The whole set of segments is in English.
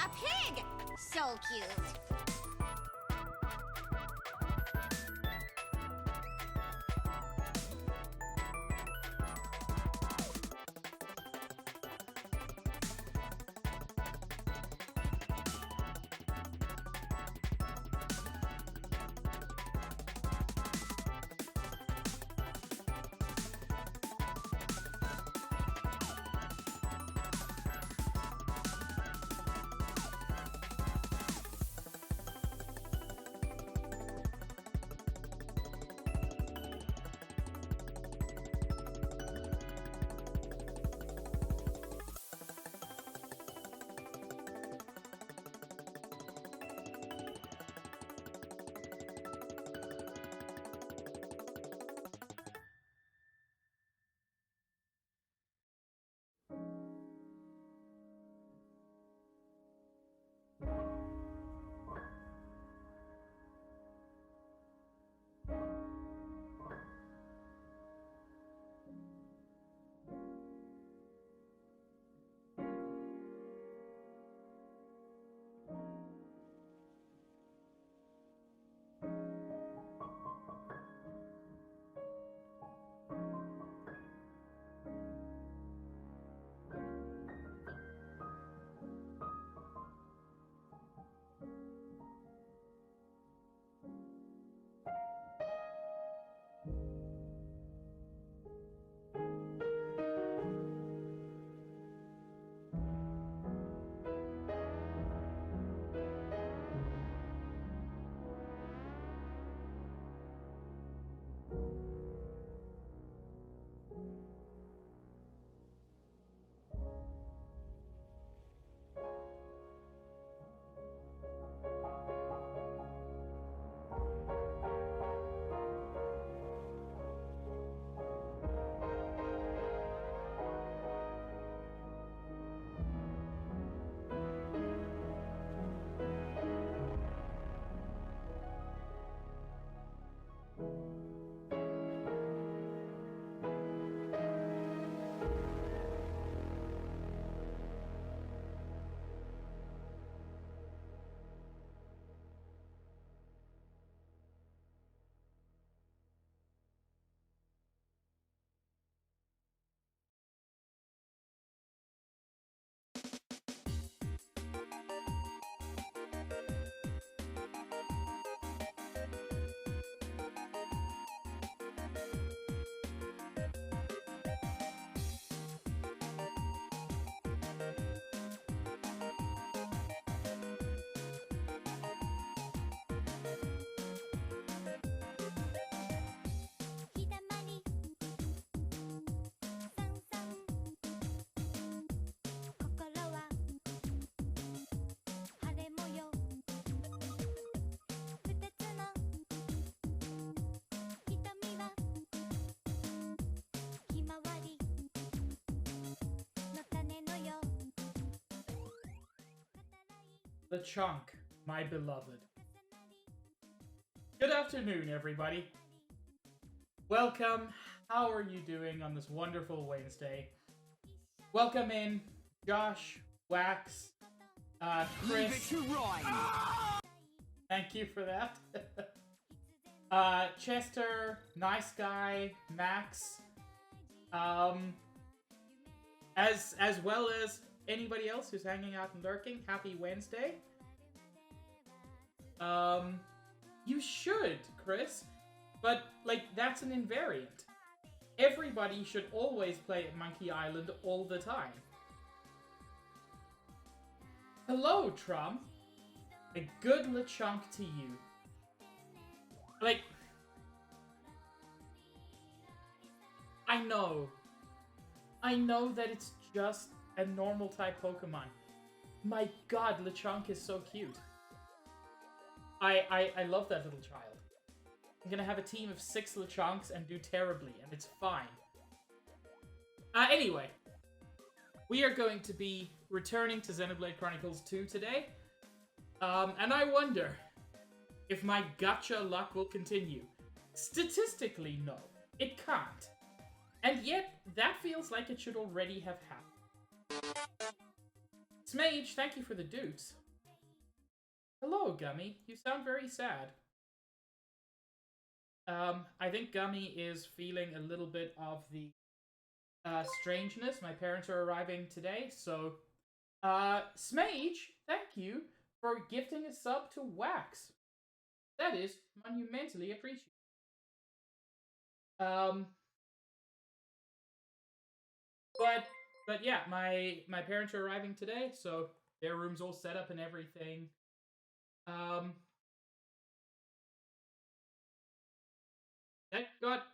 A pig! So cute. The Chunk, my beloved. Good afternoon, everybody. Welcome. How are you doing on this wonderful Wednesday? Welcome in, Josh, Wax, Chris. Thank you for that. Chester, Nice Guy, Max, as well as anybody else who's hanging out and lurking. Happy Wednesday. You should, Chris, but like that's an invariant. Everybody should always play at Monkey Island all the time. Hello, Trump. A good LeChunk to you. Like, I know that it's just a normal type Pokemon. My god, LeChunk is so cute. I love that little child. I'm gonna have a team of 6 LeChunks and do terribly, and it's fine. Anyway, we are going to be returning to Xenoblade Chronicles 2 today. And I wonder if my gacha luck will continue. Statistically, no. It can't. And yet, that feels like it should already have happened. Smage, thank you for the dudes. Hello, Gummy. You sound very sad. I think Gummy is feeling a little bit of the strangeness. My parents are arriving today, so Smage, thank you for gifting a sub to Wax. That is monumentally appreciated. But yeah, my parents are arriving today, so their room's all set up and everything.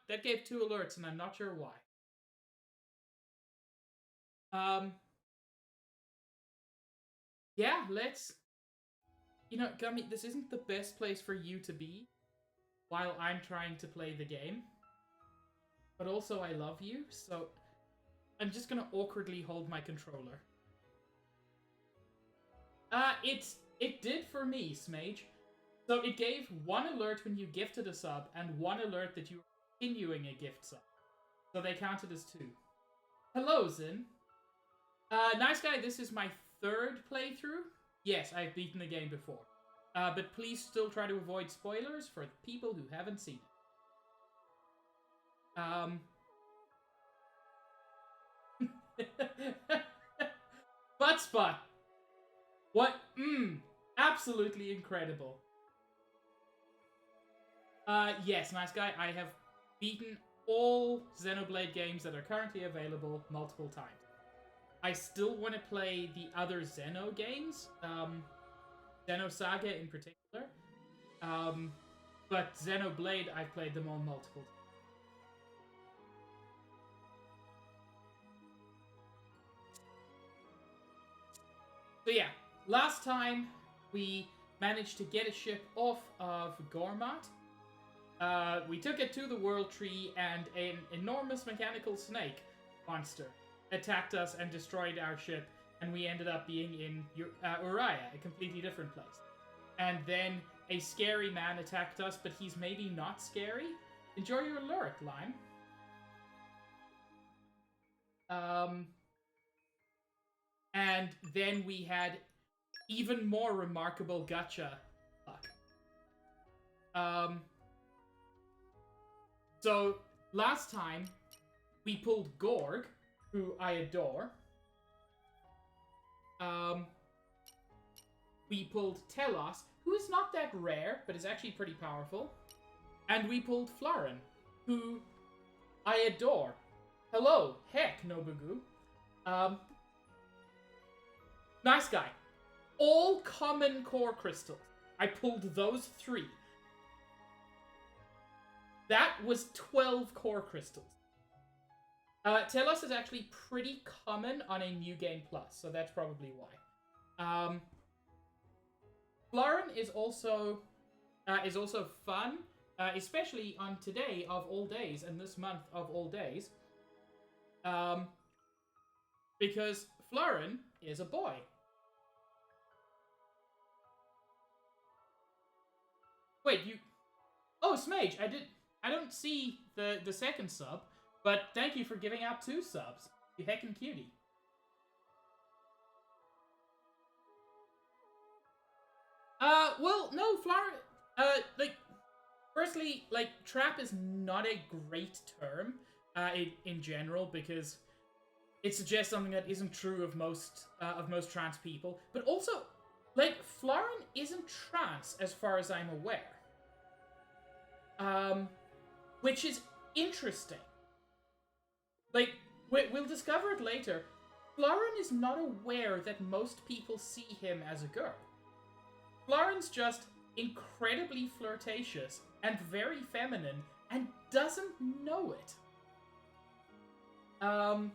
That gave 2 alerts, and I'm not sure why. Yeah, let's. You know, Gummy, this isn't the best place for you to be while I'm trying to play the game. But also, I love you, so I'm just gonna awkwardly hold my controller. It did for me, Smage. So it gave 1 alert when you gifted a sub, and 1 alert that you were continuing a gift sub. So they counted as 2. Hello, Zin. Nice guy, this is my 3rd playthrough. Yes, I've beaten the game before. But please still try to avoid spoilers for people who haven't seen it. Butt spot. What? Absolutely incredible. Yes, nice guy. I have beaten all Xenoblade games that are currently available multiple times. I still want to play the other Xeno games, Xenosaga in particular. But Xenoblade, I've played them all multiple times. So yeah, last time we managed to get a ship off of Gormat. We took it to the World Tree, and an enormous mechanical snake monster attacked us and destroyed our ship, and we ended up being in Uriah, a completely different place. And then a scary man attacked us, but he's maybe not scary. Enjoy your alert, Lime. And then we had even more remarkable gacha luck. So last time we pulled Gorg, who I adore. We pulled Telos, who is not that rare, but is actually pretty powerful. And we pulled Flaren, who I adore. Hello, heck, Nobugu. Nice guy. All common core crystals. I pulled those 3. That was 12 core crystals. Telos is actually pretty common on a New Game Plus, so that's probably why. Flaren is also fun, especially on today of all days and this month of all days, because Flaren is a boy. Wait, you? Oh, Smage, I don't see the second sub. But thank you for giving out 2 subs. You heckin' cutie. Well, no, Flower, firstly, trap is not a great term, in general, because it suggests something that isn't true of most trans people. But also, Flaren isn't trans, as far as I'm aware. Which is interesting. We'll discover it later. Flaren is not aware that most people see him as a girl. Flaren's just incredibly flirtatious and very feminine and doesn't know it. I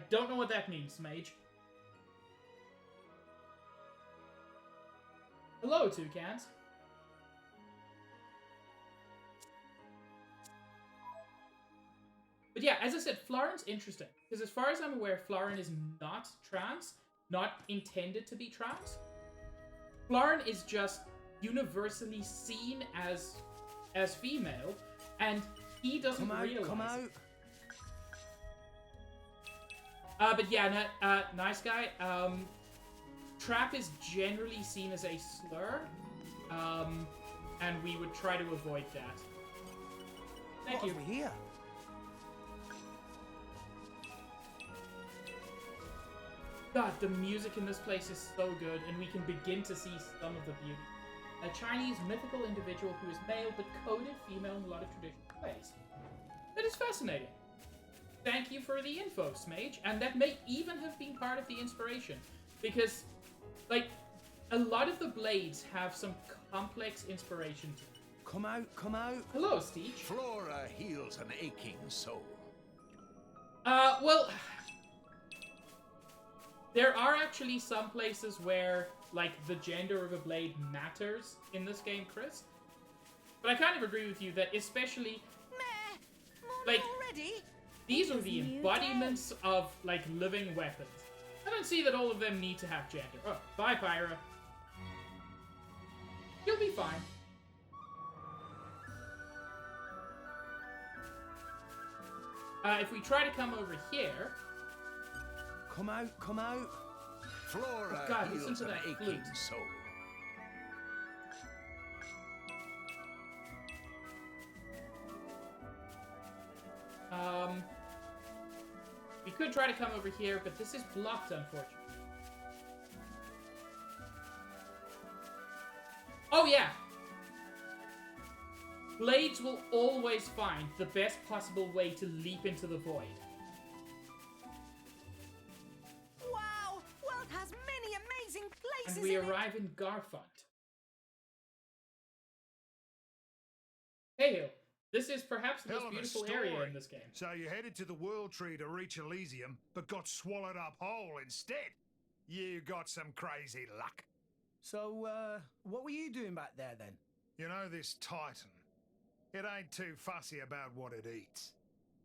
don't know what that means, Mage. Hello, Toucans. But yeah, as I said, Flaren's interesting. Because as far as I'm aware, Flaren is not trans. Not intended to be trans. Flaren is just universally seen as as female, and he doesn't realize. Come out. But yeah, nice guy. Trap is generally seen as a slur, and we would try to avoid that. Thank you. What have we here? God, the music in this place is so good, and we can begin to see some of the beauty. A Chinese mythical individual who is male but coded female in a lot of traditional ways. That is fascinating. Thank you for the info, Smage, and that may even have been part of the inspiration, because, like, a lot of the blades have some complex inspiration to them. Come out, come out. Hello, Steve. Flora heals an aching soul. Well, there are actually some places where, like, the gender of a blade matters in this game, Chris. But I kind of agree with you that especially, like, already? these are the embodiments of, like, living weapons. I don't see that all of them need to have gender. Oh, bye, Pyra. You'll be fine. If we try to come over here... Come out, come out. Flora Oh God, listen heals to an that aching flute. soul. We could try to come over here, but this is blocked, unfortunately. Oh, yeah! Blades will always find the best possible way to leap into the void. Wow! World has many amazing places And we in it. arrive in Garfont. Hey, this is perhaps the Hell most of a beautiful story. area in this game. So you headed to the World Tree to reach Elysium, but got swallowed up whole instead. You got some crazy luck. So, what were you doing back there then? You know this Titan? It ain't too fussy about what it eats.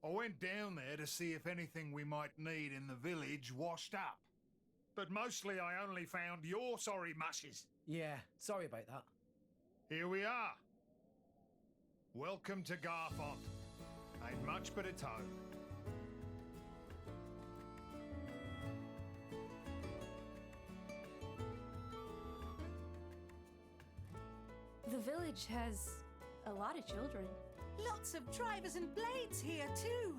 I went down there to see if anything we might need in the village washed up. But mostly I only found your sorry mushes. Yeah, sorry about that. Here we are. Welcome to Garfont. Ain't much but a toe. The village has a lot of children. Lots of drivers and blades here too.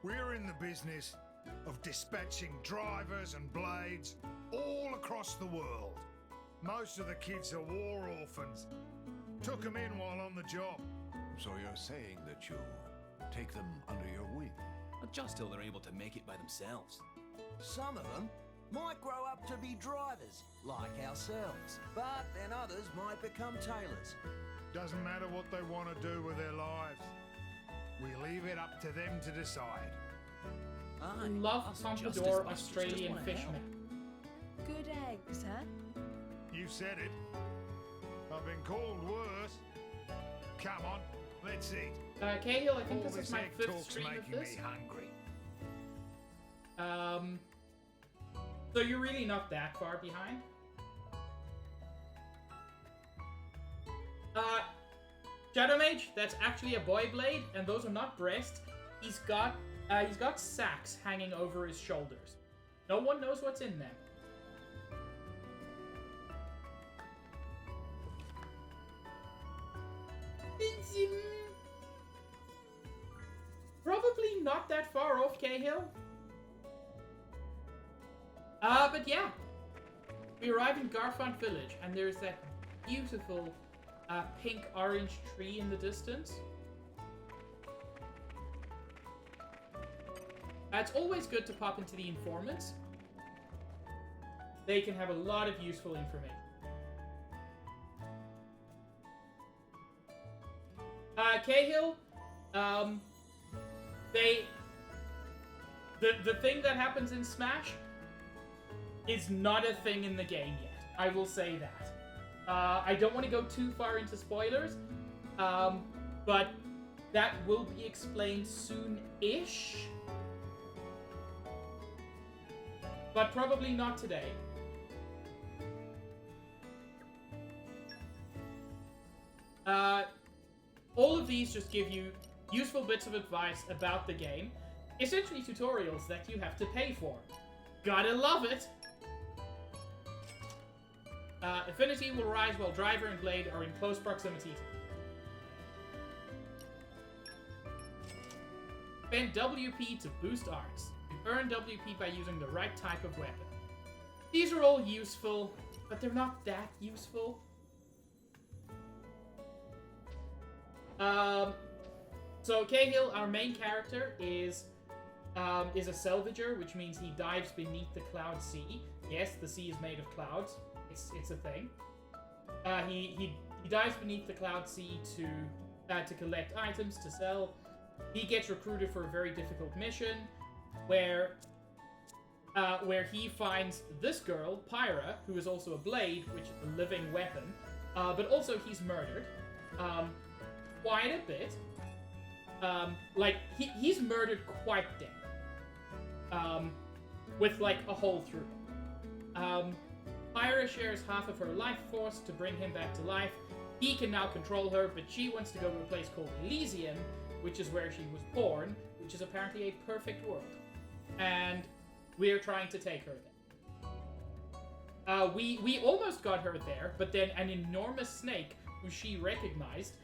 We're in the business of dispatching drivers and blades all across the world. Most of the kids are war orphans. Took them in while on the job. So you're saying that you take them under your wing? But just till they're able to make it by themselves. Some of them might grow up to be drivers, like ourselves. But then others might become tailors. Doesn't matter what they want to do with their lives. We leave it up to them to decide. Aye, Love us just as Pompadour much as just Australian wanna fisherman. help. Good eggs, huh? You said it. I've been called worse. Come on, let's eat. Cahill, I think All this is my egg fifth talk's stream of making this. me hungry. So you're really not that far behind. Shadow Mage, that's actually a boy blade, and those are not breasts. He's got sacks hanging over his shoulders. No one knows what's in them. Probably not that far off Cahill. But yeah. We arrive in Garfont Village, and there's that beautiful pink-orange tree in the distance. It's always good to pop into the informants. They can have a lot of useful information. Cahill, the thing that happens in Smash is not a thing in the game yet. I will say that. I don't want to go too far into spoilers, but that will be explained soon-ish. But probably not today. all of these just give you useful bits of advice about the game. Essentially tutorials that you have to pay for. Gotta love it! Affinity will rise while Driver and Blade are in close proximity to you. Spend WP to boost arcs. You earn WP by using the right type of weapon. These are all useful, but they're not that useful. So Cahill, our main character, is a salvager, which means he dives beneath the cloud sea. Yes, the sea is made of clouds. It's a thing. He dives beneath the cloud sea to collect items to sell. He gets recruited for a very difficult mission, where he finds this girl, Pyra, who is also a blade, which is a living weapon, but also he's murdered quite a bit. He's murdered quite dead, with like a hole through. Pyra shares half of her life force to bring him back to life. He can now control her, but she wants to go to a place called Elysium, which is where she was born, which is apparently a perfect world. And we're trying to take her there. We almost got her there, but then an enormous snake, who she recognized,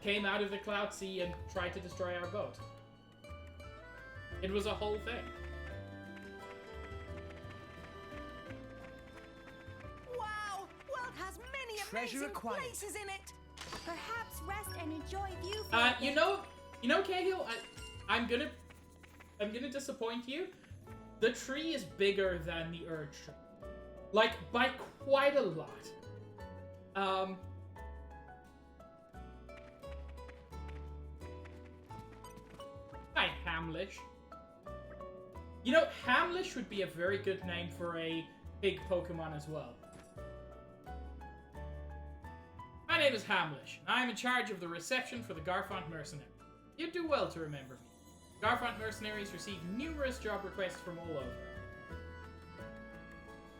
came out of the cloud sea and tried to destroy our boat. It was a whole thing. Wow! World has many Treasure amazing acquired. places in it. Perhaps rest and enjoy view. You know, Cahill, I'm gonna disappoint you. The tree is bigger than the Urge tree. Like, by quite a lot. Hi, Hamlish. You know, Hamlish would be a very good name for a big Pokemon as well. My name is Hamlish, and I am in charge of the reception for the Garfont Mercenaries. You'd do well to remember me. Garfont Mercenaries receive numerous job requests from all over.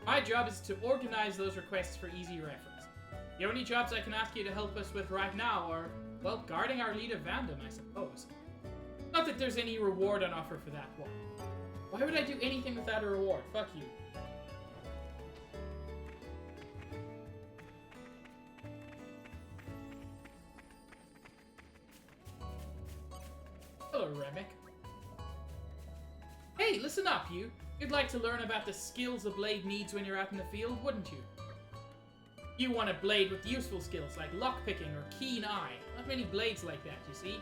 My job is to organize those requests for easy reference. The only jobs I can ask you to help us with right now are, well, guarding our leader Vandam, I suppose. Not that there's any reward on offer for that one. Why would I do anything without a reward? Fuck you. Hello, Remick. Hey, listen up, you. You'd like to learn about the skills a blade needs when you're out in the field, wouldn't you? You want a blade with useful skills like lockpicking or keen eye. Not many blades like that, you see.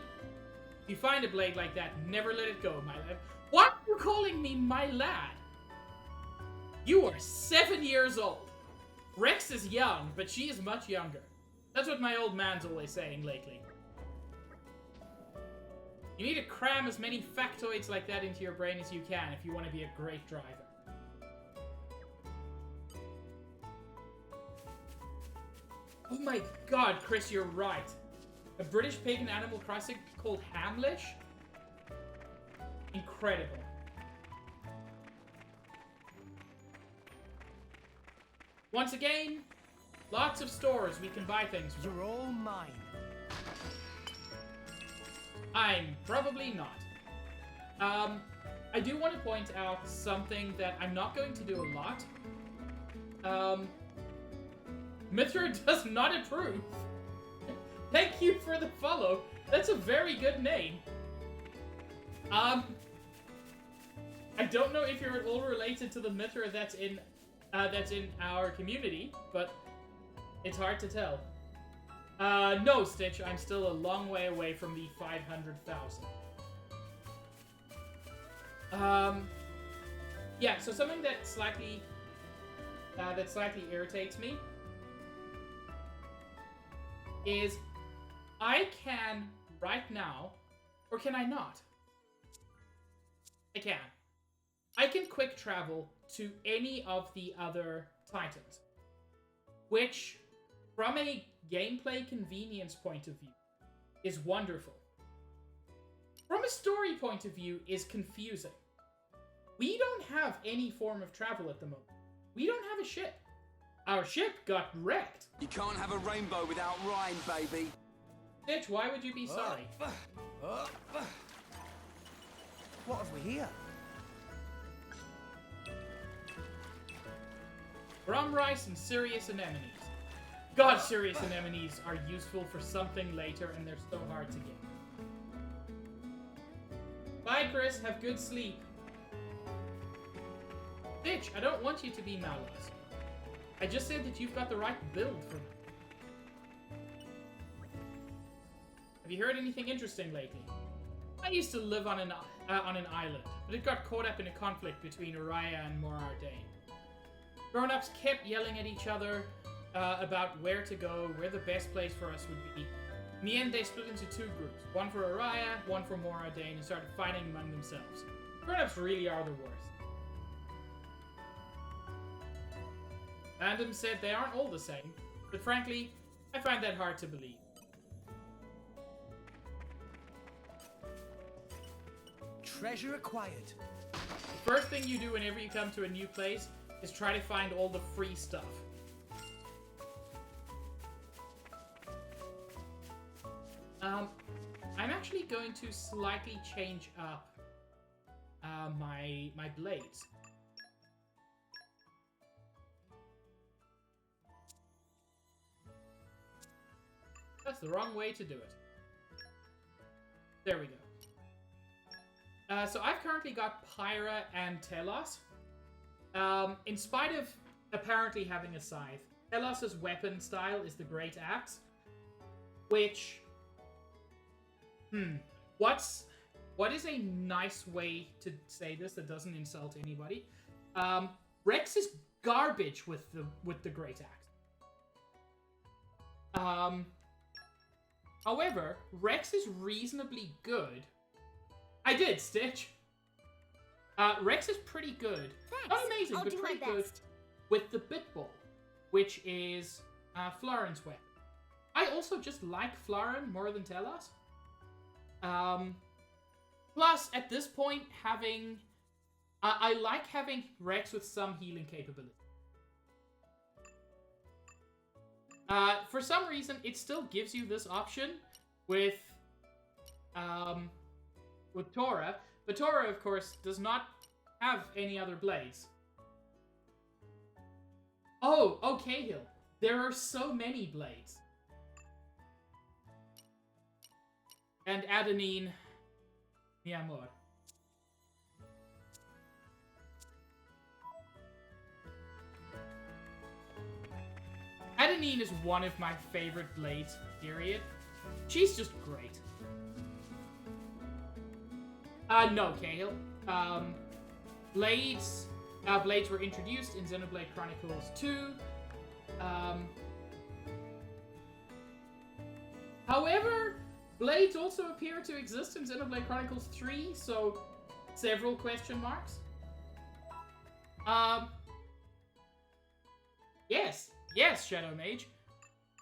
If you find a blade like that, never let it go, my lad. Why are you calling me my lad? You are 7 years old. Rex is young, but she is much younger. That's what my old man's always saying lately. You need to cram as many factoids like that into your brain as you can if you want to be a great driver. Oh my god, Chris, you're right. A British pig in Animal Crossing called Hamlish? Incredible. Once again, lots of stores we can buy things from. You're all mine. I'm probably not. I do want to point out something that I'm not going to do a lot. Mithra does not approve. Thank you for the follow. That's a very good name. I don't know if you're at all related to the Mithra that's in our community, but it's hard to tell. No, Stitch, I'm still a long way away from the 500,000. Yeah, so something that slightly irritates me is I can right now, or can I not? I can. I can quick travel to any of the other Titans, which, from a gameplay convenience point of view, is wonderful. From a story point of view, is confusing. We don't have any form of travel at the moment. We don't have a ship. Our ship got wrecked. You can't have a rainbow without Rhyme, baby. Stitch, why would you be sorry? What have we here? Rum rice and serious anemones. God, serious anemones are useful for something later, and they're so hard to get. Bye, Chris. Have good sleep. Stitch, I don't want you to be Mallows. I just said that you've got the right build for me. Have you heard anything interesting lately? I used to live on an island, but it got caught up in a conflict between Araya and Morardane. Grown-ups kept yelling at each other about where to go, where the best place for us would be. In the end, they split into two groups. One for Araya, one for Morardane, and started fighting among themselves. Grown-ups really are the worst. Fandom said they aren't all the same, but frankly, I find that hard to believe. Treasure acquired. The first thing you do whenever you come to a new place is try to find all the free stuff. I'm actually going to slightly change up my blades. That's the wrong way to do it. There we go. So I've currently got Pyra and Telos. In spite of apparently having a scythe, Telos' weapon style is the Great Axe, which... What is a nice way to say this that doesn't insult anybody? Rex is garbage with the Great Axe. However, Rex is reasonably good. I did, Stitch. Rex is pretty good. Thanks. Not amazing, I'll but do pretty my good best. with the Bit Ball, which is Florin's weapon. I also just like Florin more than Telos. Plus, at this point, I like having Rex with some healing capability. For some reason, it still gives you this option with Tora. But Tora, of course, does not have any other blades. Oh, Cahill. There are so many blades. And Adenine, mi amor. Adenine is one of my favorite blades, period. She's just great. No, Cahill. Blades were introduced in Xenoblade Chronicles 2. However, blades also appear to exist in Xenoblade Chronicles 3, so several question marks. Yes, Shadow Mage.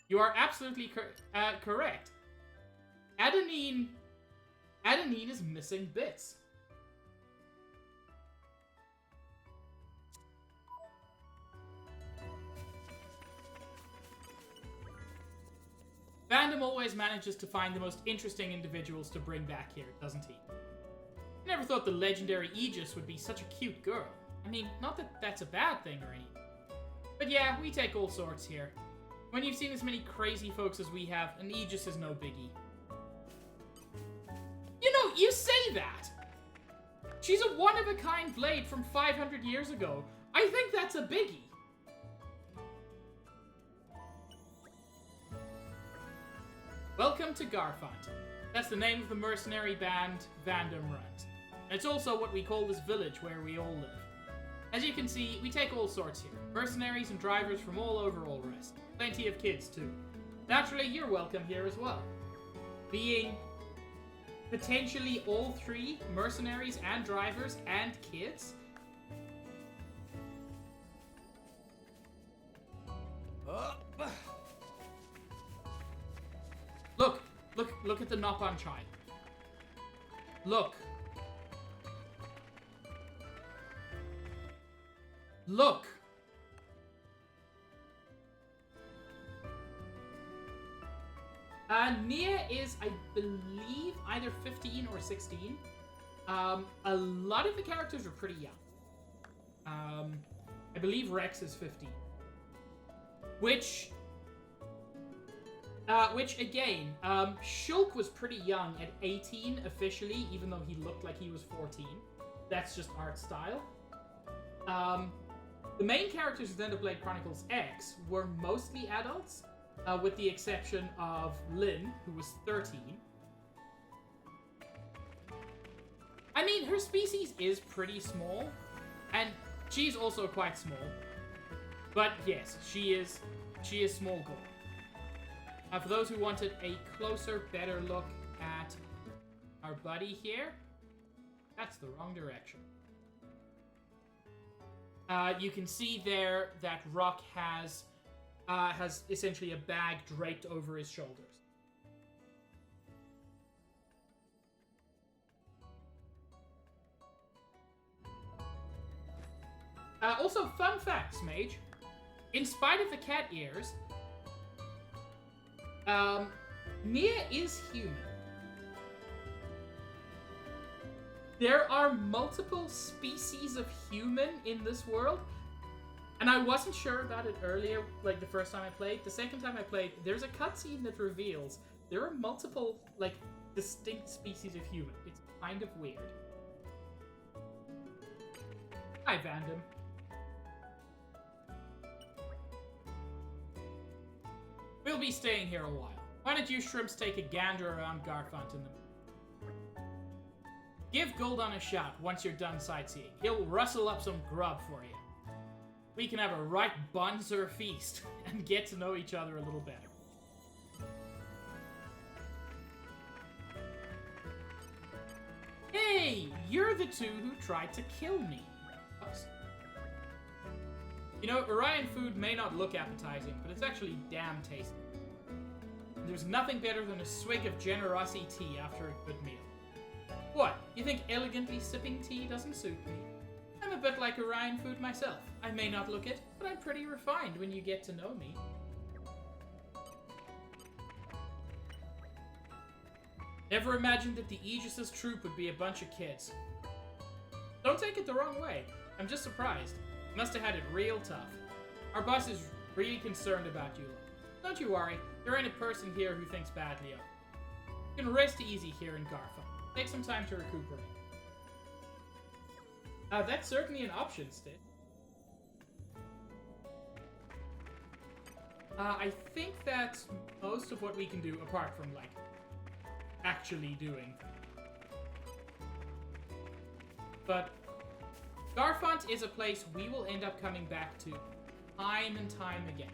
You are absolutely correct. Adenine is missing bits. Fandom always manages to find the most interesting individuals to bring back here, doesn't he? I never thought the legendary Aegis would be such a cute girl. I mean, not that that's a bad thing or anything. But yeah, we take all sorts here. When you've seen as many crazy folks as we have, an Aegis is no biggie. You know, you say that! She's a one-of-a-kind blade from 500 years ago. I think that's a biggie. Welcome to Garfont. That's the name of the mercenary band Vandom runs. And it's also what we call this village where we all live. As you can see, we take all sorts here. Mercenaries and drivers from all over Allrest. Plenty of kids, too. Naturally, you're welcome here as well. Being potentially all three, mercenaries and drivers and kids. Look at the Nopon Chai. Look. Look. Nia is, I believe, either 15 or 16. A lot of the characters are pretty young. I believe Rex is 15. Which again, Shulk was pretty young at 18 officially, even though he looked like he was 14. That's just art style. The main characters of Xenoblade Chronicles X were mostly adults, with the exception of Lynn, who was 13. I mean, her species is pretty small, and she's also quite small. But yes, she is small goal. For those who wanted a closer, better look at our buddy here, that's the wrong direction. You can see there that Rock has essentially a bag draped over his shoulders. Also, fun facts, Mage. In spite of the cat ears, Nia is human. There are multiple species of human in this world, and I wasn't sure about it earlier, like the first time I played. The second time I played, there's a cutscene that reveals there are multiple, like, distinct species of human. It's kind of weird. Hi, Vandam. We'll be staying here a while. Why don't you shrimps take a gander around Garfont in the morning? Give Gul'dan a shot once you're done sightseeing. He'll rustle up some grub for you. We can have a right bonzer feast and get to know each other a little better. Hey, you're the two who tried to kill me. Oops. You know, Orion food may not look appetizing, but it's actually damn tasty. There's nothing better than a swig of generosity tea after a good meal. What, you think elegantly sipping tea doesn't suit me? I'm a bit like Orion food myself. I may not look it, but I'm pretty refined when you get to know me. Never imagined that the Aegis's troop would be a bunch of kids. Don't take it the wrong way. I'm just surprised. Must have had it real tough. Our boss is really concerned about you. Don't you worry, there ain't a person here who thinks badly of you. You can rest easy here in Garfa. Take some time to recuperate. That's certainly an option, Stitch. I think that's most of what we can do, apart from, like, actually doing. But Garfont is a place we will end up coming back to time and time again.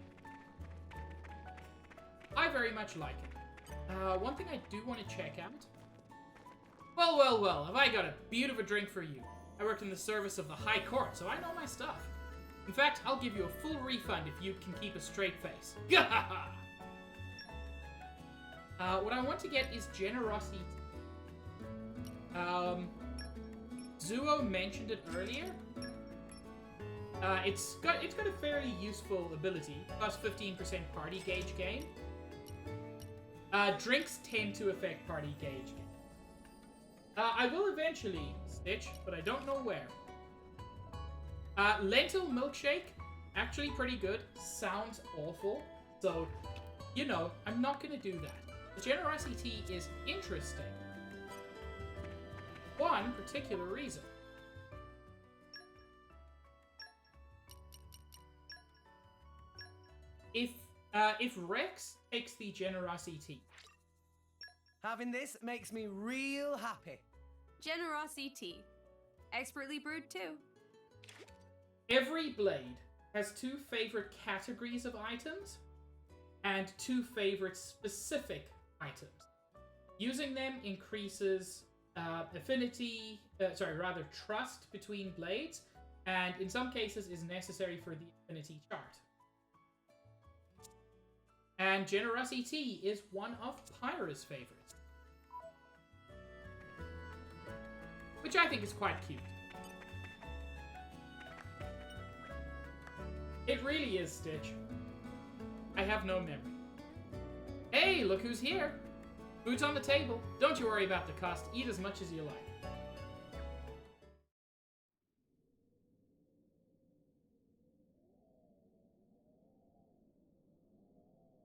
I very much like it. One thing I do want to check out. Well, have I got a beaut of a drink for you. I worked in the service of the High Court, so I know my stuff. In fact, I'll give you a full refund if you can keep a straight face. What I want to get is generosity. Zuo mentioned it earlier. It's got a fairly useful ability, plus 15% party gauge gain. Drinks tend to affect party gauge gain. I will eventually, Stitch, but I don't know where. Lentil milkshake, actually pretty good. Sounds awful, so, you know, I'm not gonna do that. The generosity tea is interesting. One particular reason. If Rex takes the generosity tea. Having this makes me real happy. Generosity tea. Expertly brewed too. Every blade has two favorite categories of items and two favorite specific items. Using them increases trust between blades, and in some cases is necessary for the affinity chart. And generosity tea is one of Pyra's favorites, which I think is quite cute. It really is, Stitch. I have no memory. Hey, look who's here. Food's on the table. Don't you worry about the cost. Eat as much as you like.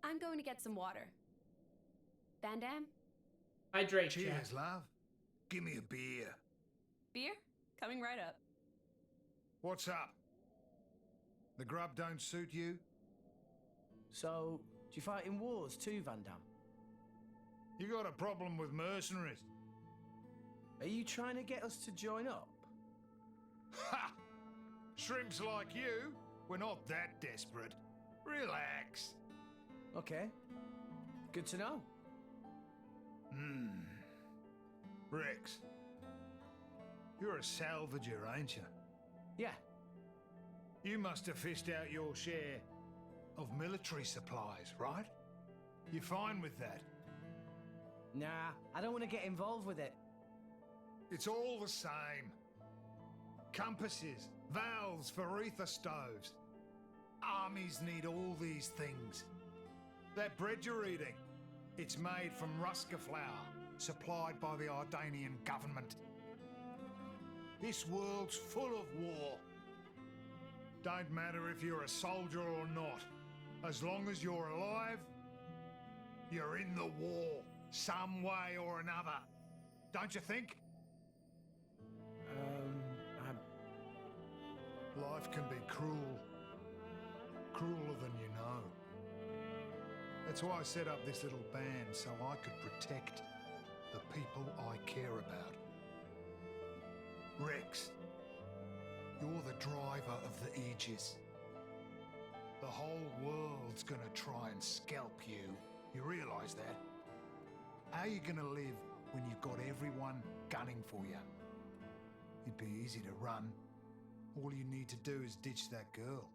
I'm going to get some water. Van Dam? Hydrate, Cheers, Jack. love. Give me a beer. Beer? Coming right up. What's up? The grub don't suit you? So, do you fight in wars too, Van Dam? You got a problem with mercenaries? Are you trying to get us to join up? Ha! Shrimps like you? We're not that desperate. Relax. Okay. Good to know. Rex. You're a salvager, ain't you? Yeah. You must have fished out your share of military supplies, right? You fine with that? Nah, I don't want to get involved with it. It's all the same. Compasses, valves for ether stoves. Armies need all these things. That bread you're eating, it's made from Ruska flour, supplied by the Ardanian government. This world's full of war. Don't matter if you're a soldier or not. As long as you're alive, you're in the war, some way or another. Don't you think? Life can be cruel. Crueler than you know. That's why I set up this little band, so I could protect the people I care about. Rex, you're the driver of the Aegis. The whole world's gonna try and scalp you. You realise that? How are you gonna live when you've got everyone gunning for you? It'd be easy to run. All you need to do is ditch that girl.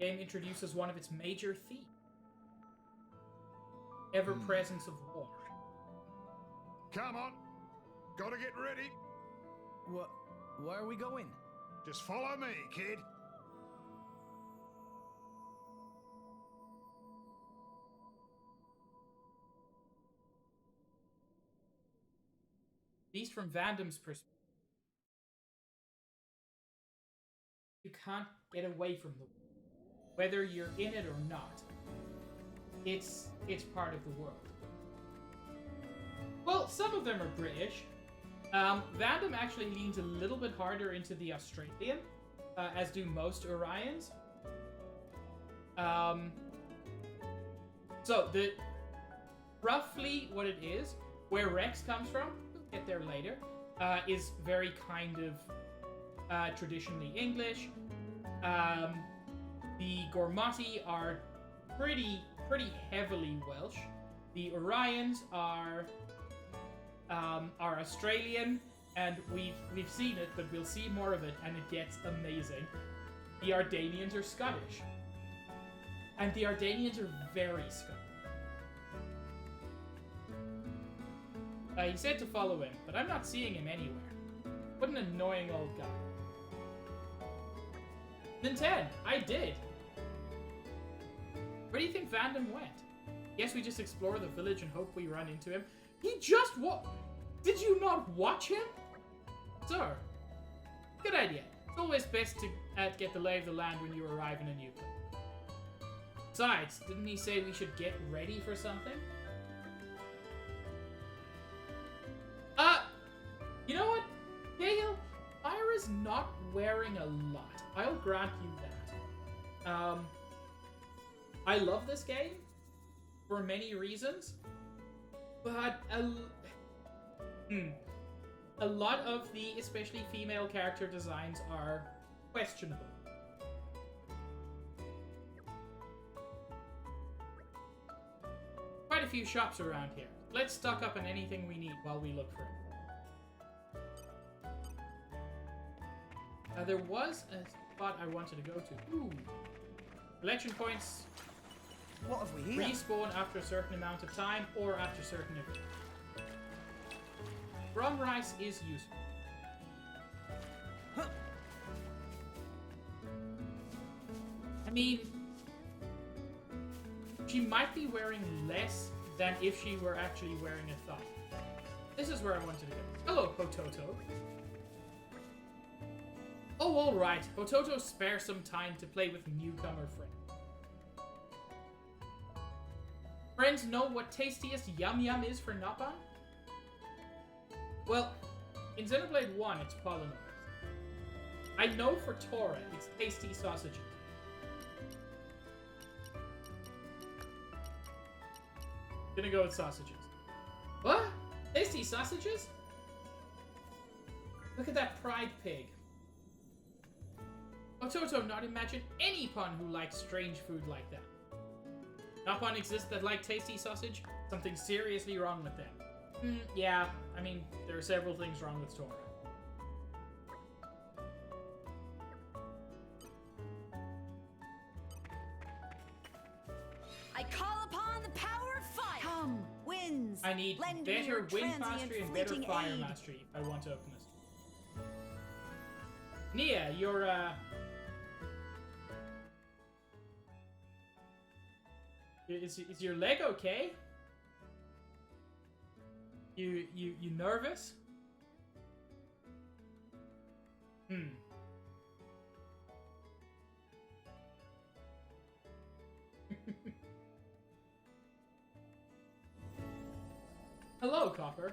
Game introduces one of its major themes. Ever-presence of war. Come on! Gotta get ready! Where are we going? Just follow me, kid. At least from Vandam's perspective, you can't get away from the war. Whether you're in it or not, it's part of the world. Well, some of them are British. Vandam actually leans a little bit harder into the Australian, as do most Orions. So roughly what it is, where Rex comes from, we'll get there later, is very kind of traditionally English. The Gormati are pretty heavily Welsh. The Orions are Australian, and we've seen it, but we'll see more of it, and it gets amazing. The Ardanians are Scottish, and the Ardanians are very Scottish. He said to follow him, but I'm not seeing him anywhere. What an annoying old guy. Then 10, I did. Where do you think Vandam went? Guess we just explore the village and hope we run into him. He just Did you not watch him? Sir, good idea. It's always best to get the lay of the land when you arrive in a new place. Besides, didn't he say we should get ready for something? You know what? Cahill, Ira's not wearing a lot. I'll grant you that. I love this game for many reasons, but a lot of the, especially female character designs, are questionable. Quite a few shops around here. Let's stock up on anything we need while we look for it. There was a spot I wanted to go to. Ooh. Collection points. What have we here? Respawn after a certain amount of time or after certain events. Rum rice is useful. Huh. I mean, She might be wearing less than if she were actually wearing a thigh. This is where I wanted to go. Hello, Hototo. Oh, alright. Hototo spare some time to play with newcomer friends. Friends know what tastiest yum yum is for Nappan? Well, in Xenoblade 1, it's pollinators. I know for Tora, it's tasty sausages. Gonna go with sausages. What? Tasty sausages? Look at that pride pig. Ototo not imagine any pun who likes strange food like that. Not pun exists that like tasty sausage? Something seriously wrong with them. Yeah, I mean, there are several things wrong with Tora. I call upon the power of fire. Come, winds. I need lend me better your wind transient mastery and better fleeting fire aid. mastery if I want to open this. Nia, you're Is your leg okay? You nervous? Hello, Copper.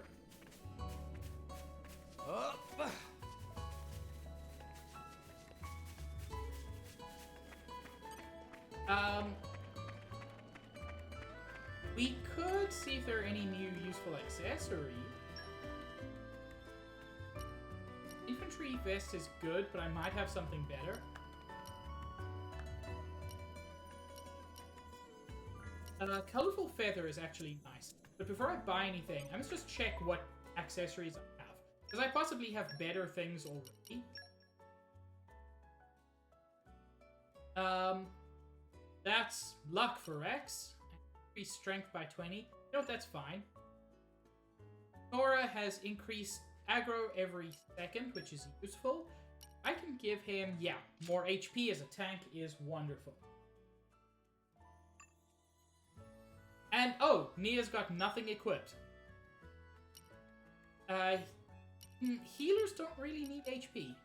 We could see if there are any new useful accessories. Infantry vest is good, but I might have something better. Colorful feather is actually nice. But before I buy anything, I must just check what accessories I have. Because I possibly have better things already. That's luck for X. Increase strength by 20. You know what, that's fine. Nora has increased aggro every second, which is useful. I can give him, yeah, more HP as a tank is wonderful. And, oh, Nia's got nothing equipped. Healers don't really need HP.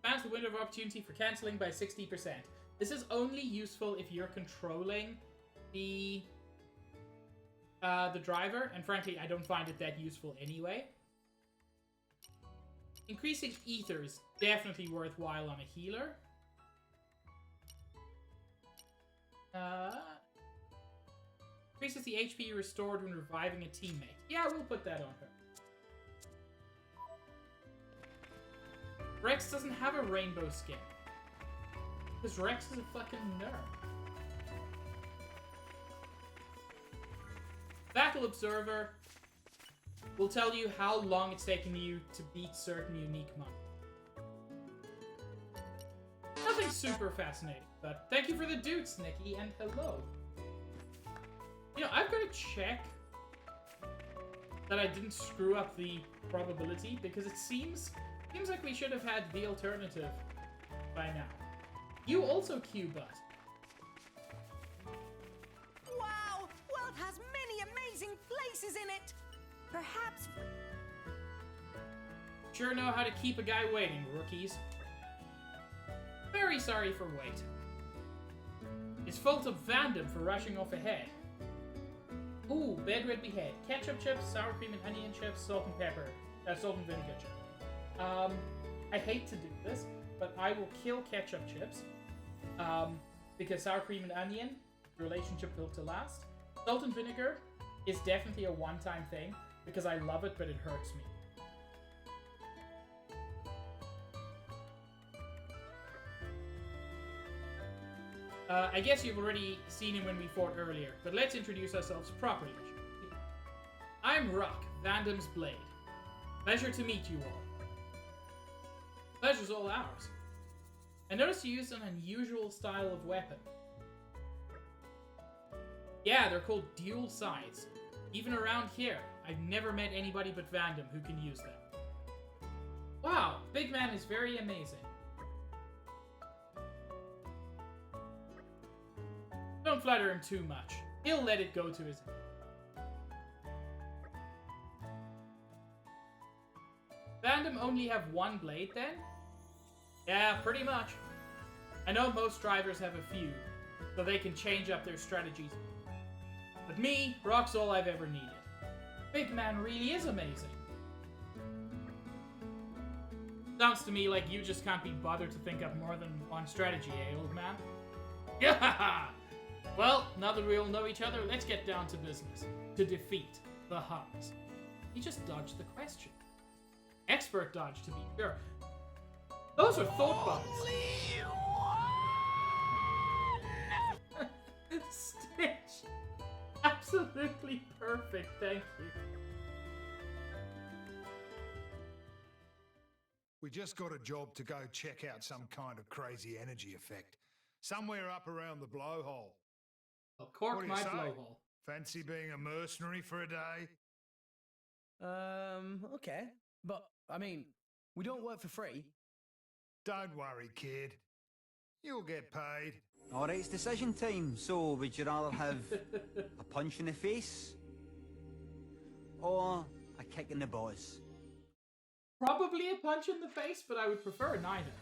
Expands the window of opportunity for cancelling by 60%. This is only useful if you're controlling the driver, and frankly, I don't find it that useful anyway. Increasing ether is definitely worthwhile on a healer. Increases the HP restored when reviving a teammate. Yeah, we'll put that on her. Rex doesn't have a rainbow skin. Because Rex is a fucking nerd. Battle Observer will tell you how long it's taking you to beat certain unique monsters. Nothing super fascinating, but thank you for the dudes, Nikki, and hello. You know, I've got to check that I didn't screw up the probability, because it seems like we should have had the alternative by now. You also Q-Butt. Wow! World has many amazing places in it. Perhaps. Sure know how to keep a guy waiting, rookies. Very sorry for wait. It's fault of Vandam for rushing off ahead. Ooh, bed red behead. Ketchup chips, sour cream and onion chips, salt and pepper. Salt and vinegar chips. I hate to do this, but I will kill ketchup chips. Because sour cream and onion, relationship built to last. Salt and vinegar is definitely a one-time thing, because I love it, but it hurts me. I guess you've already seen him when we fought earlier, but let's introduce ourselves properly. I'm Rock, Vandam's Blade. Pleasure to meet you all. Pleasure's all ours. I noticed you used an unusual style of weapon. Yeah, they're called dual scythes. Even around here, I've never met anybody but Vandam who can use them. Wow, Big Man is very amazing. Don't flatter him too much. He'll let it go to his head. Fandom only have one blade then? Yeah, pretty much. I know most drivers have a few, so they can change up their strategies. But me, Rock's all I've ever needed. Big Man really is amazing. Sounds to me like you just can't be bothered to think up more than one strategy, eh, old man? Yeah! Well, now that we all know each other, let's get down to business. To defeat the Huns. He just dodged the question. Expert dodge, to be sure. Those are thought bubbles. Stitch! Absolutely perfect, thank you. We just got a job to go check out some kind of crazy energy effect. Somewhere up around the blowhole. Well, cork What do you my say? blowhole. Fancy being a mercenary for a day? Okay. But, I mean, we don't work for free. Don't worry, kid. You'll get paid. All right, it's decision time. So, would you rather have a punch in the face or a kick in the balls? Probably a punch in the face, but I would prefer neither.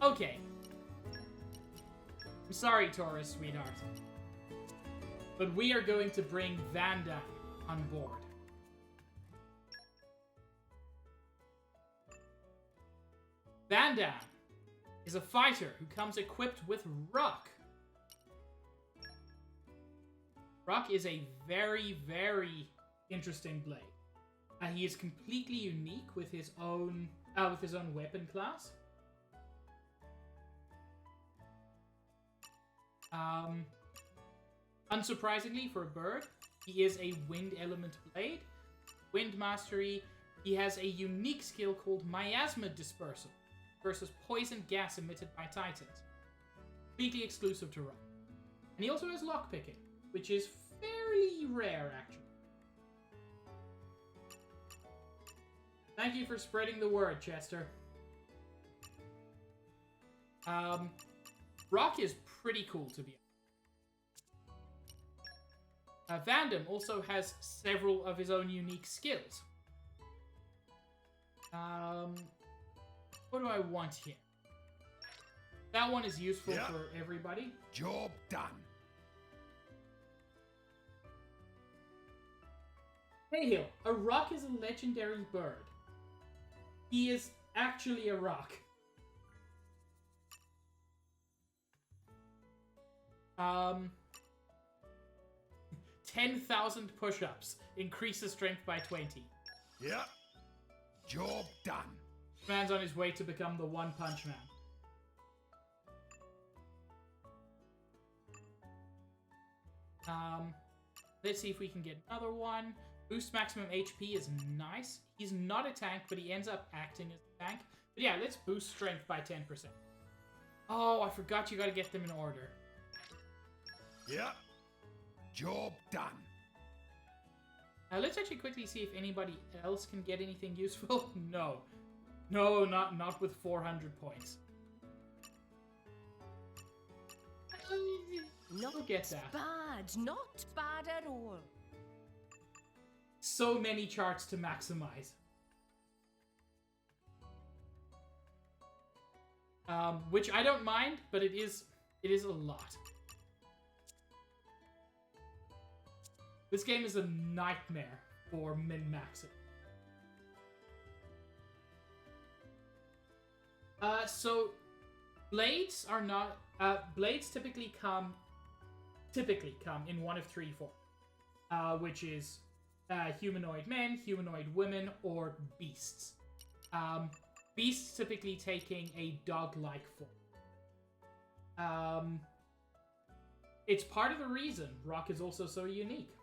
Okay. I'm sorry, Taurus, sweetheart. But we are going to bring Van Damme on board. Van Damme is a fighter who comes equipped with Rock. Rock is a very, very interesting blade. He is completely unique with his own weapon class. Unsurprisingly for a bird, he is a wind element blade. Wind mastery. He has a unique skill called miasma dispersal versus poison gas emitted by titans. Completely exclusive to Rock. And he also has lockpicking, which is fairly rare actually. Thank you for spreading the word, Chester. Rock is pretty cool, to be honest. Van Damme also has several of his own unique skills. What do I want here? That one is useful for everybody. Job done. Hey Hill, a rock is a legendary bird. He is actually a rock. 10,000 push-ups. Increases strength by 20. Yeah. Job done. Man's on his way to become the One Punch Man. Let's see if we can get another one. Boost maximum HP is nice. He's not a tank, but he ends up acting as a tank. But yeah, let's boost strength by 10%. Oh, I forgot you gotta get them in order. Yeah. Job done. Let's actually quickly see if anybody else can get anything useful. No. No, not with 400 points. Not get that. bad. Not bad at all. So many charts to maximize. Which I don't mind, but it is a lot. This game is a nightmare for min-maxing. So blades are not blades typically come in one of three forms, which is humanoid men, humanoid women, or beasts. Beasts typically taking a dog-like form. It's part of the reason Rock is also so unique.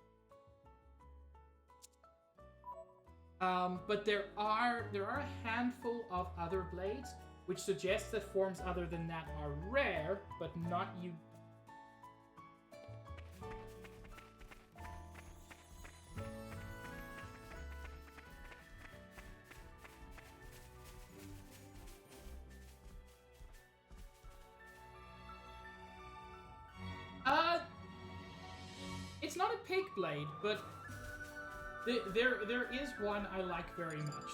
But there are a handful of other blades, which suggests that forms other than that are rare, but not unique. pig blade, but there is one I like very much.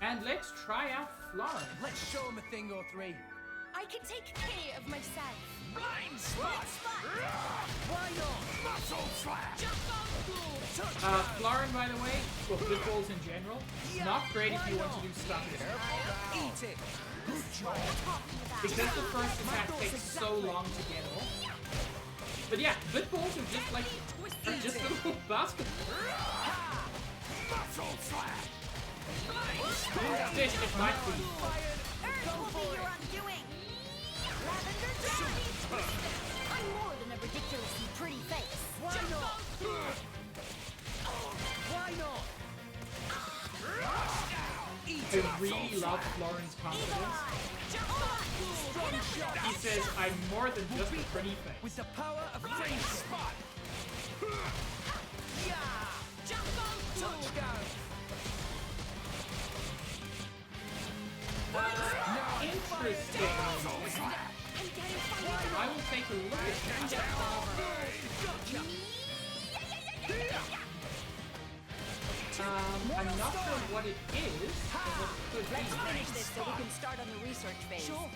And let's try out Florence. Let's show him a thing or three. I can take care of myself. Blind spot! Why not? Muscle slash! Florin, by the way, well, Bitballs in general, not great if you want to do stuff. Eat it. Because the first attack takes so long to get off. But yeah, Bitballs are just like, little basketballs. Muscle slash! This it might be. Earth will be your undoing. Lavender Johnny! I'm more than a ridiculously pretty face. Why not? Why not? I really love Florin's confidence. Strong shot. He says, I'm more than just a pretty face. With the power of friendship. Spot! Touchdown. Interesting. I will take a look at that. I'm not sure what it is. Or what it could Let's be. finish this so we can start on the research phase. Sure.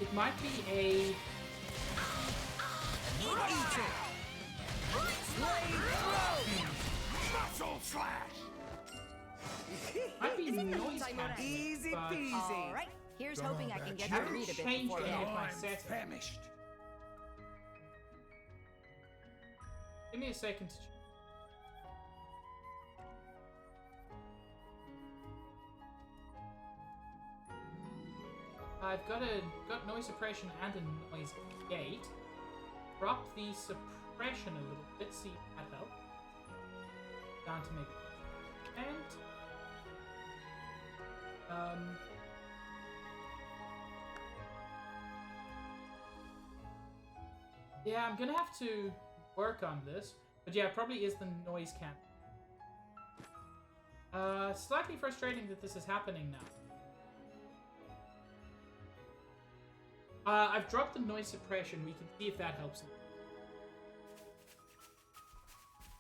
It might be a. Eat it. Muscle slash! Might be noise cancelling. Easy but peasy. All right. Here's hoping I can get I to haven't read a bit changed before any of bed. my I'm settings. famished. Give me a second to. I've got noise suppression and a noise gate. Drop the suppression a little bit, see if that helps. Down to maybe 10. Yeah, I'm gonna have to work on this. But yeah, it probably is the noise cancel. Slightly frustrating that this is happening now. I've dropped the noise suppression. We can see if that helps.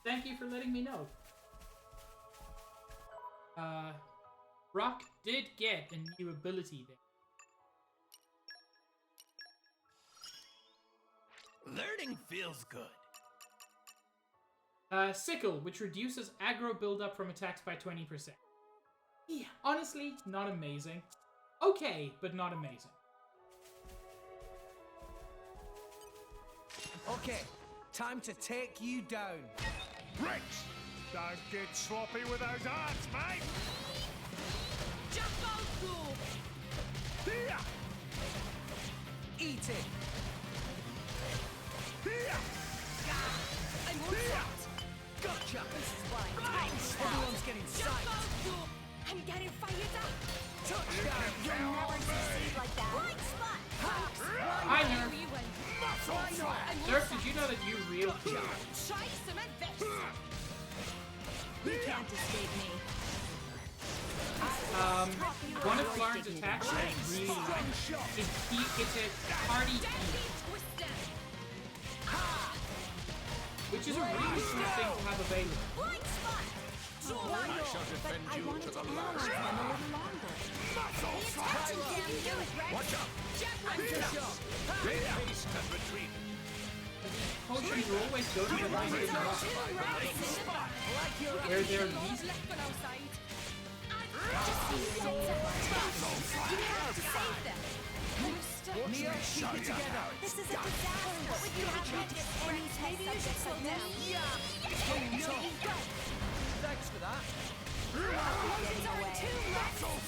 Thank you for letting me know. Rock did get a new ability there. Learning feels good. Sickle, which reduces aggro buildup from attacks by 20%. Yeah, honestly, not amazing. Okay, but not amazing. Okay, time to take you down. Rex! Don't get sloppy with those arts, mate! Here! Eat it. Here! Gotcha. This is why Everyone's getting psyched. I'm getting fired up. Touchdown. You'll never succeed like that. Right spot. Hi, Nerf. You win. Muscle slash! Nerf, did you know that you real? Try some of this. You can't escape me. One of Florin's attacks that I really like is it's a party heal, which is a really cool thing to have available. Right spot. I shall defend you to the last. Muscle slash! Watch out! Haste and retreat. Potions will always go to the line of where they're least. Neo, keep it together. This is a disaster. What would you have me get any test subjects like this? Thanks for that.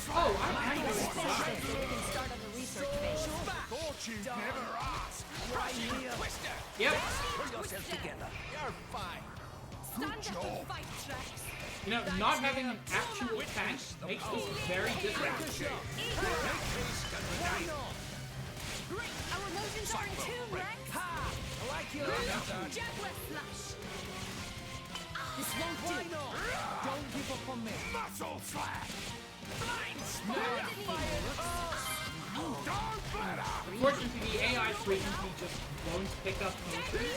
Oh, I know Let's it's finish fine. this so we can start on the research phase. Thought you'd never ask! Twister! Yep. Pull yourself together. You're fine. Stand up and fight, Drax. You know, not having an actual tank makes this very difficult. Haste and retreat. Great. Our motions are in tune, Rex. I like your attitude. Jaguar Flash. This won't Why do. not? Don't give up on me. Muscle slash! Blind More spot! than you. Don't Unfortunately, the AI frequently just won't pick up motion.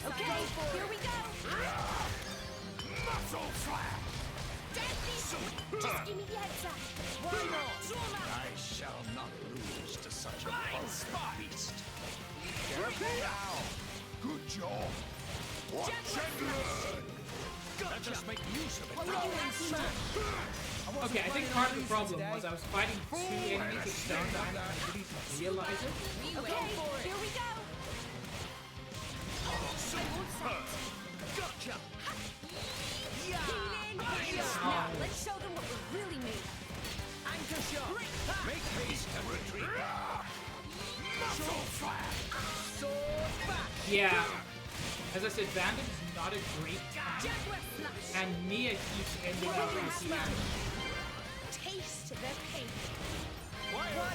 Okay, here we go. Muscle slap! Just give me the heads up. Why not? I shall not lose to such a vulgar beast. Good job. Watch and learn. Let us make use of it. What were you after? Okay, I think part of the problem was I was fighting two enemies at the same time and I didn't realize it. Okay, here we go. Gotcha! Now, let's show them what we're really made of. Anchor shot! Make haste and retreat. Muscle slap! Sword back! Yeah, as I said, Bandit is not a great tank, and Mia keeps ending up in the end, Taste the pain.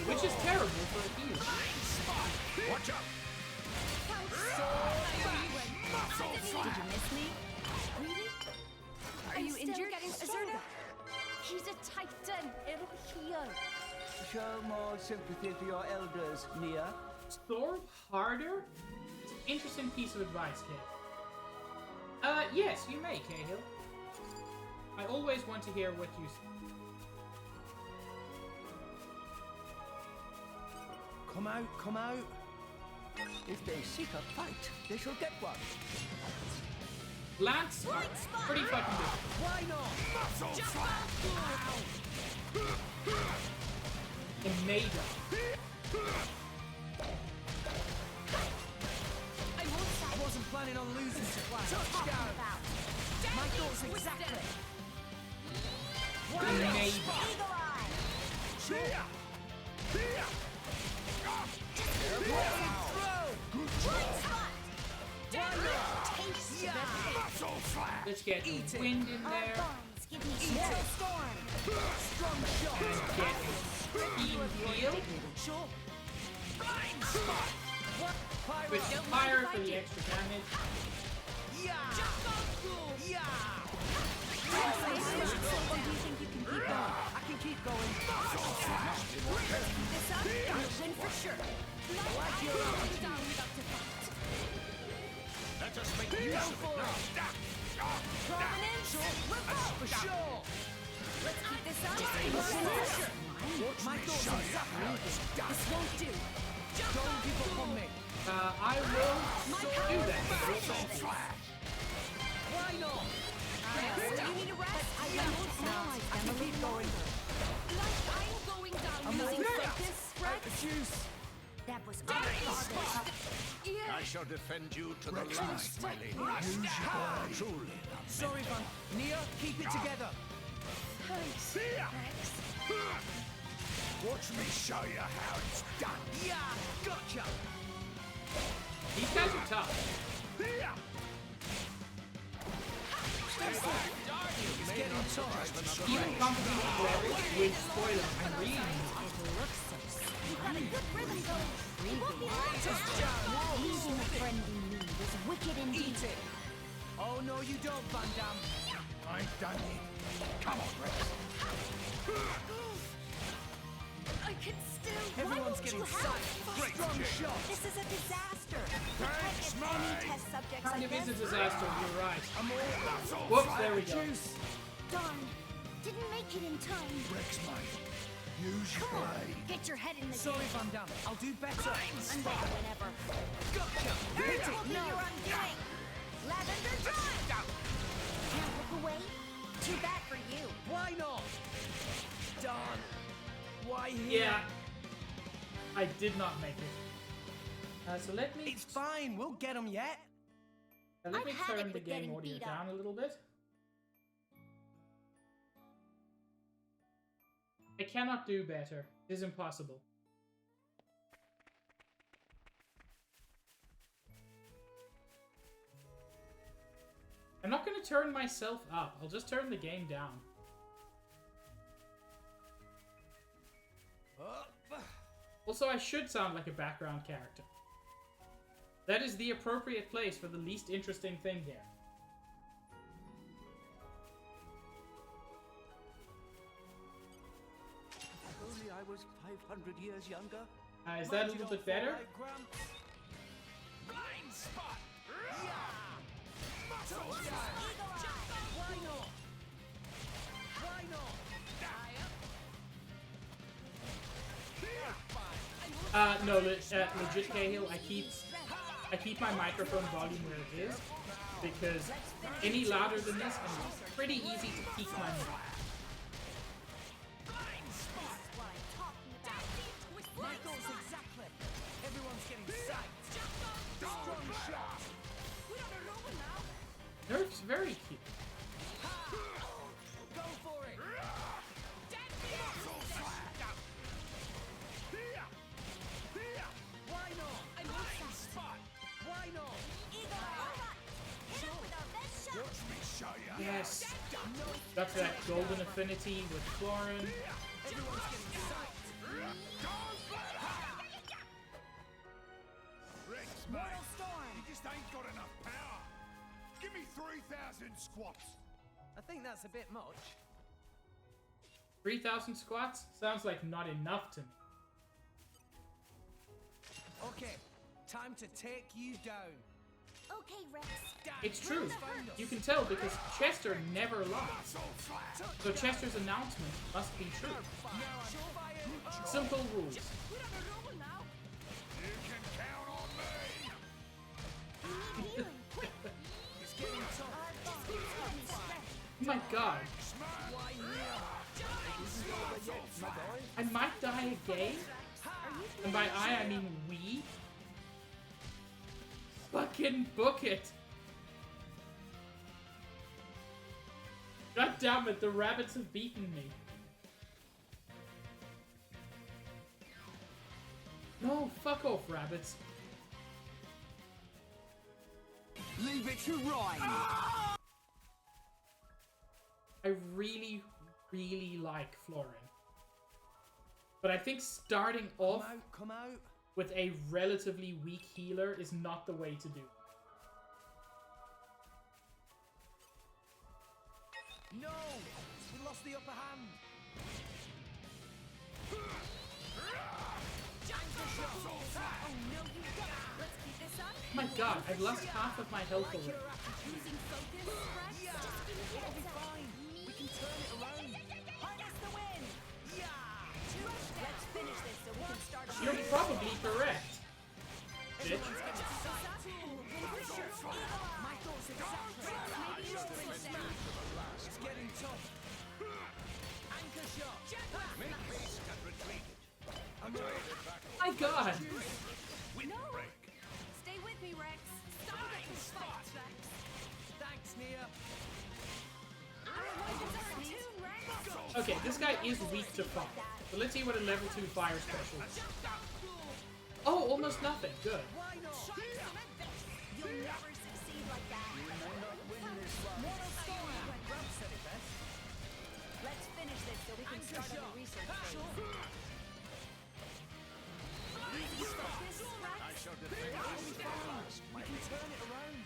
which is terrible for a heal. Watch out! Muscle slap! Did you miss me? Really? Are you injured, Azurna? He's a titan. It'll heal. Show more sympathy for your elders, Nia. Thor harder? It's an interesting piece of advice, Kay. Yes, you may, Cahill. I always want to hear what you say. Come out, come out. If they seek a fight, they shall get one. Lance are pretty fucking good. Why not? Muscle slap! And Maida. I wasn't planning on losing to Flash. Touchdown! My thoughts exactly. And Maida. Eagle eye. Good Spot. job! Taste the pain. Muscle slap! Let's get the wind in All there. bones, give me some storm. Strong shot! Get a steam heal. Sure. Blind spot! What? With Pyro! fire for the extra damage. Yeah! Yeah! Or do you think you can keep going? I can keep going. This up, gonna win for sure. Like you're down without defeat. Let us make use of it now. Prominence, revolt. For sure! Let's keep this up. Win for sure. My thoughts exactly. This won't do. Don't give up on me. I will do that. Why not? You need a rest? I won't analyze them a little longer. Like I'm going down using focus, Out the juice. That was our father. I shall defend you to the last, my lady. Truly. Sorry, Van. Nia, keep it together. Thanks. Watch me show you how it's done. Yeah! Gotcha! These guys are tough. It's getting tough. Even competent players with spoiler and reading. You've got a good rhythm going. We won't be long to Losing a friend in need is wicked indeed. Eat it. Oh, no, you don't, Van Damme. I ain't done yet. Come on, Rex. I can still. Everyone's getting psyched. Strong shot. This is a disaster. Thanks, Any mate. test subjects Kind like of is a this? disaster, you're right. I'm all Whoops, there we go. juice. Darn. Didn't make it in time. Rex, mate. Use your Come on. blade. Get your head in the Sorry, game. Van Damme. I'll do better. I'm ready whenever. Gotcha! It will be your undoing. Lavender time. Can't look away? Too bad for you. Why not? Darn. Why here? Yeah. I did not make it. So let me It's fine. We'll get them yet. let me I've had turn it the with game getting audio beat up. down a little bit. I cannot do better. It is impossible. I'm not going to turn myself up. I'll just turn the game down. Also, I should sound like a background character. That is the appropriate place for the least interesting thing here. was 500 years younger? Is that a little bit better? Blind spot. Why not? Why not? No, legit Cahill, I keep my microphone volume where it is, because any louder than this, and it's pretty easy to peak my mic. Michael's exactly. Everyone's getting psyched. Strong shot. Nerf's very cute. Go for it. Why not? Why not? Watch me show ya. Yes. Got that golden affinity with Florin. Everyone's getting psyched. Rex, mate, you just ain't got enough power. Give me 3,000 squats. I think that's a bit much. 3,000 squats? Sounds like not enough to me. Okay, time to take you down. Okay, Rex. It's true. You can tell because Chester never lies. So Chester's announcement must be true. Simple rules. You can count on me. It's getting tough. Oh my god. I might die again? And by I mean we? Fucking book it! God damn it, the rabbits have beaten me. No, fuck off, rabbits. Leave it to Ryan. I really, really like Florin. But I think starting off Come out. with a relatively weak healer is not the way to do it. No! We lost the upper hand. Oh my god, I've lost half of my health already. Using focus, Rex. Yeah! It'll be fine. We can turn it around. Harness the wind. Yeah! Let's finish this so we can start. You're probably correct. Bitch. My thoughts exactly. Maybe you'll finish that. It's getting tough. Anchor shot. Make haste and retreat. My god! No. Stay with me, Rex. Stop this fight, Rex. Thanks, Nia. Rex. Okay, this guy is weak to fire. So let's see what a level 2 fire special is. Oh, almost nothing. Good. Why not? You'll never succeed like that. Mortal storm. Rob said it best. Let's finish this so we can start on the research phase. Using focus, Rex. I shall defend you to the last, my We can turn it around.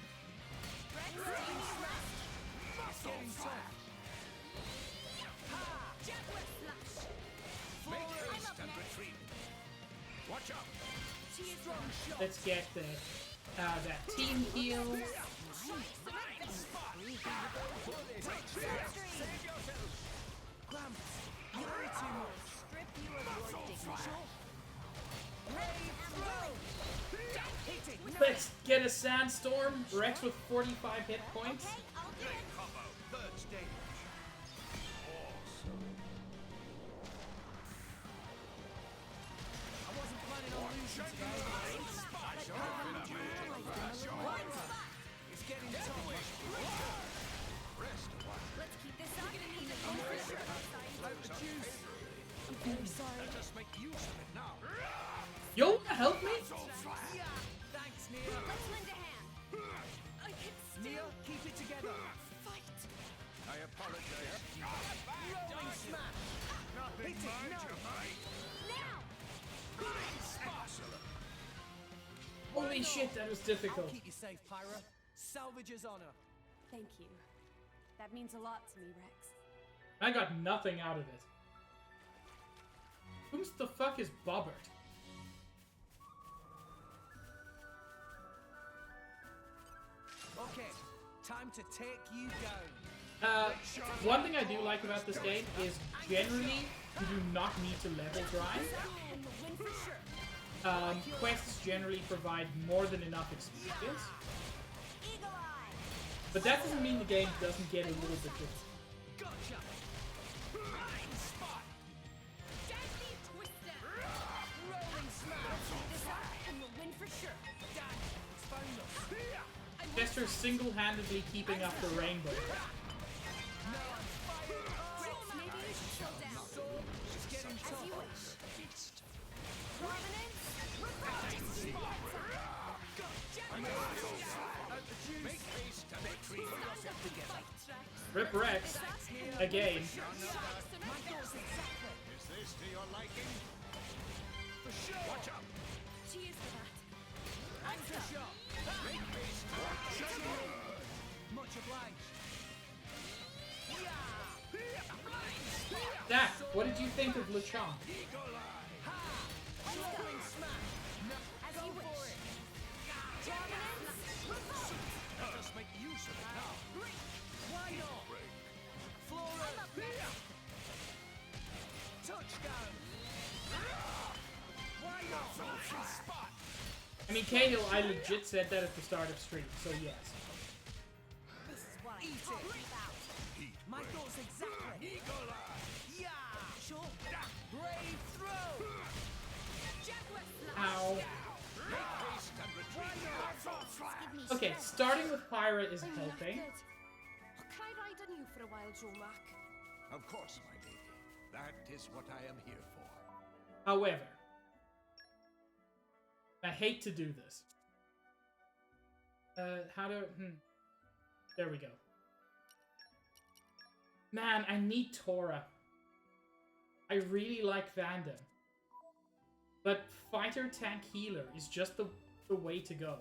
Rex, take a rest. Getting tough. Jetlit flash. Make I'm haste up and next. retreat. Watch out. Strong shot. Let's get the that team heal. Gramps, you worry too much. Strip you of your dignity. Hit it. Let's get a sandstorm. Rex with 45 hit points. Okay, I'll do it. Combo. Third stage. I wasn't planning on losing today. It's getting tough. Let's keep this up. Let us make use of it now. Yo, wanna help me? Yeah. Thanks, Nia. Let's lend a hand. I can Nia, keep it together. fight. I apologize. Rolling smash. Nothing Hit it, major, no. mate. Now. Holy shit, that was I'll difficult. keep you safe, Pyra. Salvage's honor. Thank you. That means a lot to me, Rex. I got nothing out of it. Who the fuck is Bobbert? Okay, time to take you down. One thing I do like about this game is generally you do not need to level grind. Quests generally provide more than enough experience. But that doesn't mean the game doesn't get a little bit different. Gotcha. Blind spot. Deadly twister. Rolling smash. And you'll win for sure. Done. It's found us. Chester single-handedly keeping up the rainbow. Now I'm fired up. Rex, maybe you should chill down. It's getting As you tougher. wish. Prominence. Make haste and retreat. Rip Rex. Again. Is this to your liking? For sure. Watch out! Cheers for that. Anchor shot. Make haste. Much obliged. Zach, what did you think of LeChonk? Rolling smash. As you wish. Prominence. Let us make use of it now. Why not? Flora. Touchdown. Why not? Spot. I mean, Cahill, I legit said that at the start of stream, so yes. This is what I'm Eat it. talking about. My thoughts exactly. Eagle eye. Yeah. Sure. Brave throw. Jaguar Ow. Make haste and retreat. Okay, starting with Pyra is helping. Good. What can I ride on you for a while, Joe Mac? Of course, my lady. That is what I am here for. However, I hate to do this. How to... There we go. Man, I need Tora. I really like Vandam. But fighter, tank, healer is just the way to go.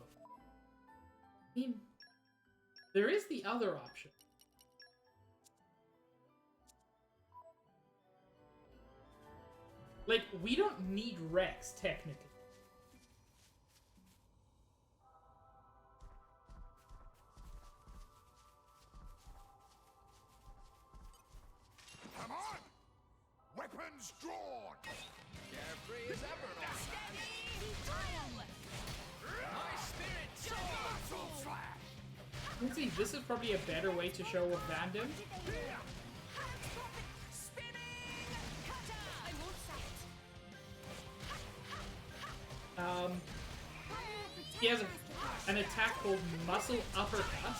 I mean, there is the other option. Like, we don't need Rex, technically. Come on! Weapons drawn! Carefree as ever, old man. My spirit soars. Let's see, this is probably a better way to show off Vandam. Spinning cutter. I won't say it. He has an attack called Muscle Uppercut,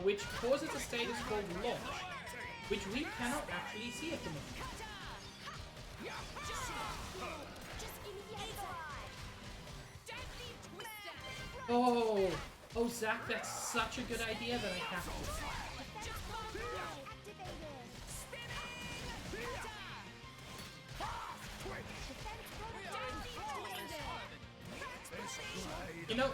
which causes a status called Launch, which we cannot actually see at the moment. Oh, Zach, that's such a good idea that I have to. You know,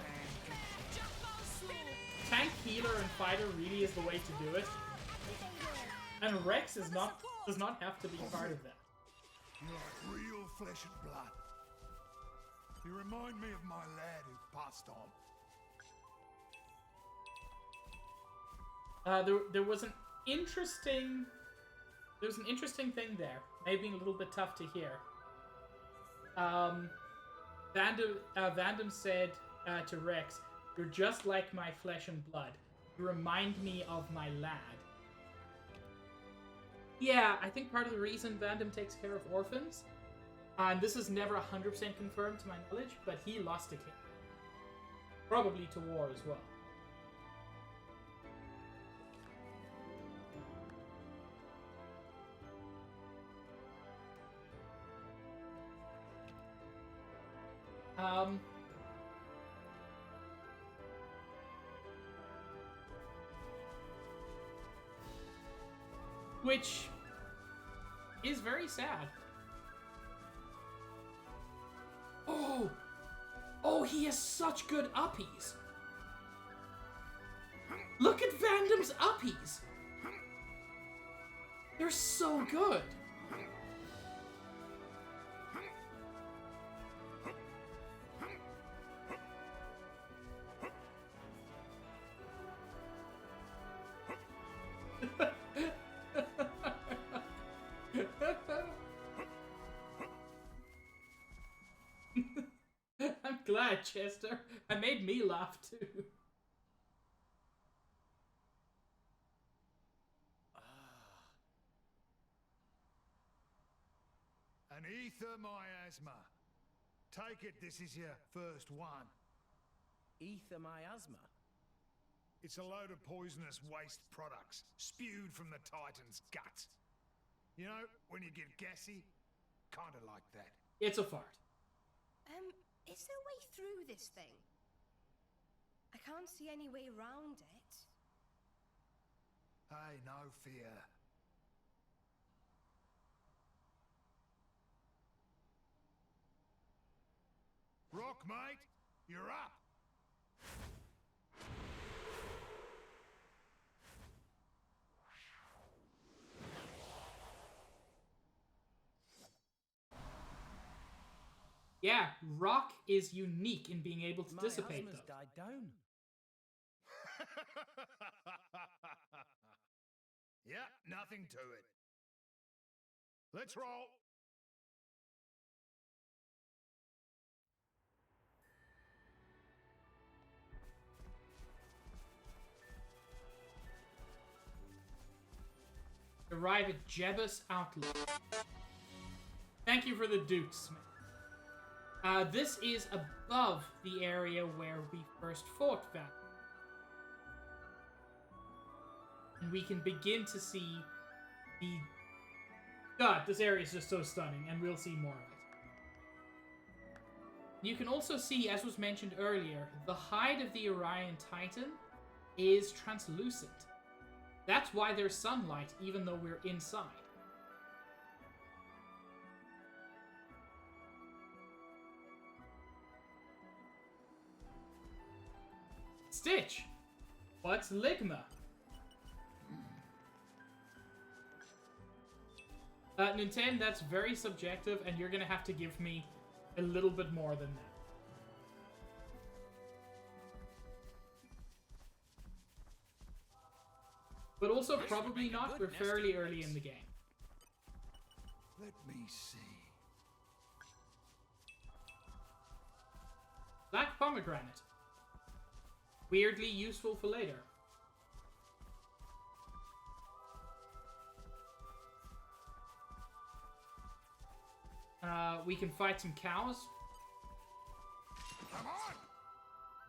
tank, healer, and fighter really is the way to do it. And Rex does not have to be part of that. You're like real flesh and blood. You remind me of my lad who passed on. There was an interesting thing there. Maybe a little bit tough to hear. Vandam said to Rex, "You're just like my flesh and blood. You remind me of my lad." Yeah, I think part of the reason Vandam takes care of orphans, and this is never 100% confirmed to my knowledge, but he lost a kid. Probably to war as well. Which is very sad. Oh, he has such good uppies. Look at Vandam's uppies. They're so good. that, Chester. It made me laugh too. An ether miasma. Take it this is your first one. Ether miasma. It's a load of poisonous waste products spewed from the Titan's gut. You know, when you get gassy? Kinda like that. It's a fart. Is there a way through this thing? I can't see any way round it. Hey, no fear. Rock, mate, you're up. Yeah, rock is unique in being able to dissipate Miasma's them. died down. Yeah, nothing to it. Let's roll. Arrive at Jebus Outlook. Thank you for the Duke Smith. This is above the area where we first fought Van. And we can begin to see the... God, this area is just so stunning, and we'll see more of it. You can also see, as was mentioned earlier, the hide of the Orion Titan is translucent. That's why there's sunlight, even though we're inside. Stitch! What's Ligma? Nintendo, that's very subjective, and you're gonna have to give me a little bit more than that. But also probably not, we're fairly early in the game. Let me see. Black pomegranate. Weirdly useful for later. We can fight some cows. Come on!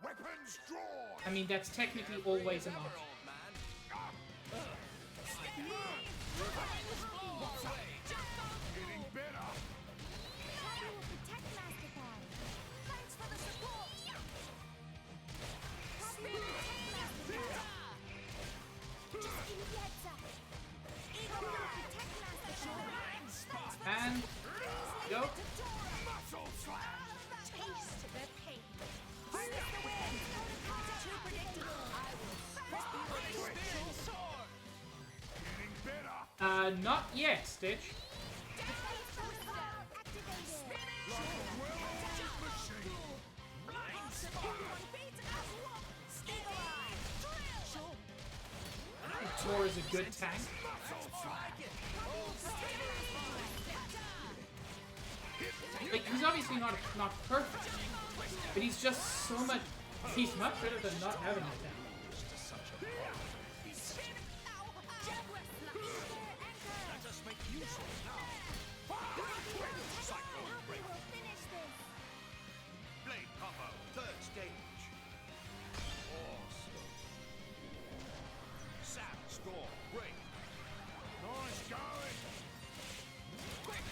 Weapons drawn! I mean, that's technically always an option. Getting better! And go. Muscle slash! Taste the pain. Harness the wind. Too predictable. Getting better! Not yet, Stitch. Tor is a good tank. Like, he's obviously not perfect, but he's just so much. He's much better than not having a tank. Let us make use of it now. Cyclone break. Blade combo, third stage. Awesome. Sap storm break. Nice going! Quick,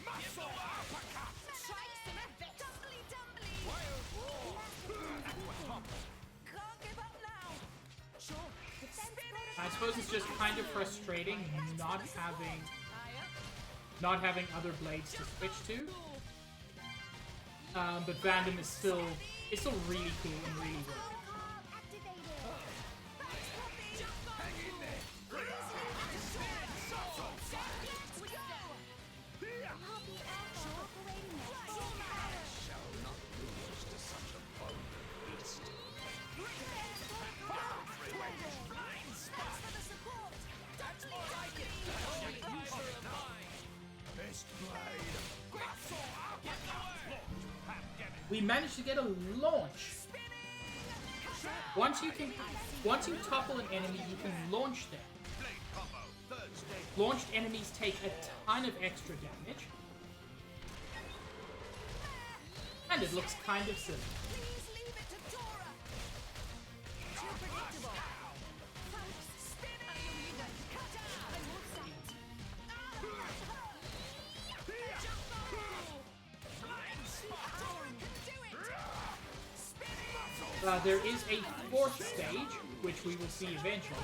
muscle uppercut. Try some of this. Dumbly, dumbly. Wild roar. Aqua pump. Can't give up now. Sure. I suppose it's just kind of frustrating not having other blades to switch to. But Vandom is still really cool and really good. we managed to get a launch. Once you topple an enemy, you can launch them. Launched enemies take a ton of extra damage. And it looks kind of silly. There is a fourth stage, which we will see eventually.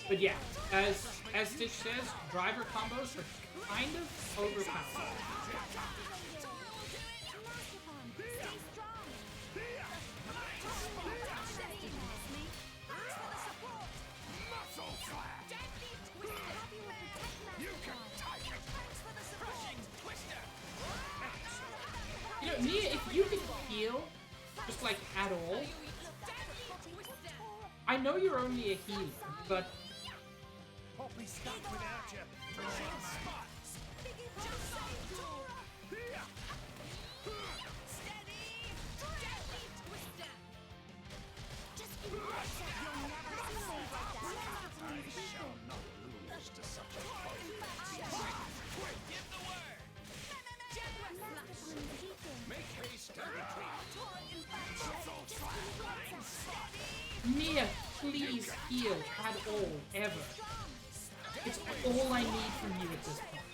But yeah, as Stitch says, driver combos are kind of overpowered. You know, Nia, if you can heal, just like at all, I know you're only a healer, but Poppy stuck without you. Nia, please heal at all, ever. It's all I need from you at this point.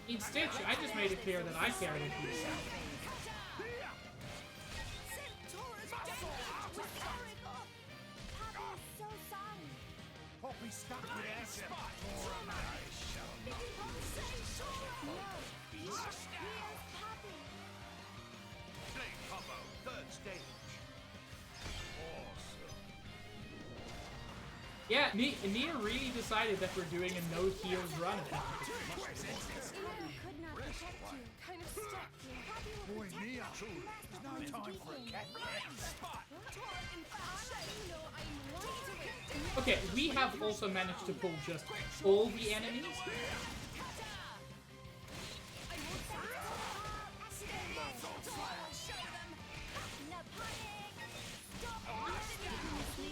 In Stitch, I just made it clear that I carried it myself. Poppy stuck without you. Yeah, Nia really decided that we're doing a no heals run at that. Boy, Nia, there's no time for a cat. Okay, we have also managed to pull just all the enemies.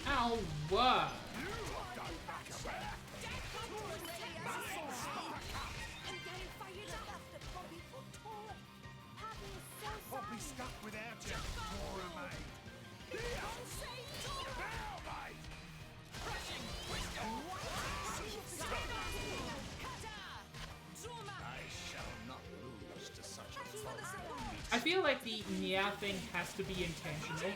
Ow, what? Poppy stuck without you. Tora, mate. I feel like the Nia thing has to be intentional.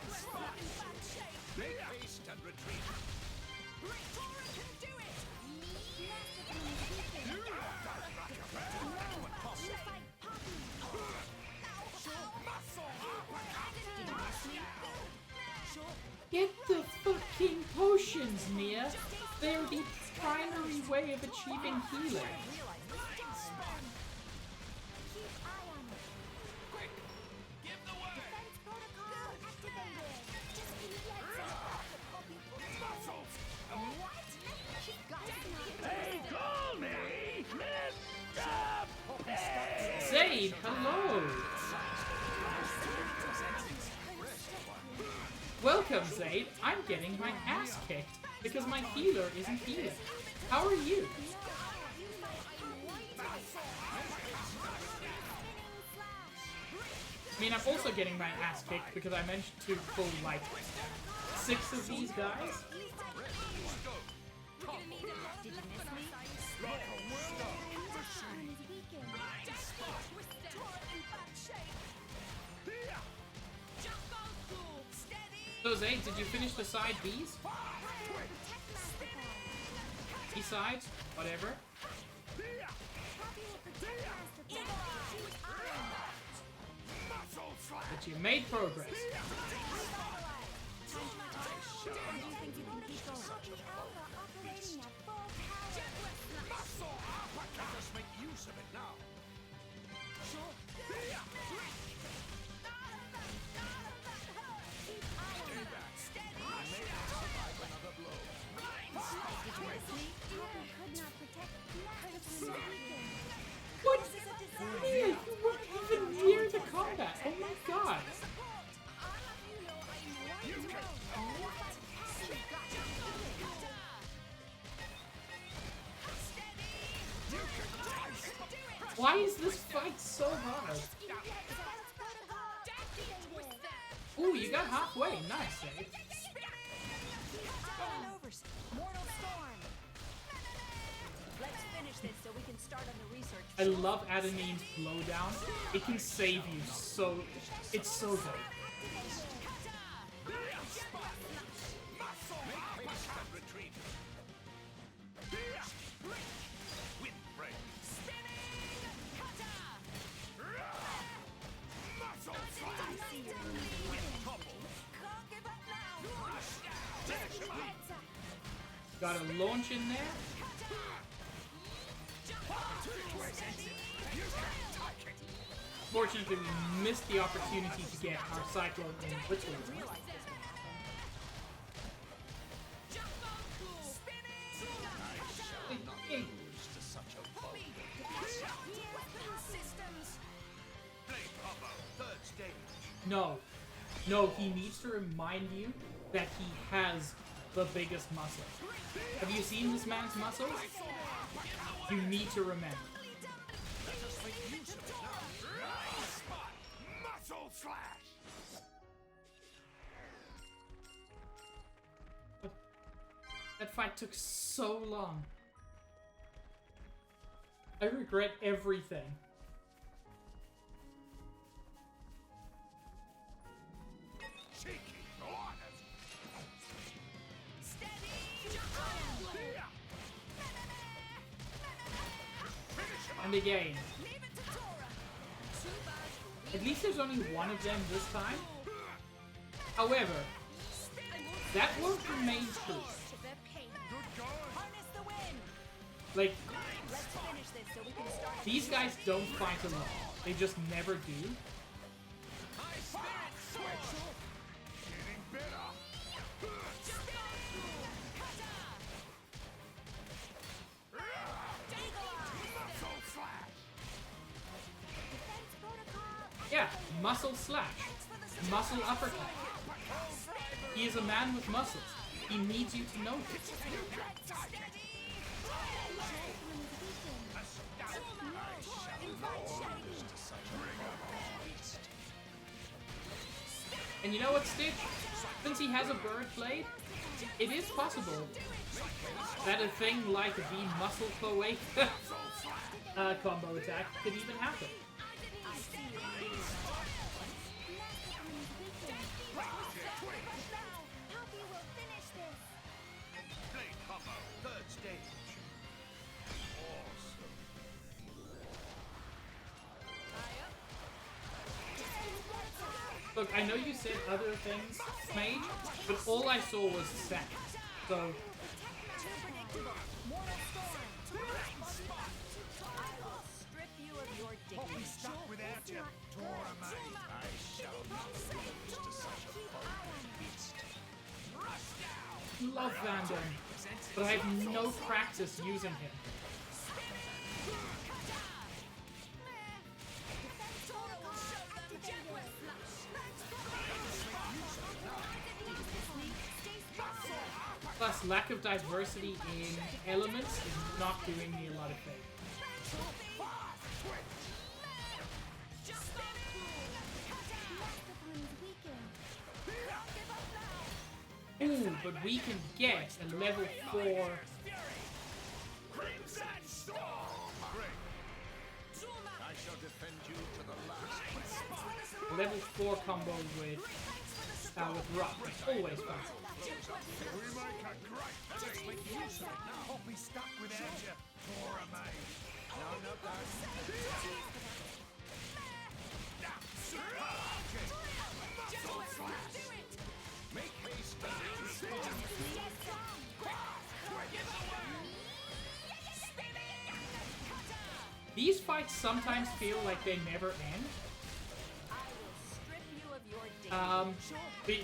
Get the fucking potions, Nia! They're the primary way of achieving healing. Zaid, hello! Welcome, Zaid. I'm getting my ass kicked because my healer isn't healing. How are you? I mean, I'm also getting my ass kicked because I managed to pull like 6 of these guys. So Zaid, did you finish the side Bs? B-sides? Whatever. But you made progress. Why is this fight so hard? Ooh, you got halfway. Nice, Dave. Mortal storm. Let's finish this so we can start on the research. I love Adenine's blowdown. It can save you so... It's so good. Got a launch in there. Fortunately, we missed the opportunity to get our Cyclone in between. No. No, he needs to remind you that he has the biggest muscle. Have you seen this man's muscles? You need to remember. Muscle slash. That fight took so long. I regret everything. And again. At least there's only one of them this time. However, that won't remain true. Like, these guys don't fight alone. They just never do. Yeah, muscle slash. Muscle uppercut. He is a man with muscles. He needs you to know this. And you know what, Stitch? Since he has a bird blade, it is possible that a thing like the muscle cloaca combo attack could even happen. Look, I know you said other things, Mage, but all I saw was set. So... Love Vandam, but I have no practice using him. Plus, lack of diversity in elements is not doing me a lot of favor. Ooh, but we can get a level 4... Level 4 combo with Rock. Always fun. We make a great team. I'll be stuck without you, Tora mate. Make haste These fights sometimes feel like they never end.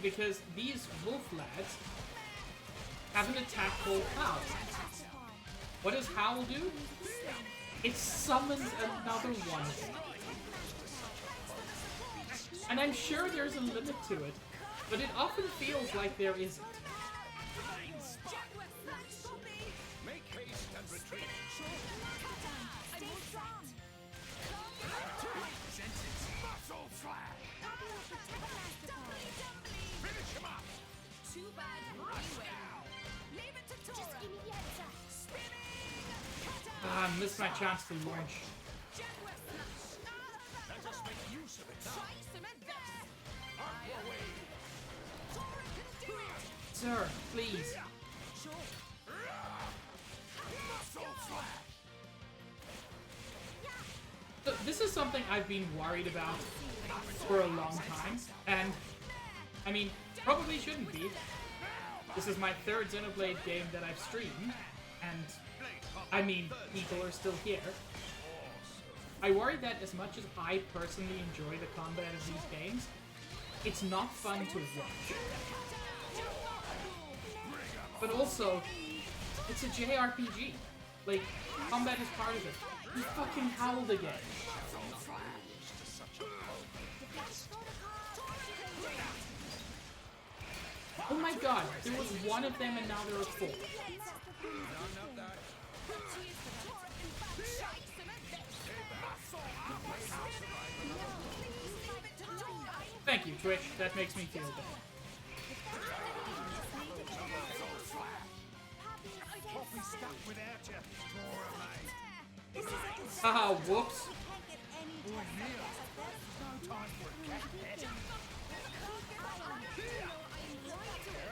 Because these wolf lads have an attack called Howl. What does Howl do? It summons another one. And I'm sure there's a limit to it, but it often feels like there isn't. Make haste and retreat. this is my chance to launch. Let us make use of it now. Sir, please. So this is something I've been worried about for a long time, and I mean, probably shouldn't be. This is my third Xenoblade game that I've streamed, and I mean, people are still here. I worry that as much as I personally enjoy the combat of these games, it's not fun to watch. But also, it's a JRPG. Like, combat is part of it. He fucking howled again. Oh my god, there was one of them and now there are four. Thank you, Twitch. That makes me feel better. Haha, whoops.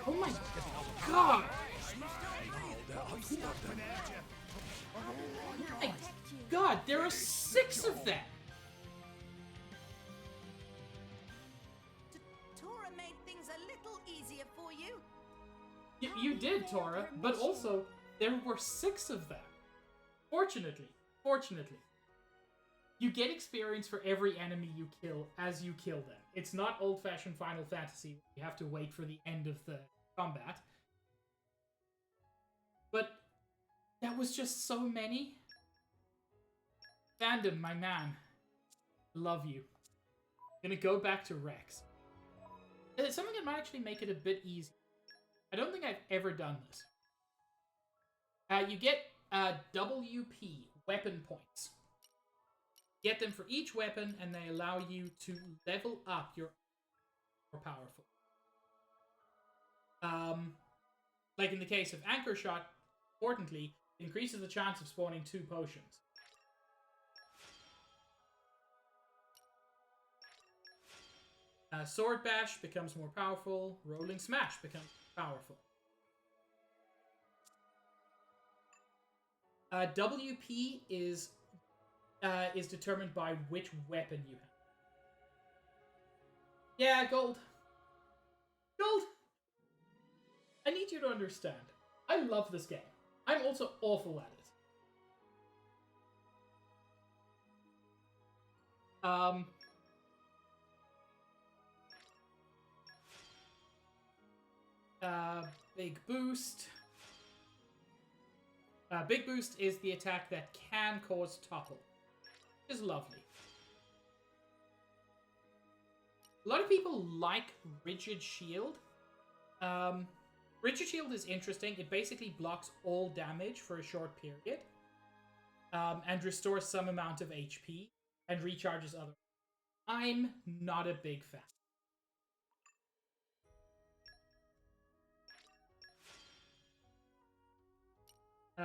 Oh my god! My god, there are 6 of them! Tora made things a little easier for you. You did, Tora, but also, there were 6 of them. Fortunately. You get experience for every enemy you kill as you kill them. It's not old-fashioned Final Fantasy where you have to wait for the end of the combat. But that was just so many. Fandom, my man. Love you. Gonna go back to Rex. It's something that might actually make it a bit easier. I don't think I've ever done this. You get WP, weapon points. Get them for each weapon, and they allow you to level up your more powerful. Like in the case of Anchor Shot, importantly, increases the chance of spawning 2 potions. Sword Bash becomes more powerful. Rolling Smash becomes powerful. WP is determined by which weapon you have. Yeah, Gold. Gold! I need you to understand. I love this game. I'm also awful at it. Big Boost. Big Boost is the attack that can cause topple. Which is lovely. A lot of people like Rigid Shield. Rigid Shield is interesting. It basically blocks all damage for a short period. And restores some amount of HP. And recharges other. I'm not a big fan.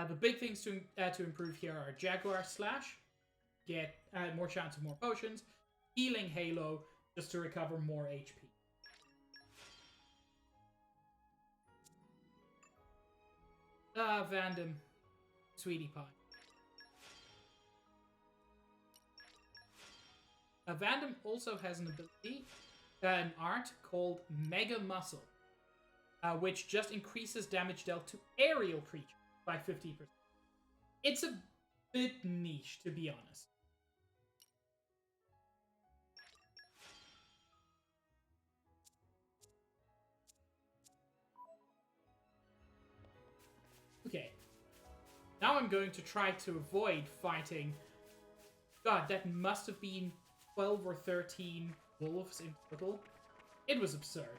The big things to improve here are Jaguar Slash, get more chance of more potions, Healing Halo, just to recover more HP. Vandom, Sweetie Pie. Vandom also has an ability, an art called Mega Muscle, which just increases damage dealt to aerial creatures by 50%. It's a bit niche, to be honest. Okay. Now I'm going to try to avoid fighting... God, that must have been 12 or 13 wolves in total. It was absurd.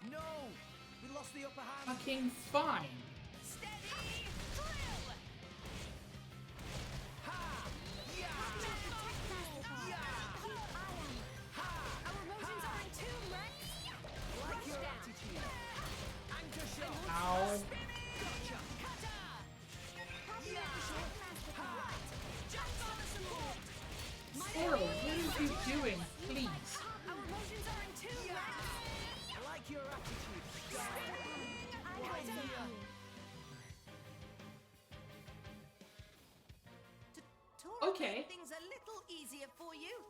No! We lost the upper hand! Fucking fine! Steady! Drill! Ha! Yeah! Yeah! Our motions aren't too, Rex. Okay. Made things a little easier for you.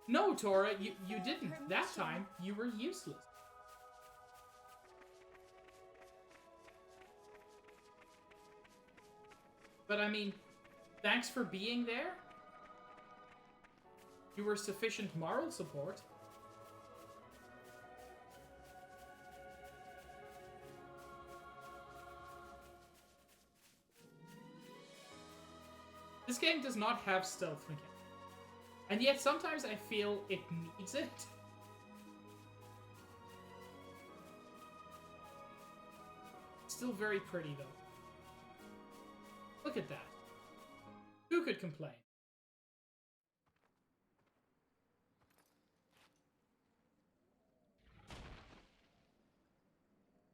No, Tora, you didn't. That time, you were useless. But I mean, thanks for being there. You were sufficient moral support. This game does not have stealth mechanics. And yet sometimes I feel it needs it. It's still very pretty though. Look at that. Who could complain?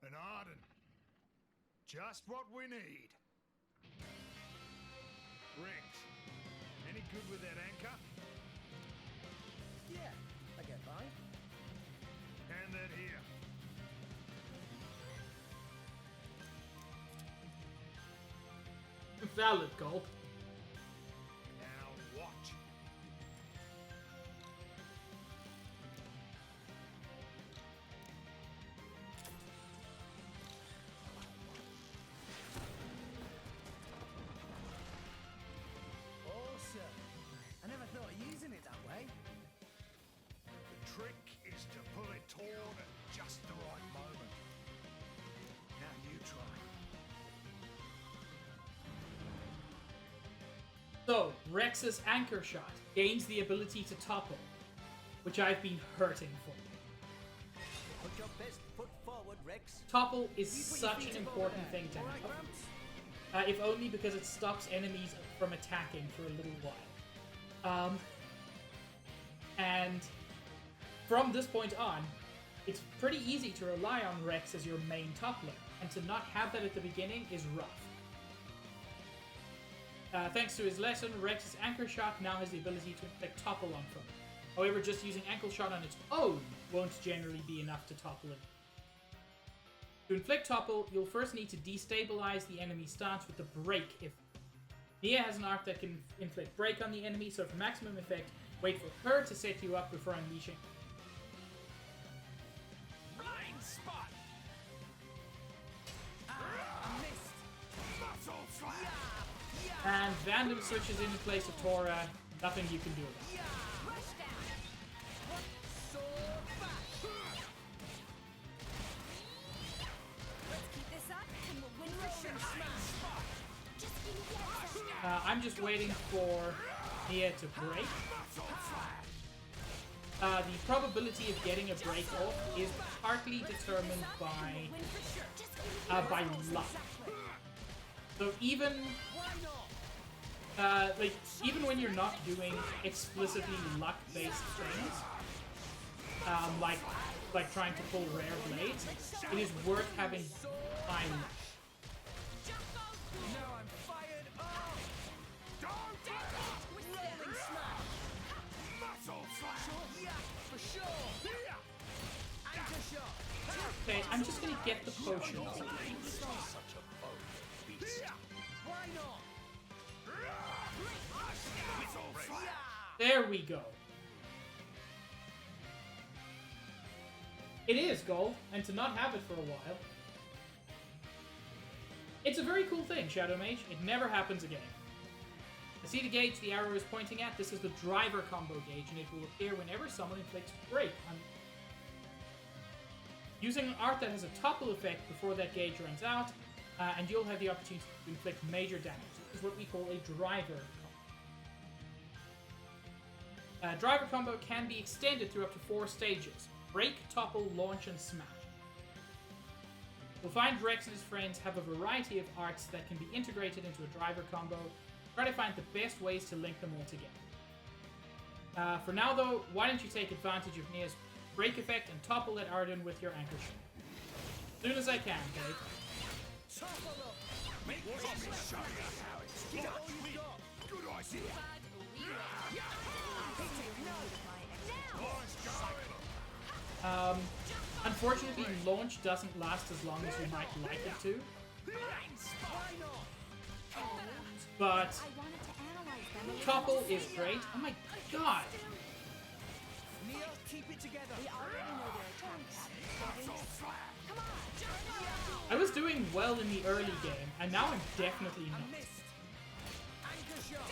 An Arden. Just what we need. Rex, any good with that anchor? Yeah, I get by. Hand that here. Valid goal. Now watch. Awesome. I never thought of using it that way. The trick is to pull it toward at just the right moment. Now you try. So, Rex's anchor shot gains the ability to topple, which I've been hurting for. Put your best foot forward, Rex. Topple is You put your such feet an up important there. thing to All right, have. Gramps? If only because it stops enemies from attacking for a little while. And from this point on, it's pretty easy to rely on Rex as your main toppler, and to not have that at the beginning is rough. Thanks to his lesson, Rex's anchor shot now has the ability to inflict topple on foes. However, just using ankle shot on its own won't generally be enough to topple it. To inflict topple, you'll first need to destabilize the enemy stance with the break. If Nia has an arc that can inflict break on the enemy, so for maximum effect, wait for her to set you up before unleashing. Blind spot. I missed. Muscle slap. And Vandam switches in place of Tora. Nothing you can do about it. Rush down. Sword back. Let's keep this up and we'll win for sure. Just give me the extra. I'm just waiting for Nia to break. The probability of getting a break off is partly determined by Win for sure. Just give me by luck. So even even when you're not doing explicitly luck-based things, like trying to pull rare blades, it is worth having high luck. Now I'm fired up. Rolling smash. Muscle slap. Yeah, for sure. Anchor shot. Okay, I'm just gonna get the potion. Such a bold beast. Why not? Muscle slap. There we go. It is gold, and to not have it for a while. It's a very cool thing, Shadow Mage. It never happens again. I see the gauge the arrow is pointing at. This is the driver combo gauge, and it will appear whenever someone inflicts break. Using an art that has a topple effect before that gauge runs out, and you'll have the opportunity to inflict major damage. This is what we call a driver combo. Driver combo can be extended through up to 4 stages: break, topple, launch, and smash. You'll find Rex and his friends have a variety of arts that can be integrated into a driver combo. Try to find the best ways to link them all together. For now though, why don't you take advantage of Nia's break effect and topple at Arden with your anchor shot. As soon as I can, Dave. Make me show you how it's done. Good idea. Unfortunately, launch doesn't last as long as you might like it to. But I wanted to Topple is great. Oh my god. Neo, keep it together. We already know their attacks. Come on. I was doing well in the early game, and now I'm definitely not. Missed. Anchor shot.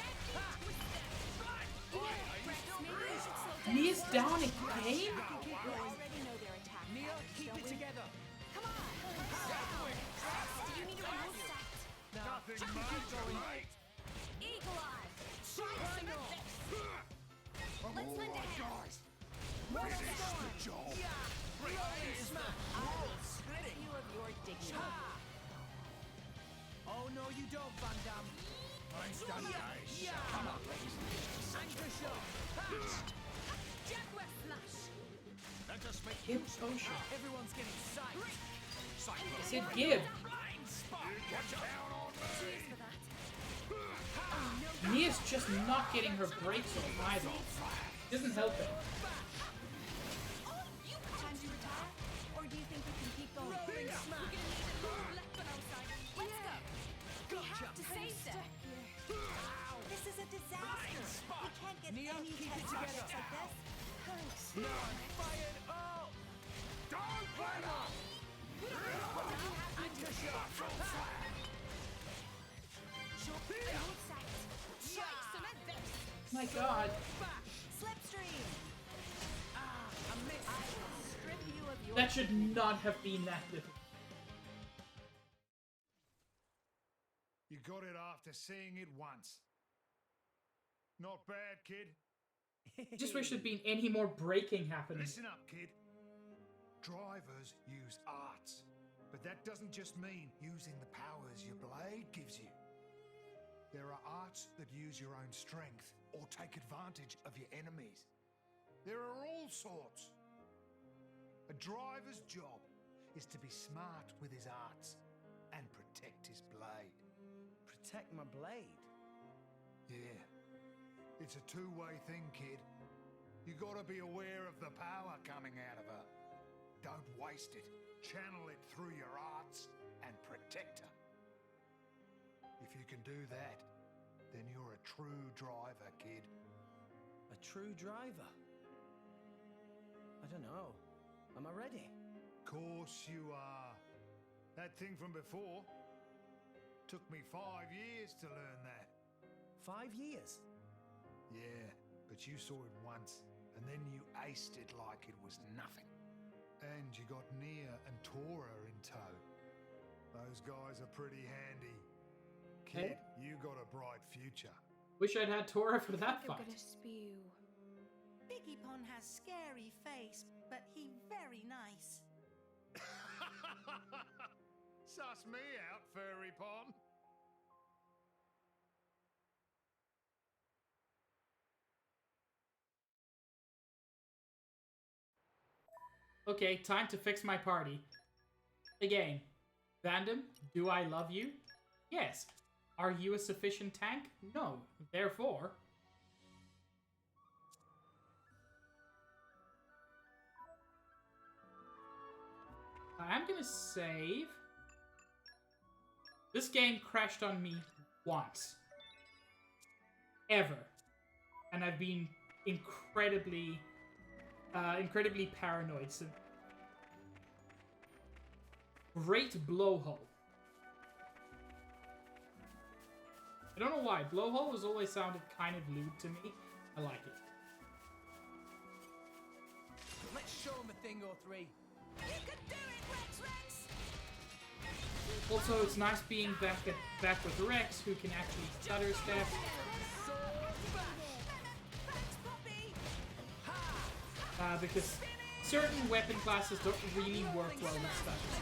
Mia's down again? We already know their attacks. Neo, keep it together. Come on. Do you need a remove set? Nothing much, right? Eagle Eye. Try some of this. Let's lend a hand. Guys, finish the job. Rolling smash. You of your dignity. Oh no, you don't, Van Damme. Come on, ladies. Anchor shot. Jaguar Flash. Let us make Gib Ocean. Everyone's getting psyched. I said Gib. Mia's just not getting her breaks on either. Doesn't help it. Time to retire? Or do you think we can keep going? Rolling smash. We're gonna need a little weapon outside. Let's go. We have to save them. This is a disaster. We can't get Neo, any keep it test together. objects like this. No, fired. Oh. Don't let up! Anchor shot. Try some of this. My god. Slipstream. I missed. Strip you of your That should not have been that difficult. You got it after seeing it once. Not bad, kid. Just wish there'd been any more breaking happening. Listen up, kid. Drivers use arts, but that doesn't just mean using the powers your blade gives you. There are arts that use your own strength or take advantage of your enemies. There are all sorts. A driver's job is to be smart with his arts and protect his blade. Protect my blade. Yeah. It's a two-way thing, kid. You gotta be aware of the power coming out of her. Don't waste it. Channel it through your arts and protect her. If you can do that, then you're a true driver, kid. A true driver. I don't know. Am I ready? Course you are. That thing from before took me 5 years to learn that. 5 years. Yeah, but you saw it once, and then you aced it like it was nothing. And you got Nia and Tora in tow. Those guys are pretty handy. Kid, you got a bright future. Wish I'd had Tora for that I'm fight. gonna spew. Biggie Pon has scary face, but he very nice. Suss me out, Furry Pon. Okay, time to fix my party. Again, Vandam, do I love you? Yes. Are you a sufficient tank? No. Therefore... I'm gonna save. This game crashed on me once. Ever. And I've been incredibly paranoid since. Great blowhole. I don't know why. Blowhole has always sounded kind of lewd to me. I like it. Let's show him a thing or three. You can do it, Rex Rex. Also, it's nice being back with Rex, who can actually stutter step. Because certain weapon classes don't really work well with stutters.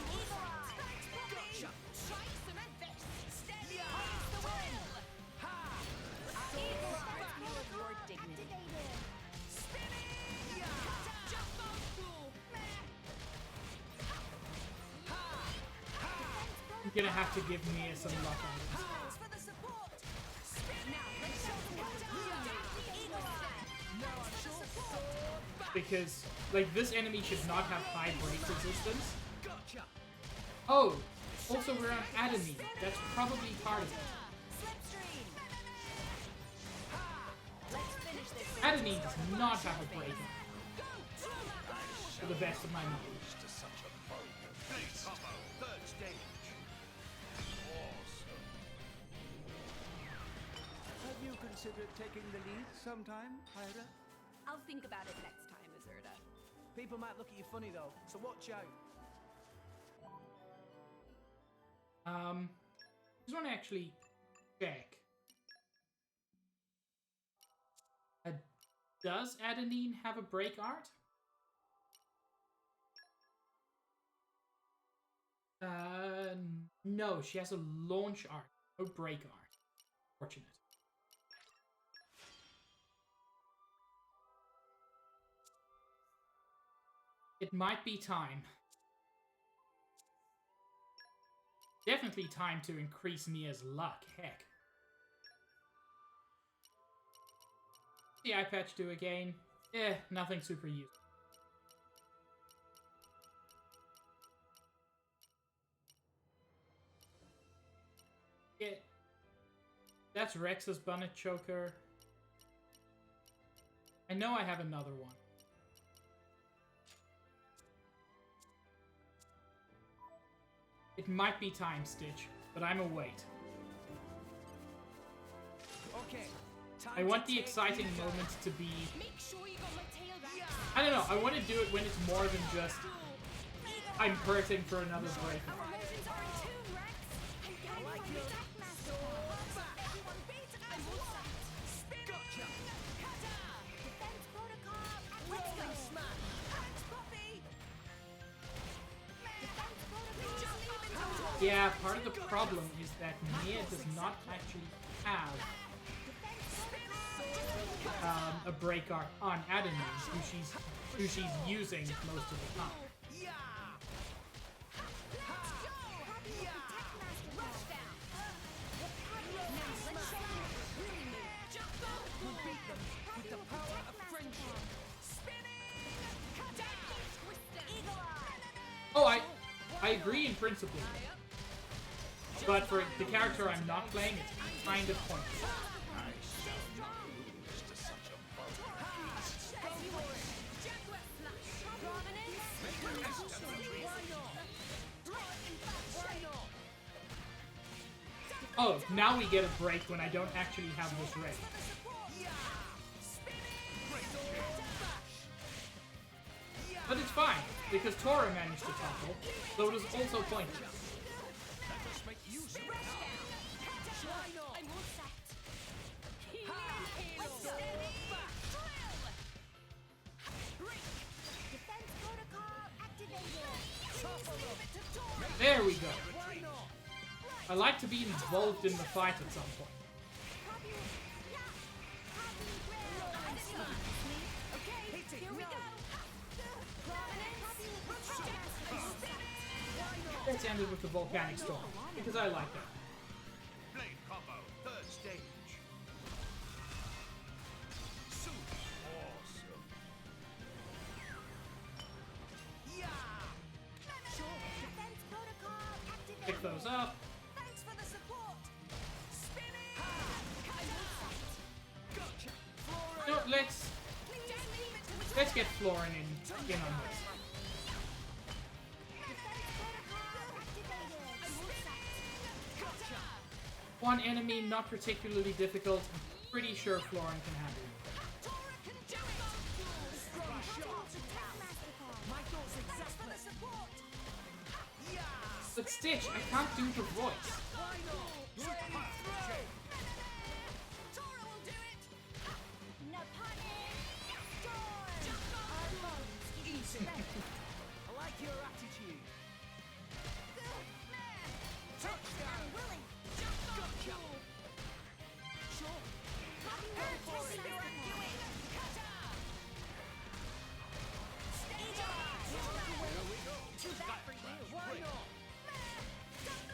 You're gonna have to give me some luck on this. Because, like, this enemy should not have high break resistance. Oh! Also, we're on Adamine. That's probably part of it. Adenine does not have a break. To the best of my knowledge. To such a bogus third stage. Awesome. Have you considered taking the lead sometime, Hyra? I'll think about it next time, Azurda. People might look at you funny though, so watch out. Just want to actually check. Does Adenine have a break art? No, she has a launch art, no break art. Fortunate. It might be time. Definitely time to increase Nia's luck, heck. The eye patch do again? Nothing super useful. Yeah. That's Rex's Bonnet Choker. I know I have another one. It might be time, Stitch, but I'm a wait. Okay. I want the exciting moments to be... Make sure you got my tail back. I don't know, I want to do it when it's more than just... I'm hurting for another break. Our emotions are in tune, Rex. I'm getting like your Deckmaster. Everyone beat it as one. Gotcha. Kata. Defense protocol. Let's go. Smash. Thanks, Poppy. Defense protocol. Yeah, part of the problem is that Nia does not actually have a break art on Adenine, who she's using most of the time. Oh, I agree in principle, but for the character I'm not playing, it's kind of pointless. Oh, now we get a break when I don't actually have this ready. But it's fine, because Tora managed to topple, though it was also pointless. There we go. I like to be involved in the fight at some point. Let's end it with the volcanic storm, because I like that. Blade combo, third stage. Super awesome. Pick those up. Thanks for the support. Spinning. Gotcha. No, let's get Florin in on this. One enemy, not particularly difficult. I'm pretty sure Florin can handle it. But Stitch, I can't do the voice. I like your attitude. I'm willing. Gotcha. Sure. Go for it.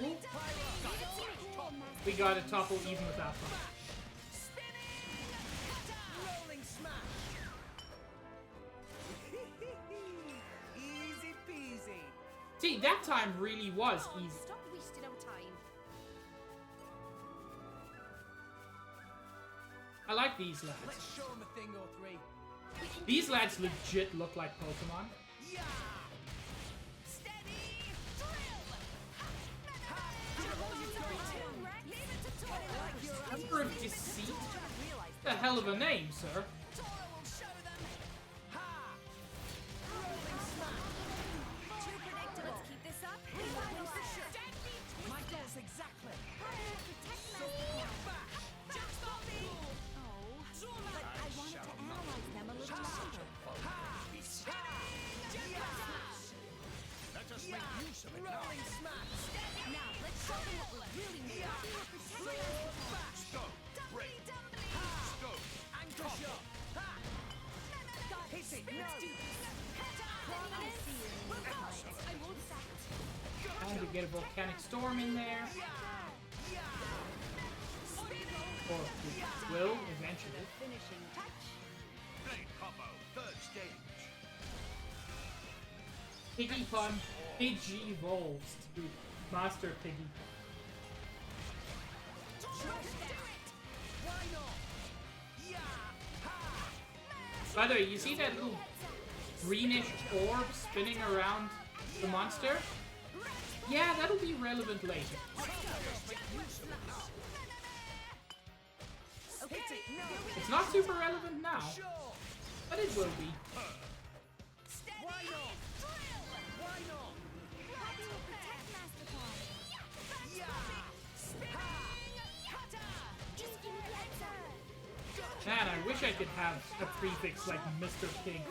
Ooh. We got a topple even without fun. Rolling smash. Easy peasy. See, that time really was easy. Stop wasting our time. I like these lads. Let's show him a thing or three. These lads legit look like Pokemon. Yeah! Steady! Drill! Emperor of Deceit? The hell of a name, sir. Tora will show them! Ha! Rolling smash! Too predictable. Let's keep this up. We will win for sure. My guess exactly. Sword bash! Just Bobby! Oh, but I wanted to analyze them a little longer. Let us make use of it now. Rolling smash! Now, let's show them what we're really made of. We will protect us. Stone. Break. Stone. Anchor shot! Ha! Hit it! No! I won't sack it. I had to get a volcanic storm in there. Or we will eventually. Finishing touch. Blade combo. Third stage. Piggy Pun Pidgey evolves to Master Piggy Pun. Why not? Yeah! Ha! By the way, you see that little greenish orb spinning around the monster? Yeah, that'll be relevant later. It's not super relevant now, but it will be. Why not? Why not? Happy will protect Master Pawn. Yeah! Just give me the answer. Man, I wish I could have a prefix like Mr. Pig.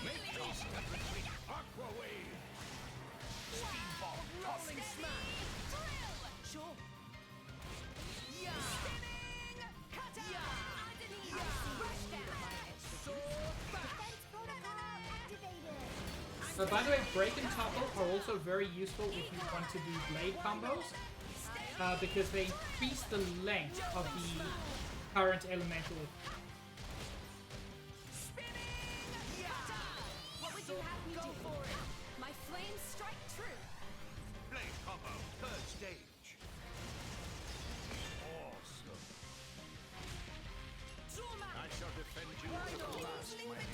Make haste and retreat. Aqua wave. Steamball. Rolling smash! Sure. Yeah! By the way, Break and Topple are also very useful if you want to do blade combos, because they increase the length of the current elemental. What would you have me do? My flames strike true. Blade combo. Third stage. Awesome. I shall defend you to the last, my lady.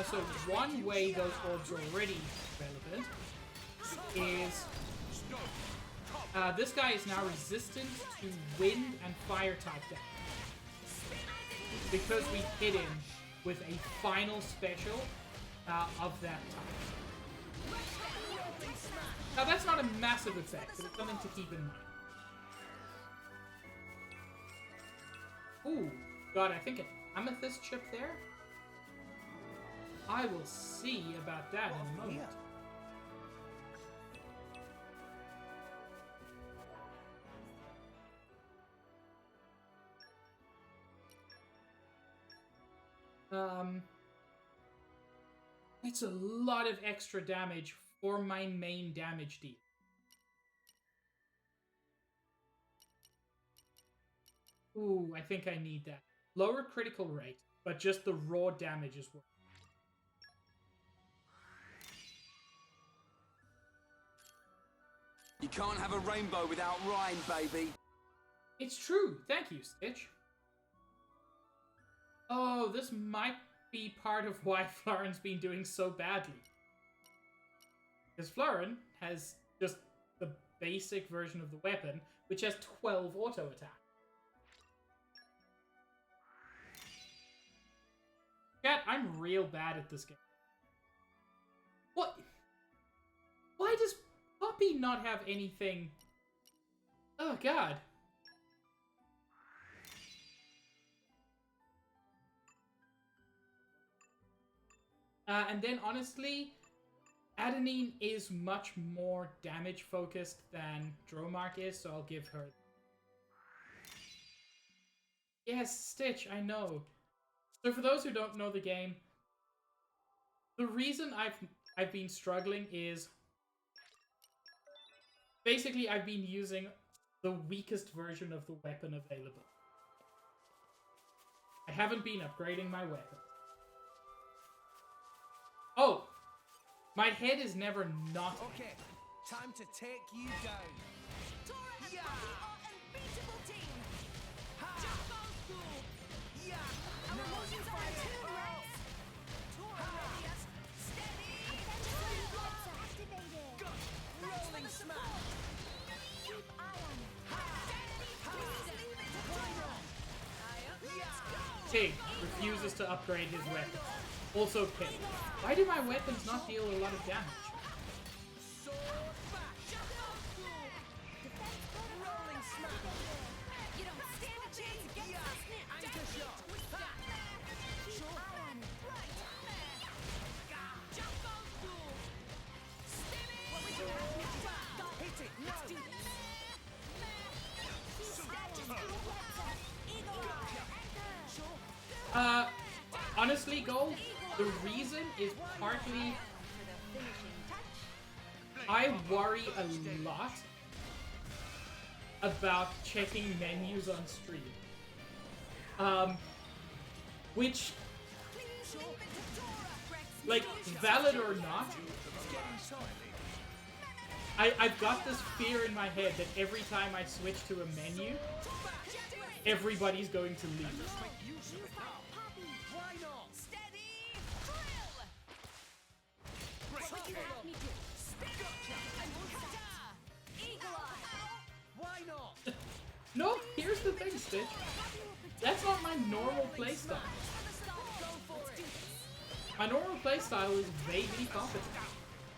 So one way those orbs are already relevant is this guy is now resistant to wind and fire type damage because we hit him with a final special of that type. Now that's not a massive effect, but it's something to keep in mind. Ooh, God, I think an amethyst chip there? I will see about that in a moment. It's a lot of extra damage for my main damage deal. Ooh, I think I need that. Lower critical rate, but just the raw damage is worth. You can't have a rainbow without Rhyme, baby. It's true. Thank you, Stitch. Oh, this might be part of why Florin's been doing so badly. Because Florin has just the basic version of the weapon, which has 12 auto attack. Chat, I'm real bad at this game. What? Why does Poppy not have anything? Oh, God. And then, honestly, Adenine is much more damage-focused than Dromark is, so I'll give her... Yes, Stitch, I know. So for those who don't know the game, the reason I've been struggling is... Basically, I've been using the weakest version of the weapon available. I haven't been upgrading my weapon. Oh! My head is never not. Okay, time to take you down. Tora and Yeah. Poppy are unbeatable team. Ha! Jump old school. Yeah! Our No, emotions are in tune, Rex. Tora ready us. Steady. Activated. Go! Rolling smash! Keep eye on it. Deadly twister. Leave it to Tora. Let's go. Tig refuses to upgrade his weapon. Also Pig. Why do my weapons not deal a lot of damage? Sword bash! Jump old school. Defense protocol Rolling smash! activated. You don't stand a chance against Yeah. us. Anchor Deadly shot. twister. Keep eye on it. Right. Jump old school. Spinning. What would you have me do? Hit it! No! Let's do this. Eagle eye. Anchor. Honestly, Gold, the reason is partly For the finishing touch. I worry a lot about checking menus on stream. Which, Please leave it to Tora. Rex, like, valid or not, I've got this fear in my head that every time I switch to a menu, everybody's going to leave. Why not? Steady. Drill. What would you have me do? Spin. And cutter. Eagle eye. Why not? No, here's the thing, Stitch. That's not my normal playstyle. Go for it. My normal playstyle is vaguely competent.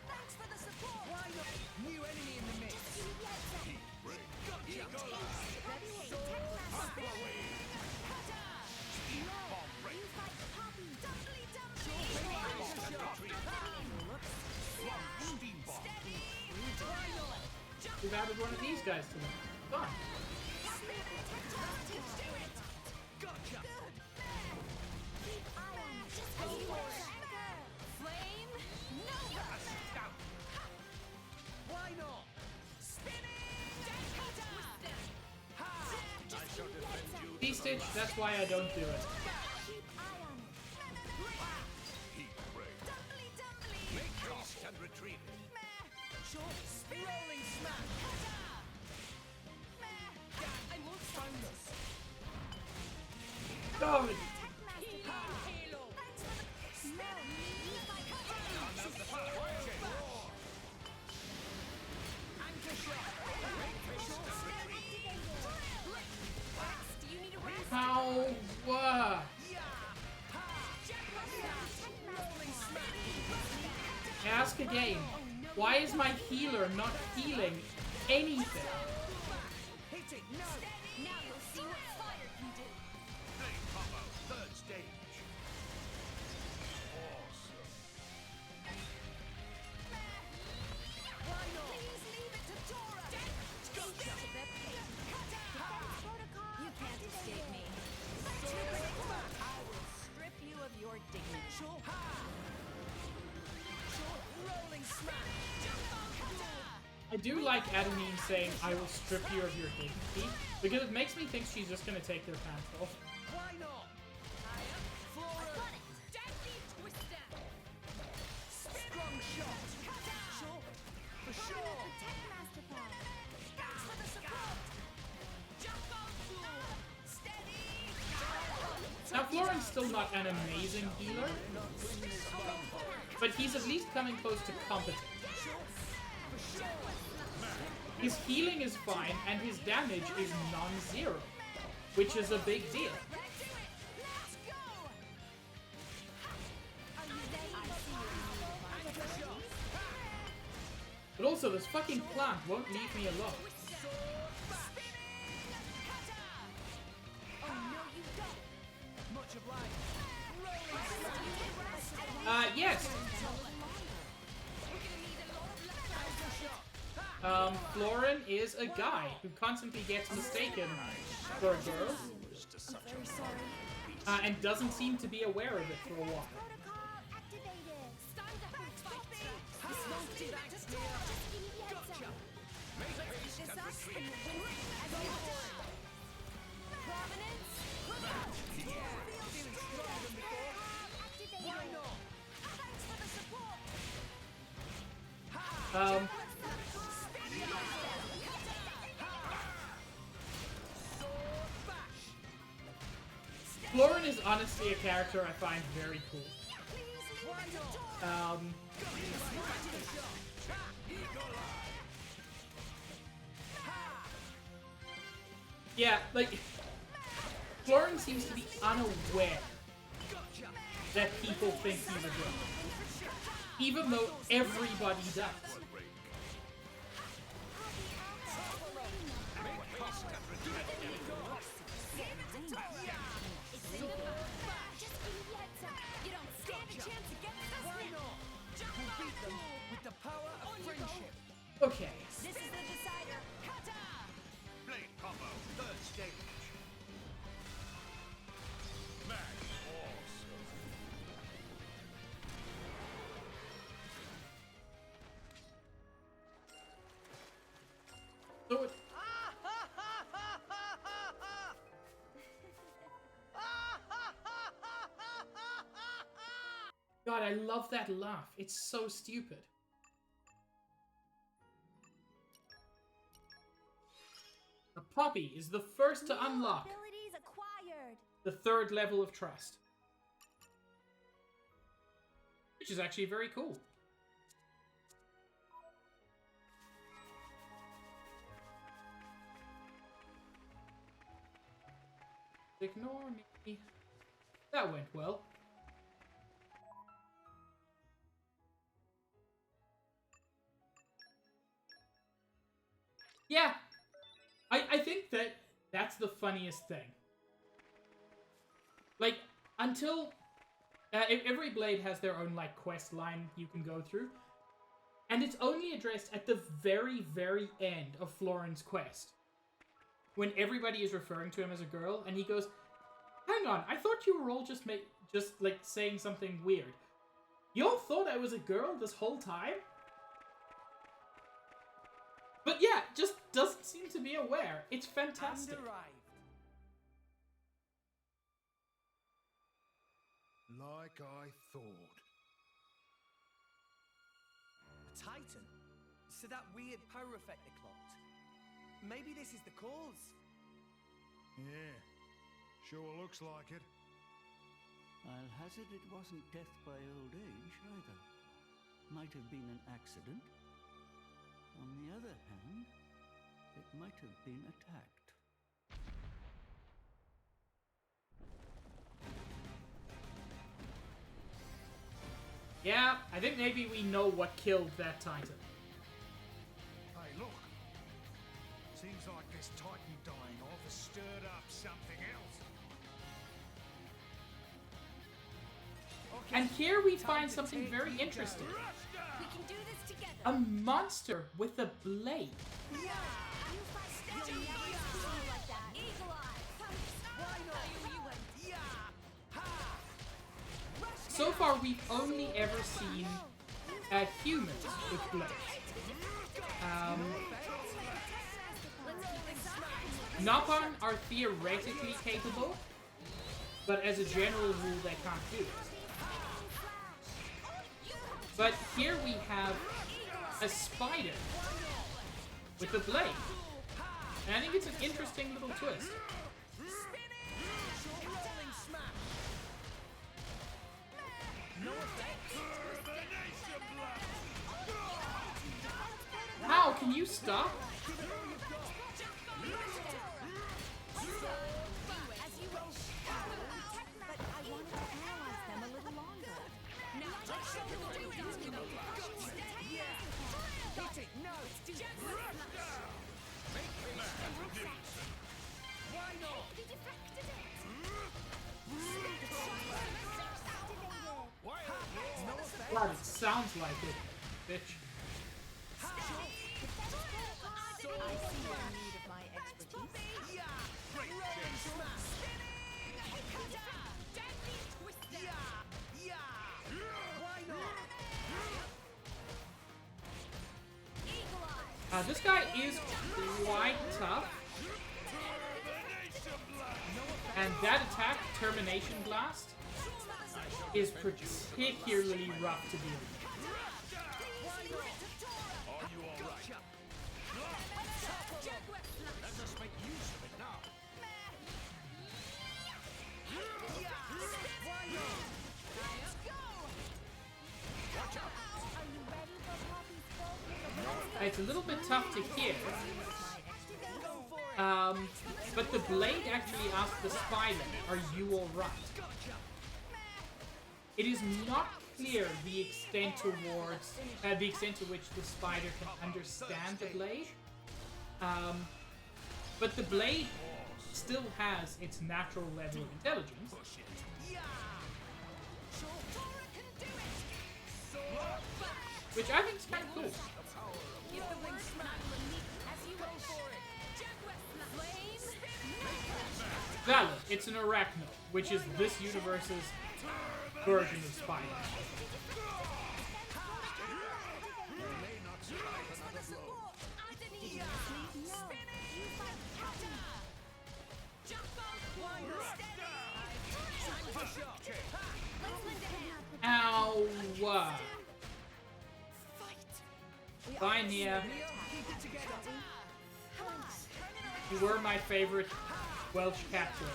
Thanks for the support. Why not? New enemy in the mix. We've added one of these guys to them. Fun. Gotcha! Why not? See, Stitch, that's why I don't do it. Make haste and retrieve it. Rolling smash! Oh, how? Ask again. Why is my healer not healing anything? Hit it! No! Now you'll see what fire can do. Flame combo, third stage. Awesome. Please leave it to Tora. You can't escape me. I will strip you of your dignity. Rolling smash! I do like Adamine saying, I will strip you of your dignity, because it makes me think she's just gonna take their pants off. Why not? Deadly twister. Strong shot! For sure! Thanks for the support. Jump old school. Steady. Now, Florin's still not an amazing healer, but he's at least coming close to competent. His healing is fine, and his damage is non-zero, which is a big deal. Let's go. Are you ready? But also, this fucking plant won't leave me alone. Oh no, you don't. Much obliged. Yes. Florin is a guy who constantly gets mistaken for a girl, and doesn't seem to be aware of it for a while. honestly a character I find very cool. Yeah, like, Florence seems to be unaware that people think he's a girl, even though everybody does. Okay. This is the decider. Kata! Blade combo, third stage. Man, awesome. So it, God, I love that laugh. It's so stupid. A puppy is the first to unlock Abilities acquired. the third level of trust. Which is actually very cool. Ignore me. That went well. Yeah. I think that that's the funniest thing. Like, until... every blade has their own, like, quest line you can go through. And it's only addressed at the very, very end of Florin's quest. When everybody is referring to him as a girl, and he goes, hang on, I thought you were all just like, saying something weird. Y'all thought I was a girl this whole time? But yeah, just doesn't seem to be aware. It's fantastic. Like I thought. A Titan? So that weird power effect they clocked. Maybe this is the cause. Yeah, sure looks like it. I'll hazard it wasn't death by old age either. Might have been an accident. On the other hand, it might have been attacked. Yeah, I think maybe we know what killed that Titan. Hey, look. Seems like this Titan dying off has stirred up something else. And here we find something very interesting. We can do this together. A monster with a blade. Yeah. You fight down like that. Eagle Eye. So far, we've only ever seen humans with blades. Nappan are theoretically capable, but as a general rule, they can't do it. But here we have a spider with a blade. And I think it's an interesting little twist. How can you stop? God, it sounds like it, bitch. I see your need of my expertise. This guy is quite tough. And that attack, Termination Blast, is particularly rough to deal with. Are you alright? Let us make use of it now. It's a little bit tough to hear. But the blade actually asks the spider, "Are you alright?" It is not clear the extent towards the extent to which the spider can understand the blade. But the blade still has its natural level of intelligence. Which I think is kind of cool. Valid, it's an arachno, which is this universe's version of spider. Ow! Bye, Nia. You were my favorite Welsh cat girl.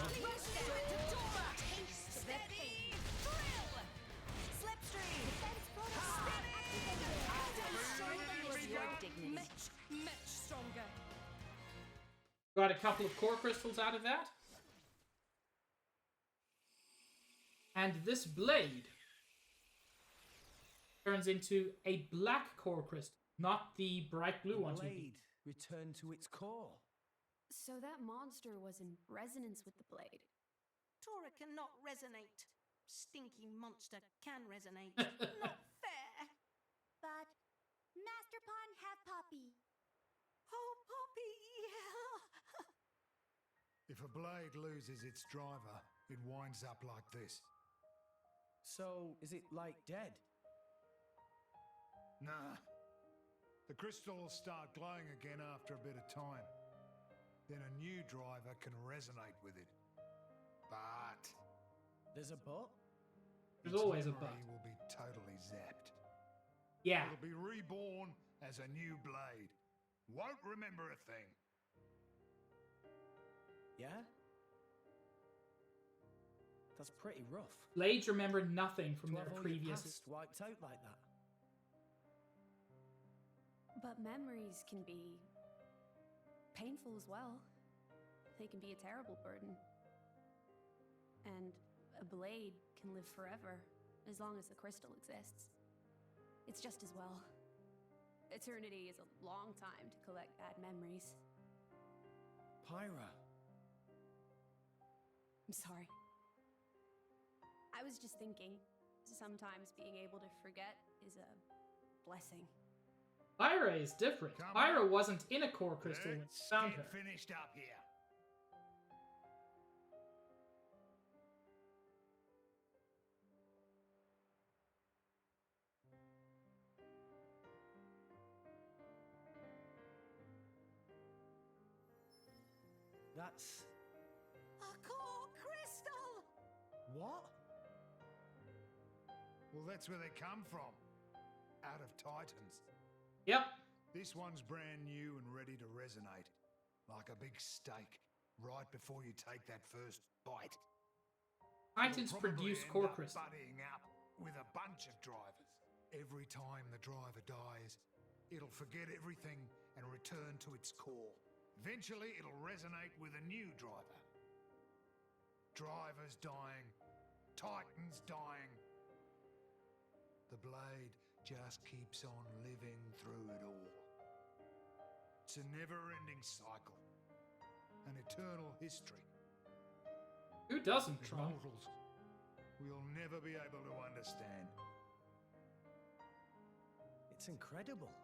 Got a couple of core crystals out of that. And this blade turns into a black core crystal, not the bright blue one. Blade return to its core. So that monster was in resonance with the blade. Tora cannot resonate. Stinky monster can resonate. Not fair. But Master Pawn have Poppy. Oh, Poppy, yeah. If a blade loses its driver, it winds up like this. So, is it like dead? Nah. The crystal will start glowing again after a bit of time. Then a new driver can resonate with it. But There's a but? There's always a but. memory will be totally zapped. Yeah. It'll be reborn as a new blade. Won't remember a thing. Yeah? That's pretty rough. Blades remember nothing from To their have all your previous... past wiped out like that. But memories can be painful as well. They can be a terrible burden. And a blade can live forever, as long as the crystal exists. It's just as well. Eternity is a long time to collect bad memories. Pyra. I'm sorry. I was just thinking, sometimes being able to forget is a blessing. Pyra is different. Come Pyra on. wasn't in a core crystal when Let's we found get her. finished up here. That's... A core crystal! What? Well, that's where they come from. Out of Titans. Yep. This one's brand new and ready to resonate. Like a big steak, right before you take that first bite. Titans You'll probably produce end core up crystals. buddying up with a bunch of drivers. Every time the driver dies, it'll forget everything and return to its core. Eventually, it'll resonate with a new driver. Drivers dying, Titans dying. The blade just keeps on living through it all. It's a never-ending cycle, an eternal history. Who doesn't, As Tron? mortals, we'll never be able to understand. It's incredible.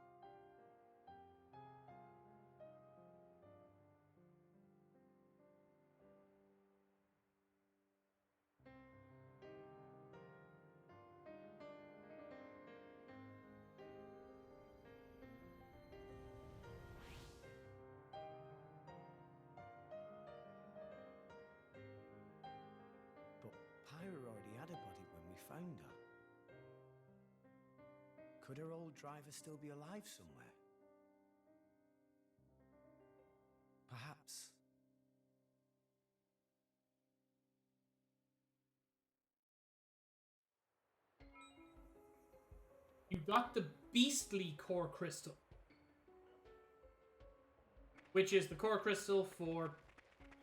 But Pyra already had a body when we found her. Could her old driver still be alive somewhere? Perhaps. You got the beastly core crystal. which is the core crystal for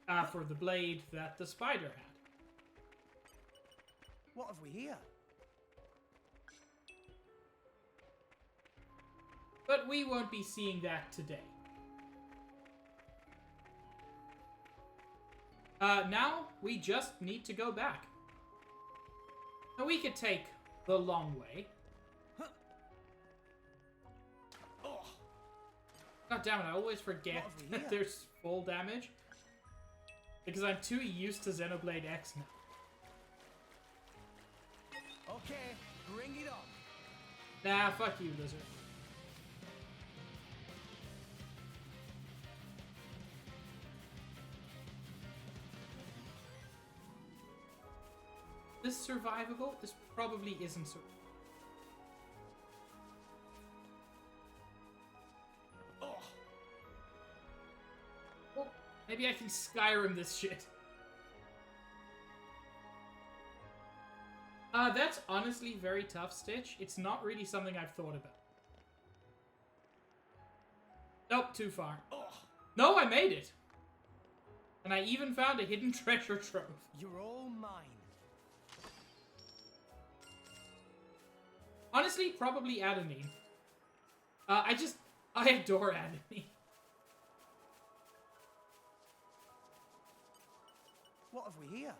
the blade that the spider had. What have we here? But we won't be seeing that today. Now we just need to go back. Now we could take the long way. God damn it, I always forget that there's full damage. Because I'm too used to Xenoblade X now. Okay, bring it on. Nah, fuck you, lizard. This survivable? This probably isn't survivable. Well, maybe I can Skyrim this shit. That's honestly very tough, Stitch. It's not really something I've thought about. Nope, too far. No, I made it! And I even found a hidden treasure trove. You're all mine. Honestly, probably Adenine. I adore Adenine. What have we here?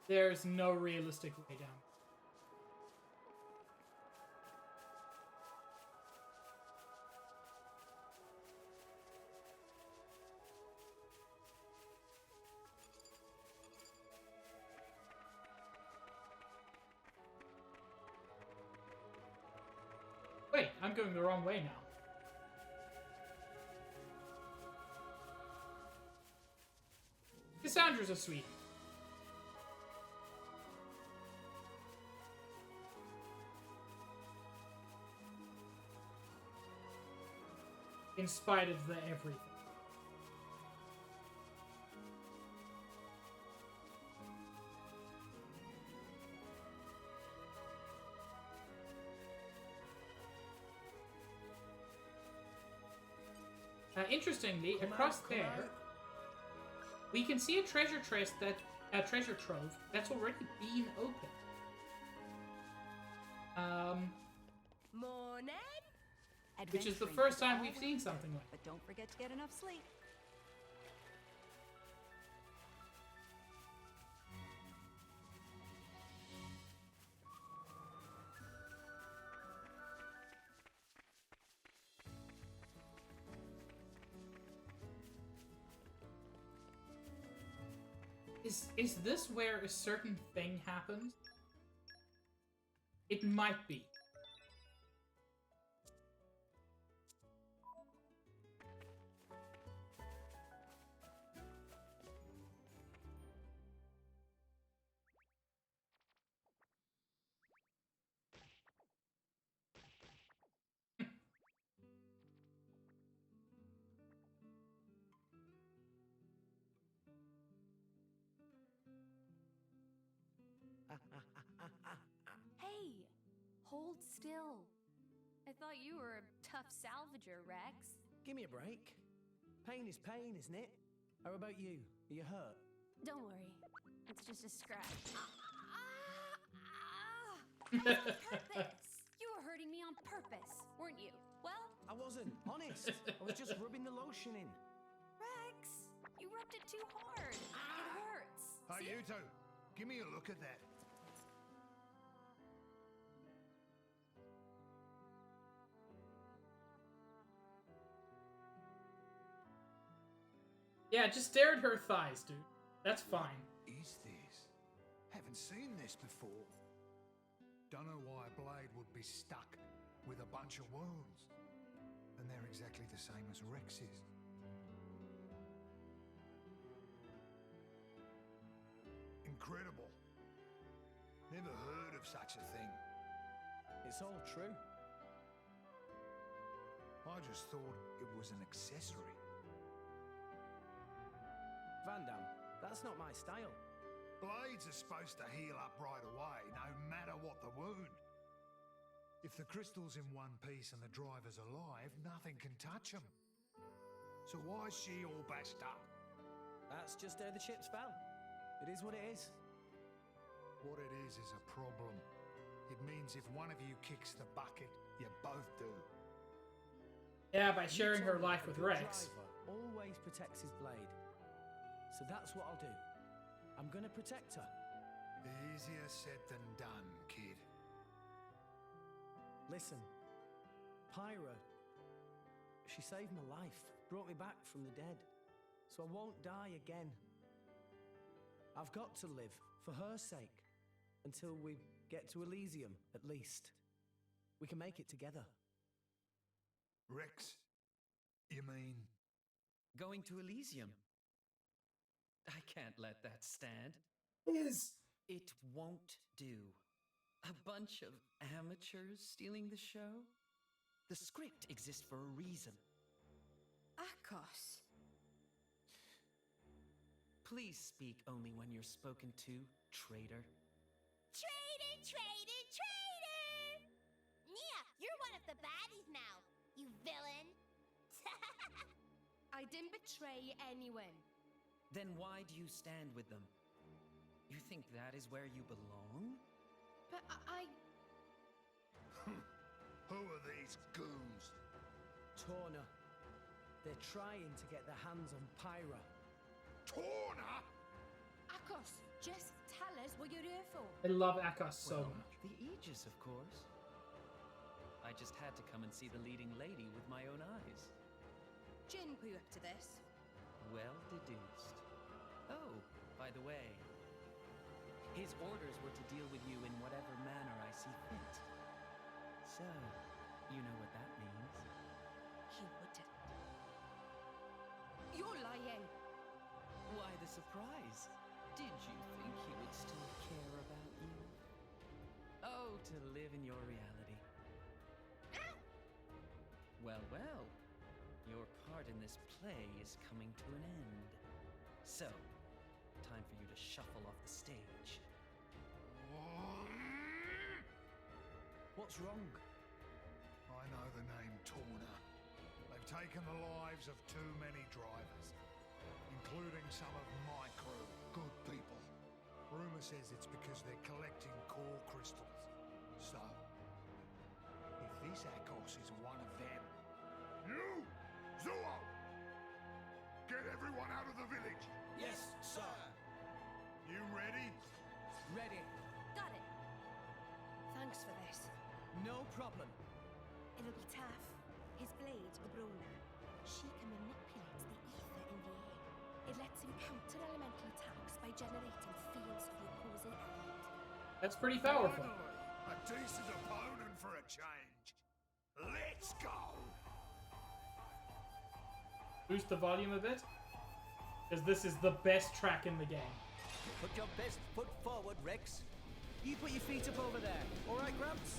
There's no realistic way down. Wait, I'm going the wrong way now. Cassandra's a sweetie. In spite of the everything. Interestingly, across there, we can see a treasure trove that's already been opened. Morning. Which is the first time we've seen something like that. But don't forget to get enough sleep. Is this where a certain thing happens? It might be. Hey, hold still. I thought you were a tough salvager, Rex. Give me a break. Pain is pain, isn't it? How about you? Are you hurt? Don't worry, it's just a scratch. Purpose. You were hurting me on purpose, weren't you? Well, I wasn't, honest. I was just rubbing the lotion in. Rex, you rubbed it too hard. It hurts. Hey, See? you two, give me a look at that. Yeah, just stare at her thighs, dude. That's fine. What is this? Haven't seen this before. Don't know why a blade would be stuck with a bunch of wounds. And they're exactly the same as Rex's. Incredible. Never heard of such a thing. It's all true. I just thought it was an accessory. Van Damme, that's not my style. Blades are supposed to heal up right away, no matter what the wound. If the crystal's in one piece and the driver's alive, nothing can touch him. So why is she all bashed up? That's just how the chips fell. It is what it is. What it is a problem. It means if one of you kicks the bucket, you both do. Yeah, by sharing her You told me life a with good Rex. driver always protects his blade. So that's what I'll do. I'm gonna protect her. Easier said than done, kid. Listen, Pyra, she saved my life, brought me back from the dead, so I won't die again. I've got to live, for her sake, until we get to Elysium, at least. We can make it together. Rex, you mean? Going to Elysium? I can't let that stand. It won't do. A bunch of amateurs stealing the show? The script exists for a reason. Akos. Please speak only when you're spoken to, traitor. Traitor, traitor, traitor! Nia, you're one of the baddies now, you villain. I didn't betray anyone. Then why do you stand with them? You think that is where you belong? But I... Who are these goons? Torna. They're trying to get their hands on Pyra. Torna? Akos, just tell us what you're here for. I love Akos so Well, much. the Aegis, of course. I just had to come and see the leading lady with my own eyes. Jin put you up to this. Well deduced. Oh, by the way, his orders were to deal with you in whatever manner I see fit. So, you know what that means. He wouldn't. You're lying. Why the surprise? Did you think he would still care about you? Oh, to live in your reality. Well, well. Your part in this play is coming to an end. So, time for you to shuffle off the stage. What's wrong? I know the name Torna. They've taken the lives of too many drivers, including some of my crew, good people. Rumor says it's because they're collecting core crystals. So, if this Akos is one of them... You! Zuo! Get everyone out of the village! Yes, sir. You ready? Ready. Got it. Thanks for this. No problem. It'll be tough. His blade, the Brona, she can manipulate the ether in the air. It lets him counter elemental attacks by generating fields of the opposing element. That's pretty powerful. Finally, a decent opponent for a change. Let's go! Boost the volume a bit, because this is the best track in the game. Put your best foot forward, Rex. You put your feet up over there. All right, Gramps?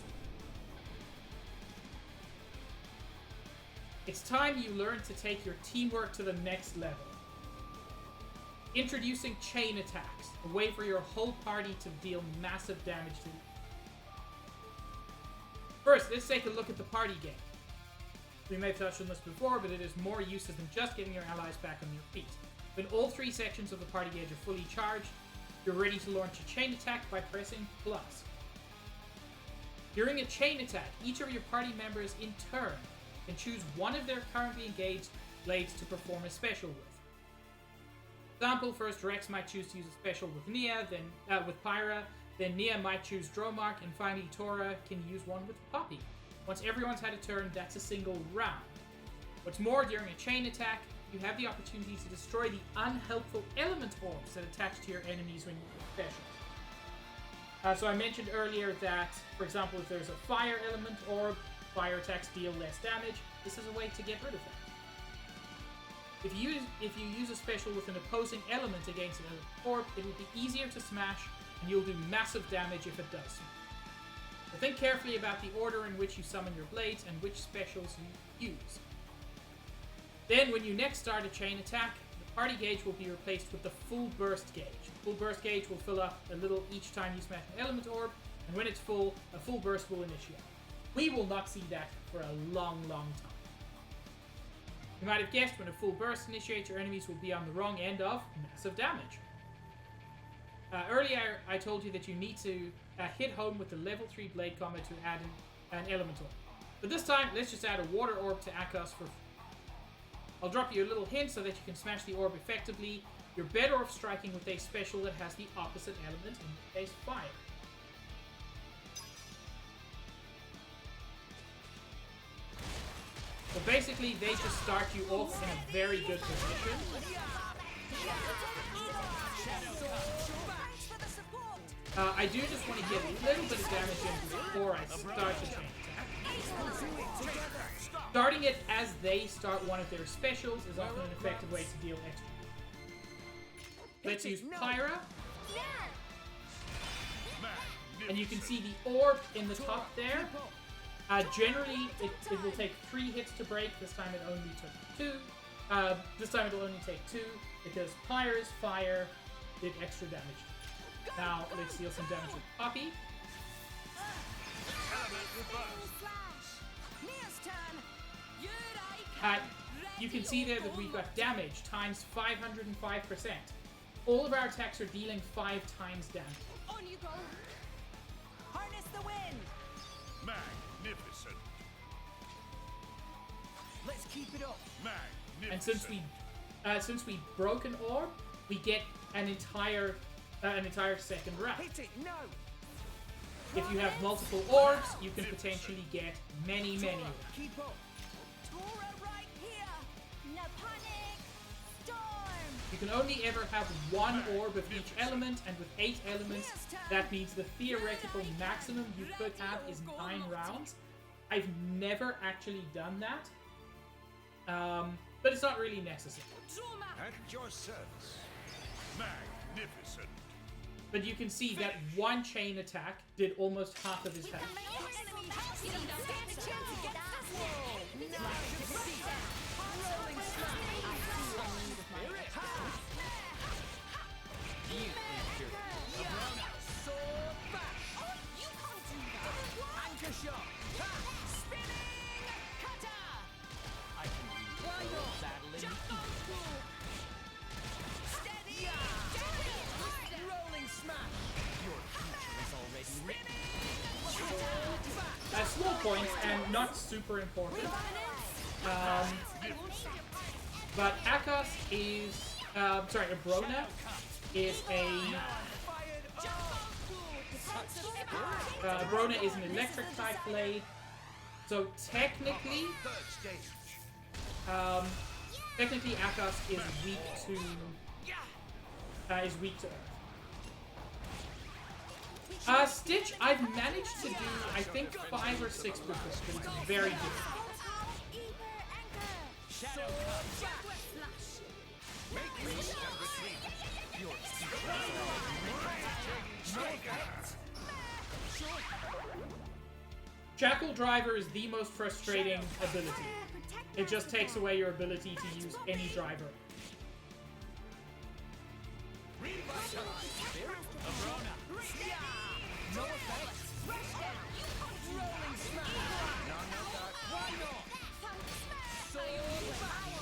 It's time you learn to take your teamwork to the next level. Introducing chain attacks, a way for your whole party to deal massive damage to you. First, let's take a look at the party game. We may have touched on this before, but it is more useless than just getting your allies back on your feet. When all three sections of the party gauge are fully charged, you're ready to launch a chain attack by pressing plus. During a chain attack, each of your party members in turn can choose one of their currently engaged blades to perform a special with. For example, first Rex might choose to use a special with Nia, then with Pyra, then Nia might choose Dromark, and finally Tora can use one with Poppy. Once everyone's had a turn, that's a single round. What's more, during a chain attack, you have the opportunity to destroy the unhelpful element orbs that attach to your enemies when you use specials. So I mentioned earlier that, for example, if there's a fire element orb, fire attacks deal less damage. This is a way to get rid of that. If you use a special with an opposing element against an orb, it will be easier to smash, and you'll do massive damage if it does. So think carefully about the order in which you summon your blades and which specials you use. Then, when you next start a chain attack, the party gauge will be replaced with the full burst gauge. Full burst gauge will fill up a little each time you smash an element orb, and when it's full, a full burst will initiate. We will not see that for a long, long time. You might have guessed, when a full burst initiates, your enemies will be on the wrong end of massive damage. Earlier, I told you that you need to hit home with the level 3 blade combat to add an element orb. But this time, let's just add a water orb to Akos for... I'll drop you a little hint so that you can smash the orb effectively. You're better off striking with a special that has the opposite element, in this case, fire. So basically, they just start you off in a very good position. I do just want to get a little bit of damage in before I start the chain attack. Starting it as they start one of their specials is often an effective way to deal extra. Let's use Pyra. And you can see the orb in the top there. Generally, it will take 3 hits to break. This time it only took 2. This time it'll only take 2 because Pyra's fire did extra damage. Now, let's deal some damage with Poppy. You can see there that we've got damage times 505%. All of our attacks are dealing 5 times damage. On you go! Harness the wind! Magnificent. Let's keep it up. Magnificent. And since we broke an orb, we get an entire second round. Hit it, no! If you have multiple orbs, you can potentially get many rounds. Keep up. Tora right here! No panic! Storm! You can only ever have 1 orb of each element, and with 8 elements, that means the theoretical maximum you could have is 9 rounds. I've never actually done that, but it's not really necessary. At your service. Magnificent. But you can see that 1 chain attack did almost half of his health. Small points and not super important. But Akos is, Abrona is Abrona is an electric type blade, so technically Akos is weak to Earth. Stitch, I've managed to do, I think, 5 or 6 before, but it's very good. Jackal Driver is the most frustrating ability. It just takes away your ability to use any driver.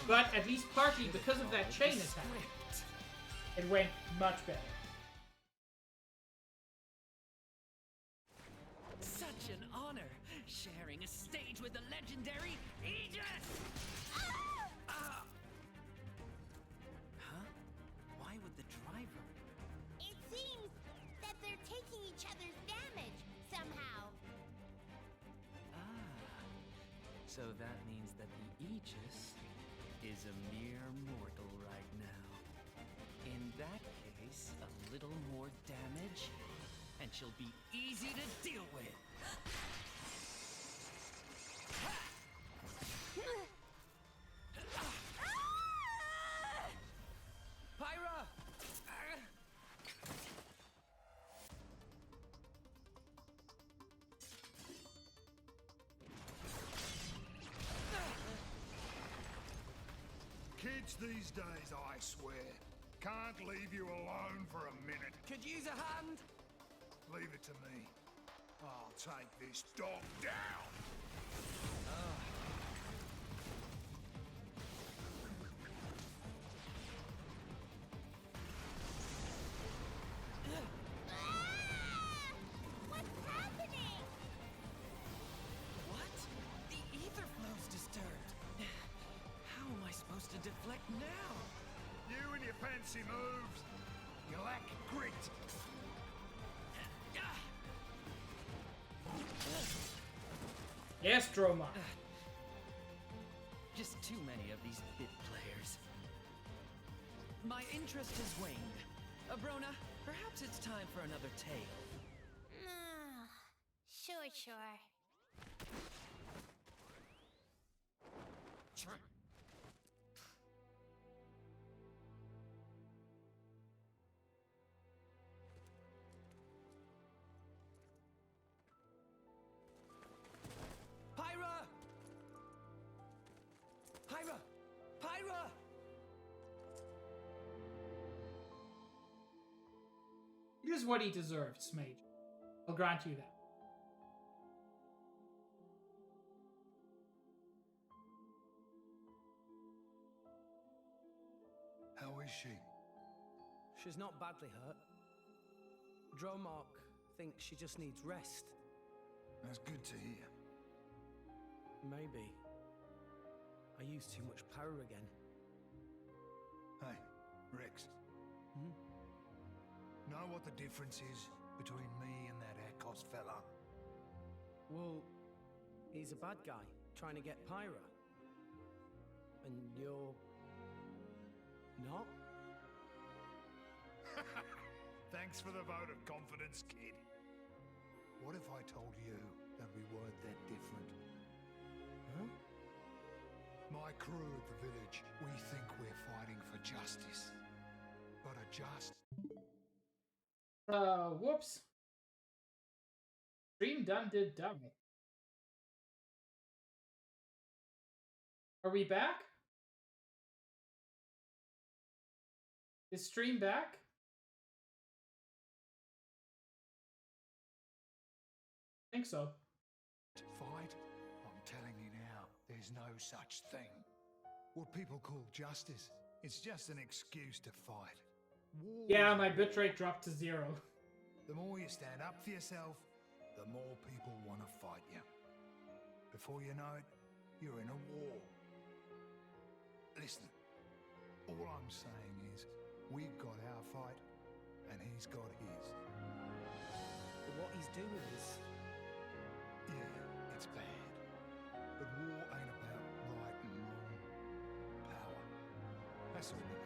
But at least partly because of that chain attack, it went much better. Such an honor, sharing a stage with the legendary Aegis! Huh? Why would the driver? It seems that they're taking each other's damage somehow. So that means that the Aegis is a mere mortal right now. In that case, a little more damage, and she'll be easy to deal with. Pyra! Keep kids these days, I swear. Can't leave you alone for a minute. Could use a hand? Leave it to me. I'll take this dog down! What's happening? What? The ether flow's disturbed. How am I supposed to deflect now? You and your fancy moves. You lack grit. Yes, Droma. Just too many of these bit players. My interest has waned. Abrona, perhaps it's time for another tale. Sure. Pyra! Pyra! Pyra! It is what he deserves, Mage. I'll grant you that. How is she? She's not badly hurt. Dromark thinks she just needs rest. That's good to hear. Maybe. I used too much power again. Hey, Rex. Know what the difference is between me and that Akos fella? Well, he's a bad guy, trying to get Pyra. And you're... not? Thanks for the vote of confidence, kid. What if I told you that we weren't that different? Huh? My crew at the village, we think we're fighting for justice. But a just... Whoops. Stream done did dumb. Are we back? Is stream back? I think so. Fight? I'm telling you now, there's no such thing. What people call justice, it's just an excuse to fight. War Yeah, my bitrate dropped to 0. The more you stand up for yourself, the more people want to fight you. Before you know it, you're in a war. Listen, all I'm saying is, we've got our fight, and he's got his. But what he's doing is... Yeah, it's bad. But war ain't about right and wrong. Power. That's all it is.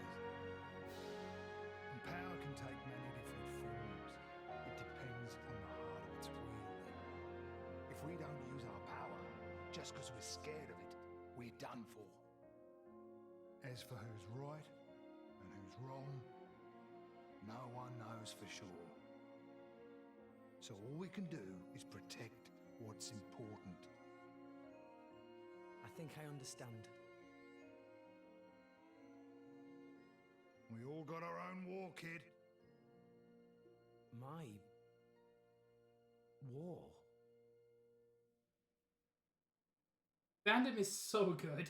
And power can take many different forms. It depends on the heart of its wielder. If we don't use our power, just because we're scared of it, we're done for. As for who's right and who's wrong, no one knows for sure. So all we can do is protect what's important. I think I understand. We all got our own war, kid. My... war? Fandom is so good.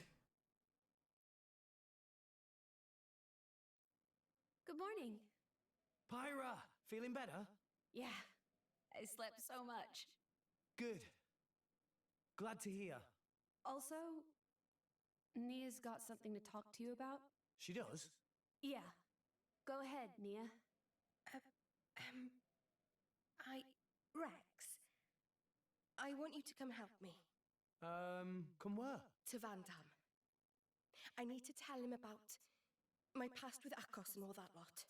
Good morning. Pyra! Feeling better? Yeah, I slept so much. Good. Glad to hear. Also, Nia's got something to talk to you about. She does? Yeah. Go ahead, Nia. Rex, I want you to come help me. Come where? To Van Dam. I need to tell him about my past with Akos and all that lot.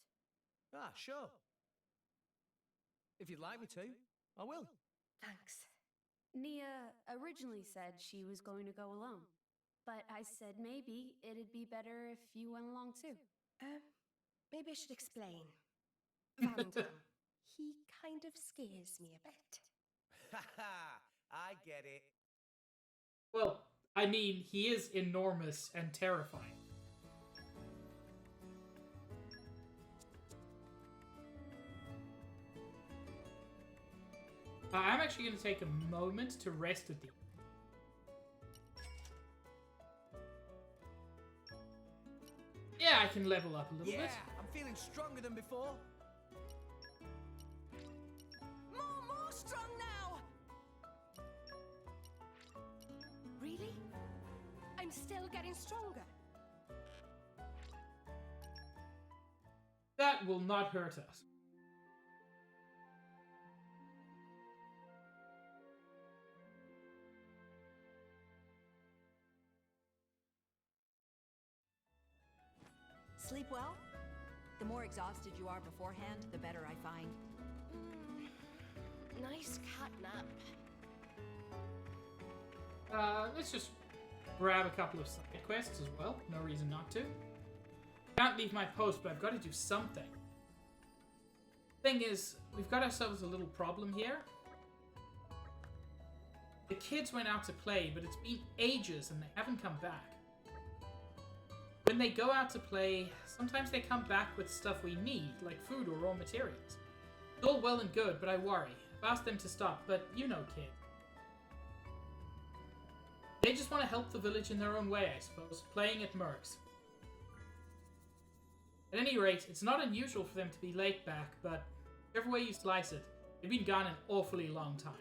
Ah, sure. If you'd like me to, I will. Thanks. Nia originally said she was going to go alone, but I said maybe it'd be better if you went along too. Maybe I should explain. Van Dam, he kind of scares me a bit. Ha ha! I get it. Well, I mean, he is enormous and terrifying. I'm actually going to take a moment to rest at the end. Yeah, I can level up a little bit. I'm feeling stronger than before. More strong now! Really? I'm still getting stronger. That will not hurt us. Sleep well? The more exhausted you are beforehand, the better I find. Nice cat nap. Let's just grab a couple of side quests as well. No reason not to. Can't leave my post, but I've got to do something. Thing is, we've got ourselves a little problem here. The kids went out to play, but it's been ages and they haven't come back. When they go out to play, sometimes they come back with stuff we need, like food or raw materials. It's all well and good, but I worry. I've asked them to stop, but you know, kid. They just want to help the village in their own way, I suppose, playing at Mercs. At any rate, it's not unusual for them to be late back, but whichever way you slice it, they've been gone an awfully long time.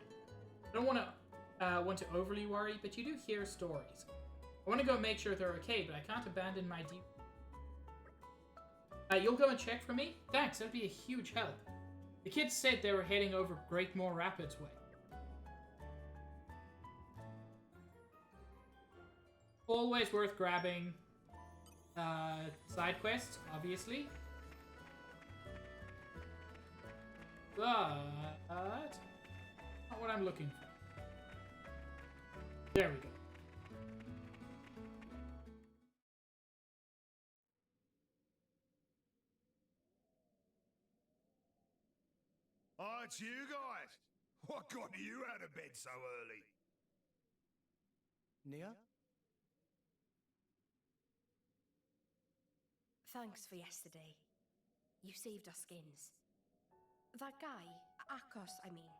I don't want to overly worry, but you do hear stories. I want to go make sure they're okay, but I can't abandon my duty. You'll go and check for me? Thanks, that'd be a huge help. The kids said they were heading over Greatmore Rapids way. Always worth grabbing side quests, obviously. But not what I'm looking for. There we go. Oh, it's you guys. What got you out of bed so early? Nia? Thanks for yesterday. You saved our skins. That guy, Akos, I mean.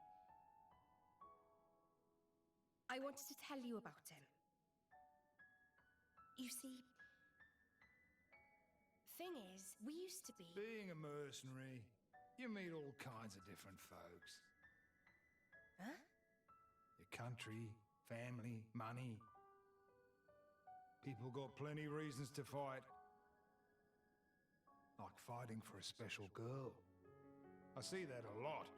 I wanted to tell you about him. You see, thing is, we used to be... Being a mercenary, you meet all kinds of different folks. Huh? Your country, family, money. People got plenty reasons to fight. Like fighting for a special girl. I see that a lot.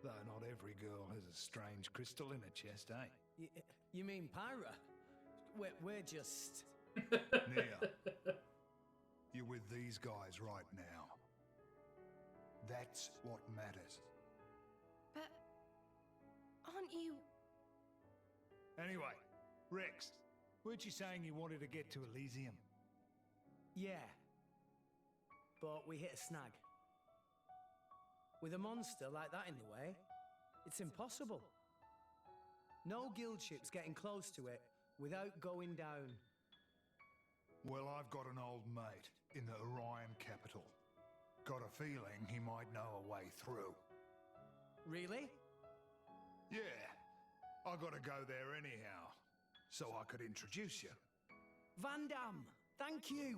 Though not every girl has a strange crystal in her chest, eh? You mean Pyra? We're just... Nia, you're with these guys right now. That's what matters. But... aren't you... Anyway, Rex, weren't you saying you wanted to get to Elysium? Yeah. But we hit a snag. With a monster like that in the way, it's impossible. No guild ship's getting close to it without going down. Well, I've got an old mate in the Orion capital. Got a feeling he might know a way through. Really? Yeah. I gotta go there anyhow, so I could introduce you. Van Damme, thank you!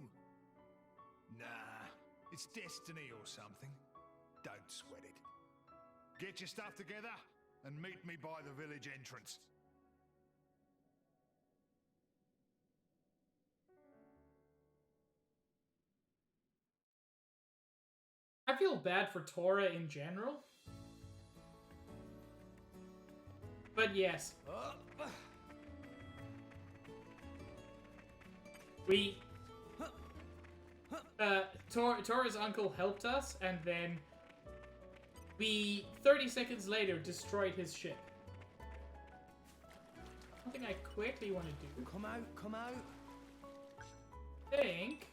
Nah, it's destiny or something. Don't sweat it. Get your stuff together and meet me by the village entrance. I feel bad for Tora in general. But yes. We... Tora's uncle helped us, and then we, 30 seconds later, destroyed his ship. Something I quickly want to do. Come out, come out. Think...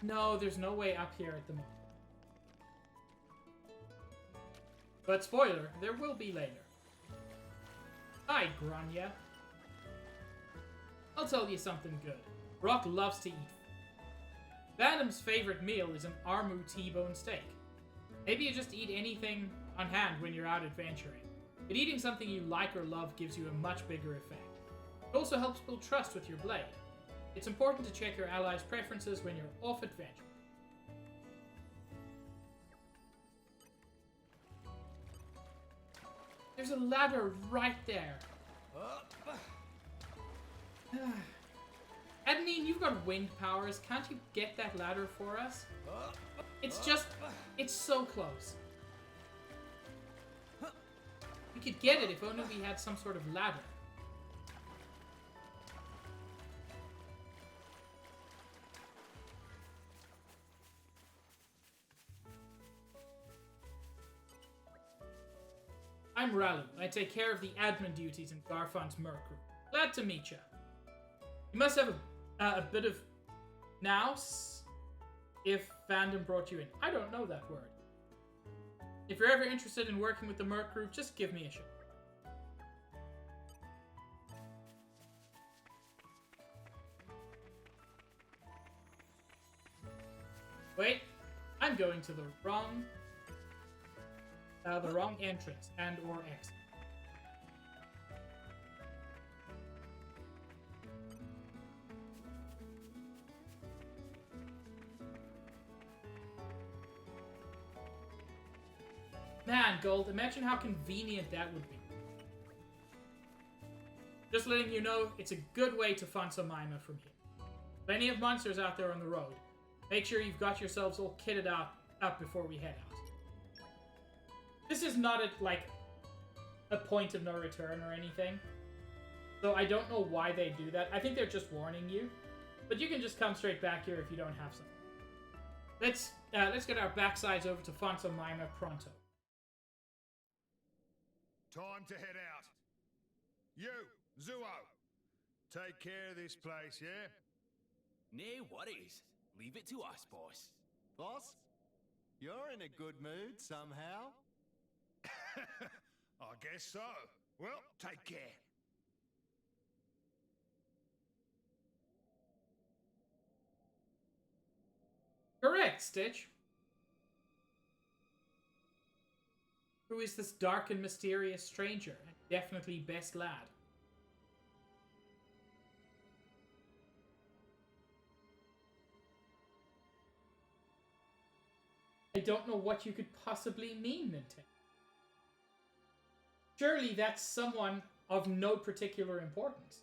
No, there's no way up here at the moment. But spoiler, there will be later. Hi, Grania. I'll tell you something good. Rock loves to eat. Vandom's favorite meal is an Armu T-bone steak. Maybe you just eat anything on hand when you're out adventuring, but eating something you like or love gives you a much bigger effect. It also helps build trust with your blade. It's important to check your allies' preferences when you're off adventure. There's a ladder right there. Adenine, you've got wind powers. Can't you get that ladder for us? It's so close. We could get it if only we had some sort of ladder. I'm Ralu. I take care of the admin duties in Garfun's Merc Group. Glad to meet you. You must have a bit of nous if Vandom brought you in. I don't know that word. If you're ever interested in working with the Merc Group, just give me a shout. Wait, I'm going to the wrong entrance and or exit. Man, Gold, imagine how convenient that would be. Just letting you know, it's a good way to fund some Mima from here. Plenty of monsters out there on the road. Make sure you've got yourselves all kitted up before we head out. This is not a point of no return or anything. So I don't know why they do that. I think they're just warning you. But you can just come straight back here if you don't have some. Let's get our backsides over to Fonso Mima pronto. Time to head out. You, Zuo, take care of this place, yeah? No worries. Leave it to us, boss. Boss? You're in a good mood somehow. I guess so. Well, take care. Correct, Stitch. Who is this dark and mysterious stranger? Definitely best lad. I don't know what you could possibly mean, Nintendo. Surely that's someone of no particular importance.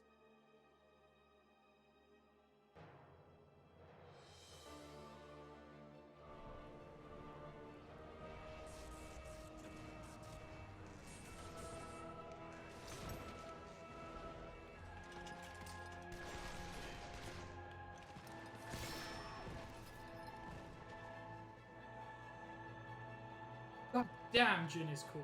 God damn, Jin is cool.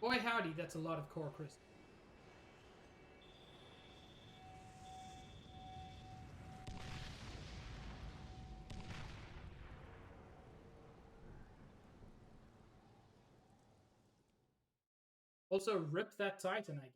Boy howdy, that's a lot of core crystals. Also, rip that Titan, I guess.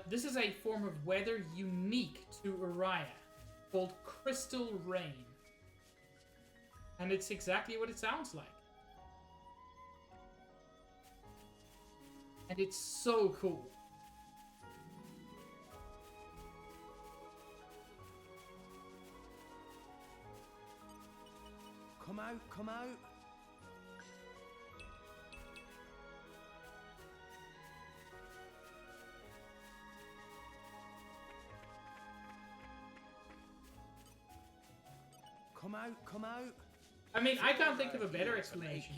This is a form of weather unique to Uriah, called Crystal Rain. And it's exactly what it sounds like. And it's so cool. Come out, come out. Come out, come out. I mean, I can't think of a better explanation.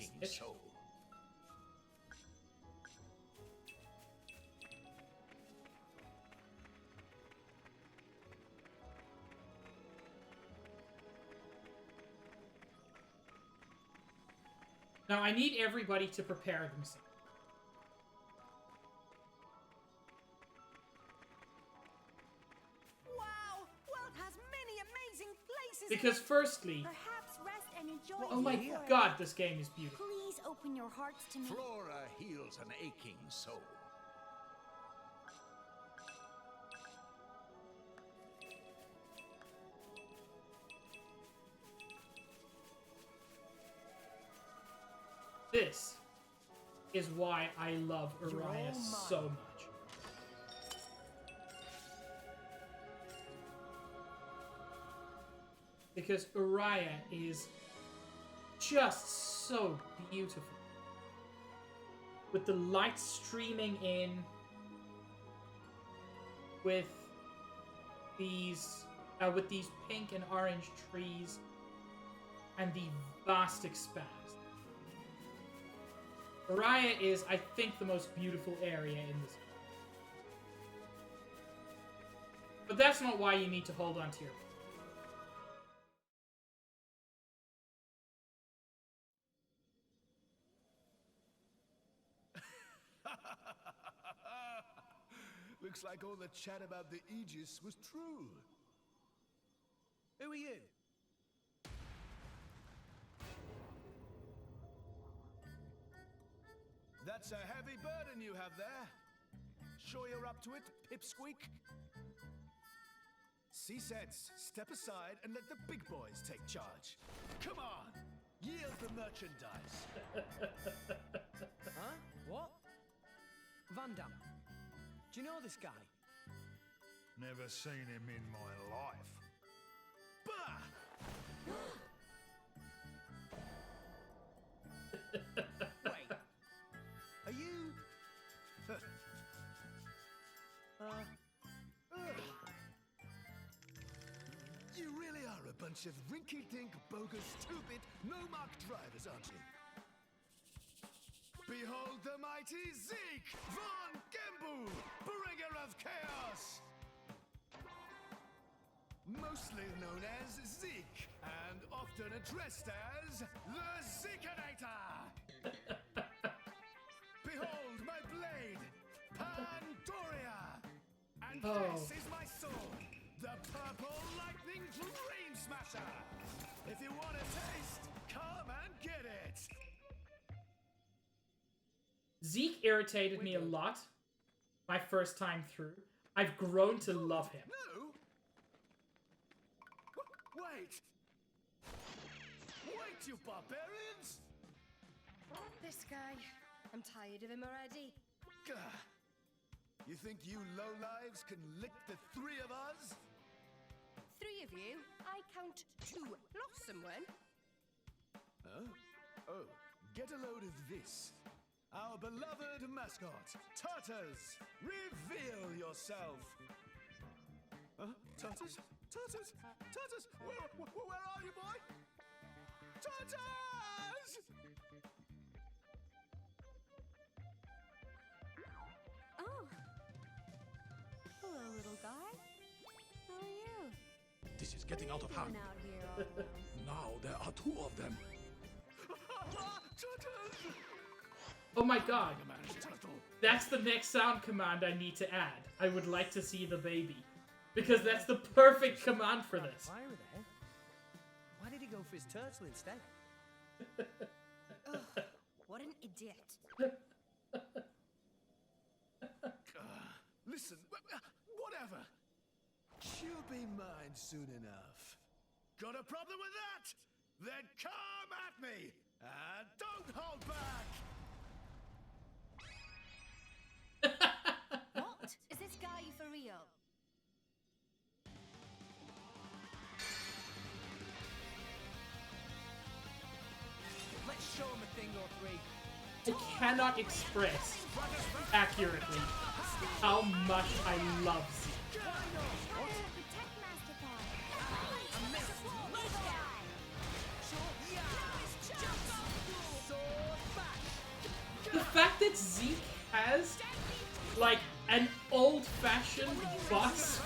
Now, I need everybody to prepare themselves. Wow! World has many amazing places. Because firstly... Perhaps rest and enjoy. Oh my god, this game is beautiful. Please open your hearts to me. Flora heals an aching soul. This is why I love Uriah so much. Because Uriah is just so beautiful. With the light streaming in, with these pink and orange trees, and the vast expanse. Uriah is, I think, the most beautiful area in this game. But that's not why you need to hold on to your... Looks like all the chat about the Aegis was true. Who are you? That's a heavy burden you have there. Sure you're up to it, Pipsqueak? C-Sets, step aside and let the big boys take charge. Come on, yield the merchandise. Huh? What? Van Damme. Do you know this guy? Never seen him in my life. Bah! Wait. Are you... You really are a bunch of rinky-dink, bogus, stupid, no-mark drivers, aren't you? Behold the mighty Zeke von Gembu, bringer of chaos! Mostly known as Zeke, and often addressed as the Zekenator! Behold my blade, Pandoria! And this is my sword, the Purple Lightning Dream Smasher! If you want a taste, come and get it! Zeke irritated me a lot my first time through. I've grown to love him. No! Wait! Wait, you barbarians! This guy. I'm tired of him already. Gah. You think you lowlives can lick the three of us? Three of you? I count two. Lost someone? Huh? Oh, get a load of this. Our beloved mascot, Tartars! Reveal yourself! Huh? Tartars? Tartars! Tartars! Where are you, boy? Tartars! Oh. Hello, little guy. How are you? This is getting out of hand. Out here all alone? Now there are two of them. Tartars! Oh my god. That's the next sound command I need to add. I would like to see the baby. Because that's the perfect command for this. Fire there. Why did he go for his turtle instead? Ugh, what an idiot. Listen, whatever. She'll be mine soon enough. Got a problem with that? Then come at me! And don't hold back! What? Is this guy for real? Let's show him a thing or three. I cannot express accurately how much I love Zeke. fact that Zeke has like an old-fashioned bus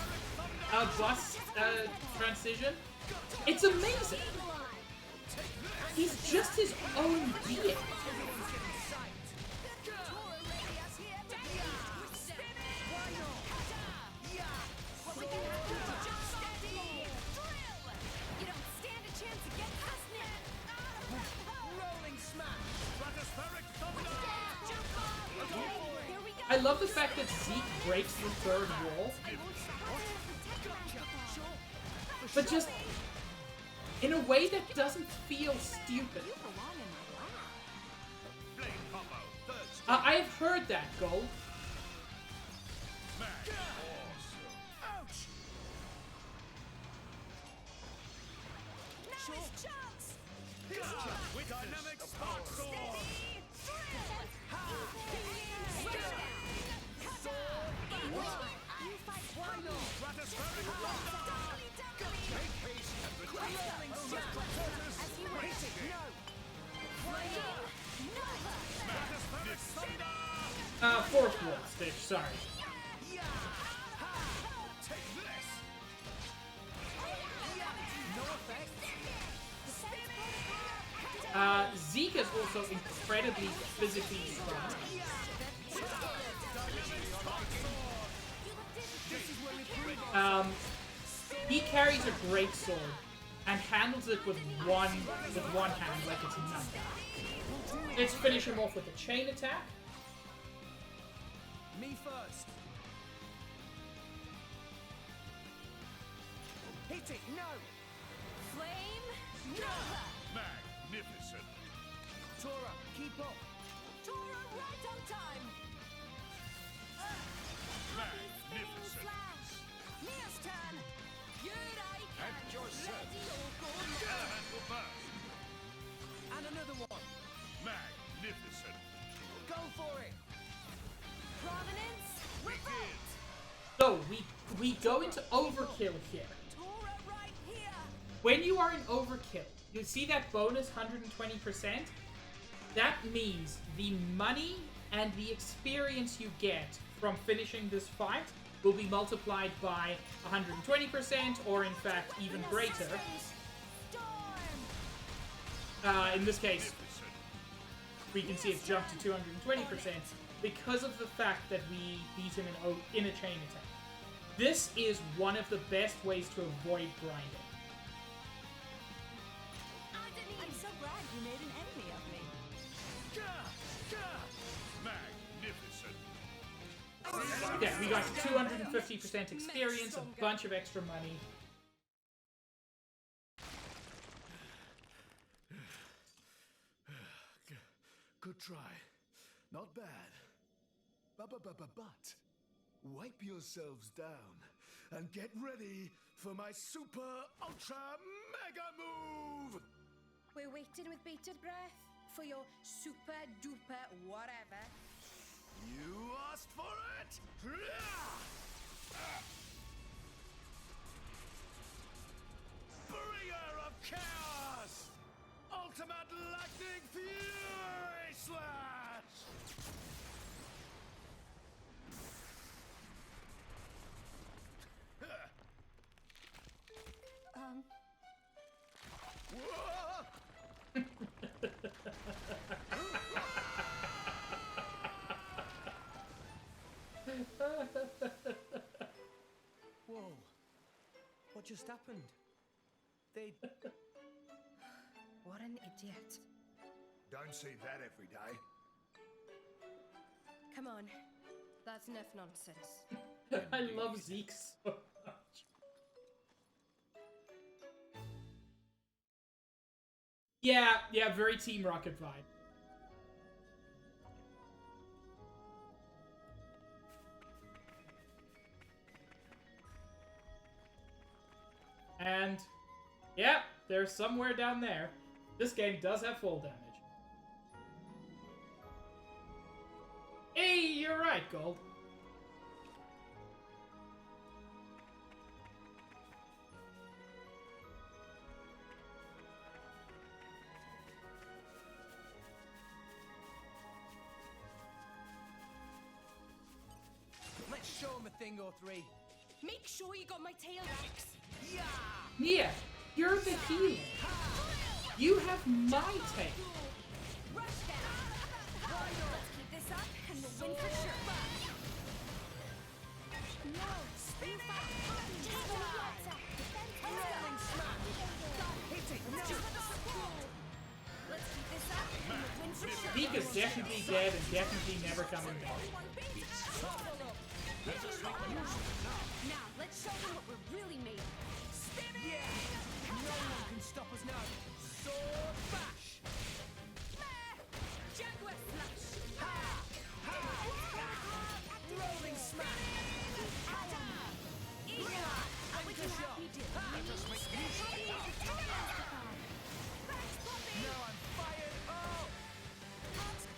transition, it's amazing. He's just his own being. I love the fact that Zeke breaks the third wall, but just in a way that doesn't feel stupid. I have heard that, Gold. With dynamic spark sword. Fourth wall, Stitch, sorry. Zeke is also incredibly physically strong. He carries a great sword and handles it with one hand like it's nothing. Let's finish him off with a chain attack. Me first. Hit it, no! Flame Nova! Magnificent. Tora, keep up. Tora, right on time! Magnificent. Mia's turn! Here I can! And yourself. Ready or go Elemental burst. And another one. Magnificent. Go for it. Provenance, revolt! So we go into overkill here. Tora right here! When you are in overkill, you see that bonus 120%? That means the money and the experience you get from finishing this fight will be multiplied by 120%, or in fact even greater. In this case, we can see it jump to 220% because of the fact that we beat him in a chain attack. This is one of the best ways to avoid grinding. I'm so glad you made an enemy of me. Magnificent. Yeah, we got 250% experience, a bunch of extra money. Good try. Not bad. But wipe yourselves down and get ready for my super ultra mega move! We're waiting with bated breath for your super duper whatever. You asked for it! Bringer of chaos! Ultimate lightning fury slash! Whoa. What just happened? They... What an idiot. Don't see that every day. Come on. That's enough nonsense. I love Zeke so much. Yeah, very Team Rocket vibe. And, yeah, there's somewhere down there. This game does have full damage. Hey, you're right, Gold. thing or three. Make sure you got my tail, Rex. Nia, you're the healer. You have my tail. Rush down. Let's keep this up and we'll win for sure. No, spin fast. Rolling smash. Hit it. No. Let's keep this up and we'll win for sure. Zeke is definitely dead and definitely never coming back. Now, let's show them what we're really made of. Spinning! Yeah! No one can stop us now. Sword bash! Jaguar slash! Ha! Ha! Rolling smash! Anchor shot! Let us make use of it now. Now I'm fired up!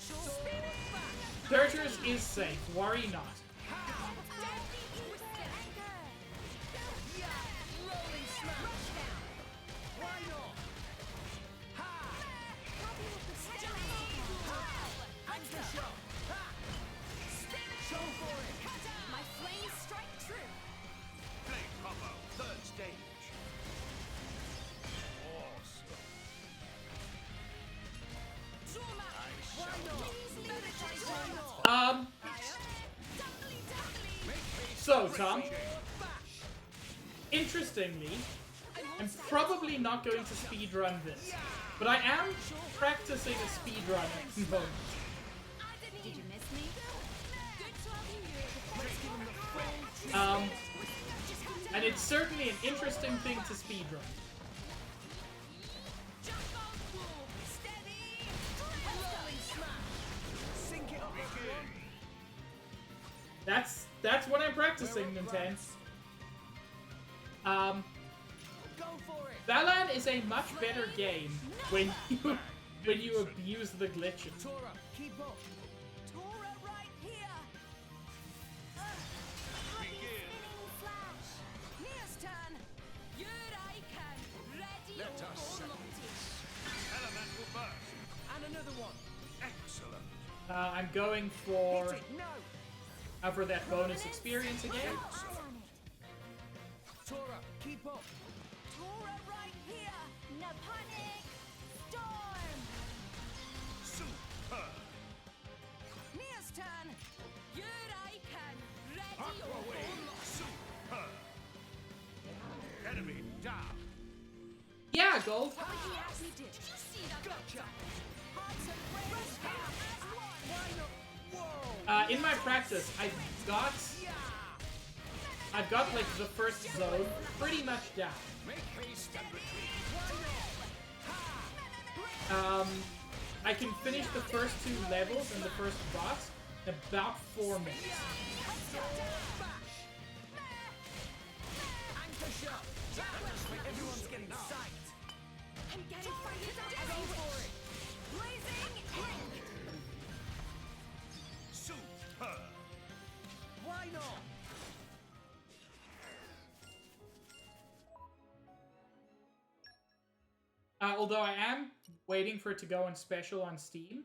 Sword bash! Searchers is safe, worry not. Rolling smash! Why not? Ha! Anchor shot! Ha! Go for it! My flames strike true. Flame combo, third stage. Awesome. Zoom out. Why not? So, Tom, interestingly, I'm probably not going to speedrun this, but I am practicing a speedrun at the moment. Did you miss me? And it's certainly an interesting thing to speedrun. Sink it up, everyone! That's what I'm practicing, Nintendo. Go for it! Balan is a much better game when you abuse the glitches. Tora, keep up! Tora right here. Begin. Nia's turn. Yuraikan. Ready Let or us settle not. Elemental burst. And another one! Excellent. I'm going for Hit it! No! that bonus experience again. Tora, keep up! Tora right here. No panic. Storm. Superb. Nia's turn. Yuraikan. Ready or Aquawave. not. Superb. Enemy down. Yeah, Gold. What would he actually do? Did you see that? Gotcha! Hearts and brains down as one. Why not? Whoa! In my practice, I've got like the first zone pretty much down. Make haste and retreat. I can finish the first 2 levels and the first boss in about 4 minutes. Anchor shot! Everyone's getting psyched! I'm getting fired up. Go for it. Blazing ring. Superb. Why not? Although I am waiting for it to go on special on Steam.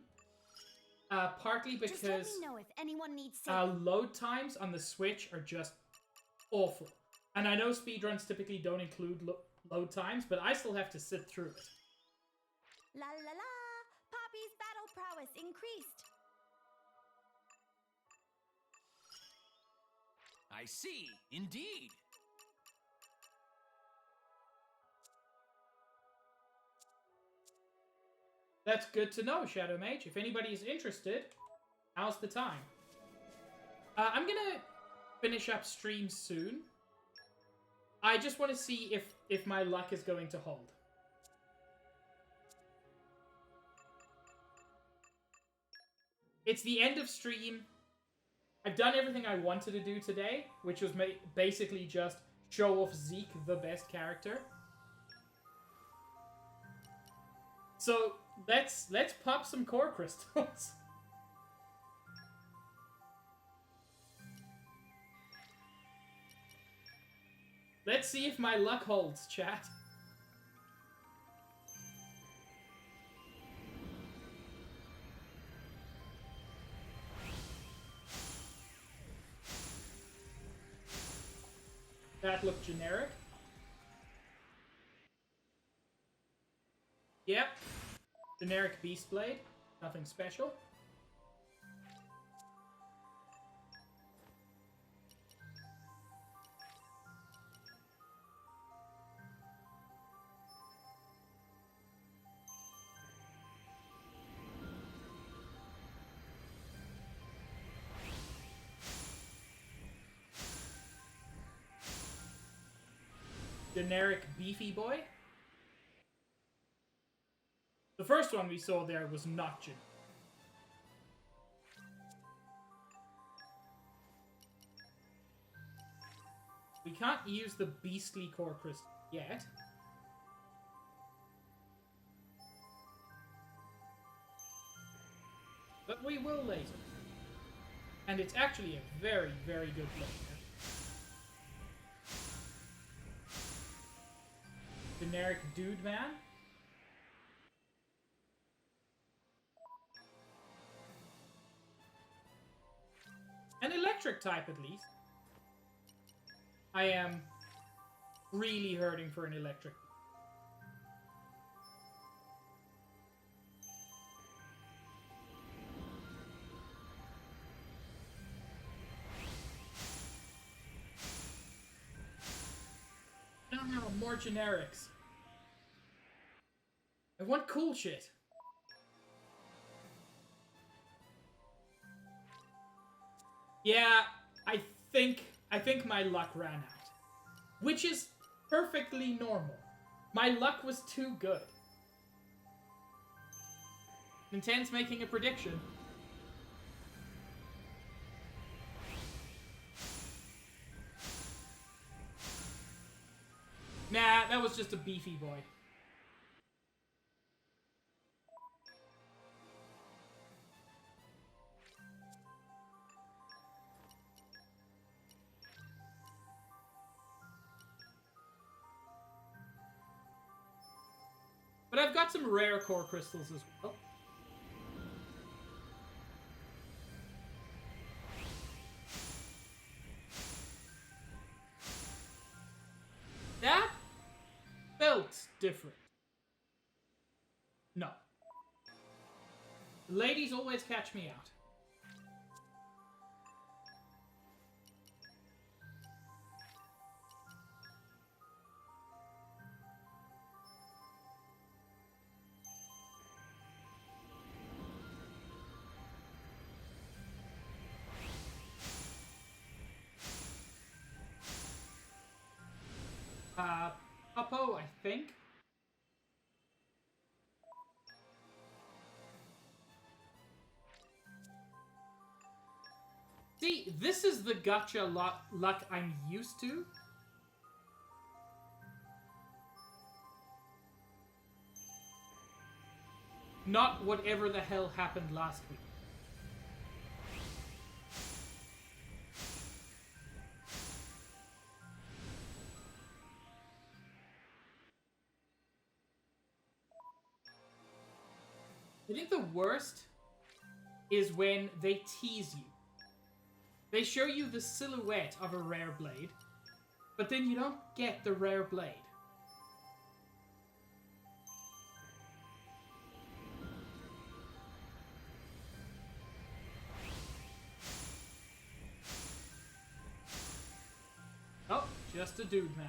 Partly Just let because me know if anyone needs saving. load times on the Switch are just awful. And I know speedruns typically don't include load times, but I still have to sit through it. La la la! Poppy's battle prowess increased. I see, indeed. That's good to know, Shadow Mage. If anybody is interested, now's the time. I'm gonna finish up stream soon. I just want to see if my luck is going to hold. It's the end of stream. I've done everything I wanted to do today, which was basically just show off Zeke, the best character. So let's pop some core crystals. Let's see if my luck holds, chat. That looked generic. Yep. Generic Beast Blade. Nothing special. Generic Beefy Boy. The first one we saw there was not generic. We can't use the Beastly Core Crystal yet. But we will later. And it's actually a very, very good blade. Generic Dude Man. An electric type at least. I am really hurting for an electric. No, more generics. I want cool shit. Yeah, I think my luck ran out. Which is perfectly normal. My luck was too good. Nintendo's making a prediction. Nah, that was just a beefy boy. But I've got some rare core crystals as well. That felt different. No. The ladies always catch me out. Uppo, I think. See, this is the gotcha luck I'm used to. Not whatever the hell happened last week. I think the worst is when they tease you. They show you the silhouette of a rare blade, but then you don't get the rare blade. Oh, just a dude man.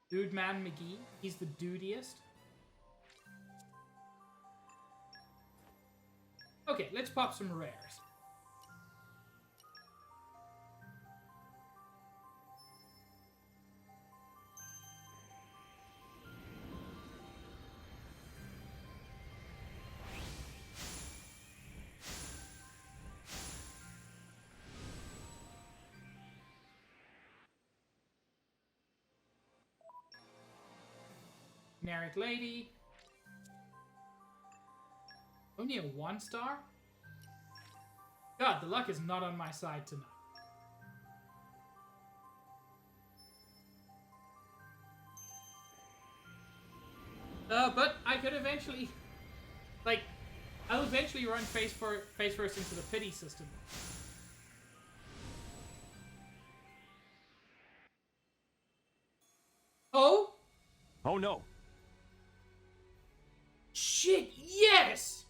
Dude Man McGee, he's the dudiest. Okay, let's pop some rares. Generic lady. Only a 1-star? God, the luck is not on my side tonight. But I could eventually, like, I'll eventually run face first into the pity system. Oh no. Shit, yes!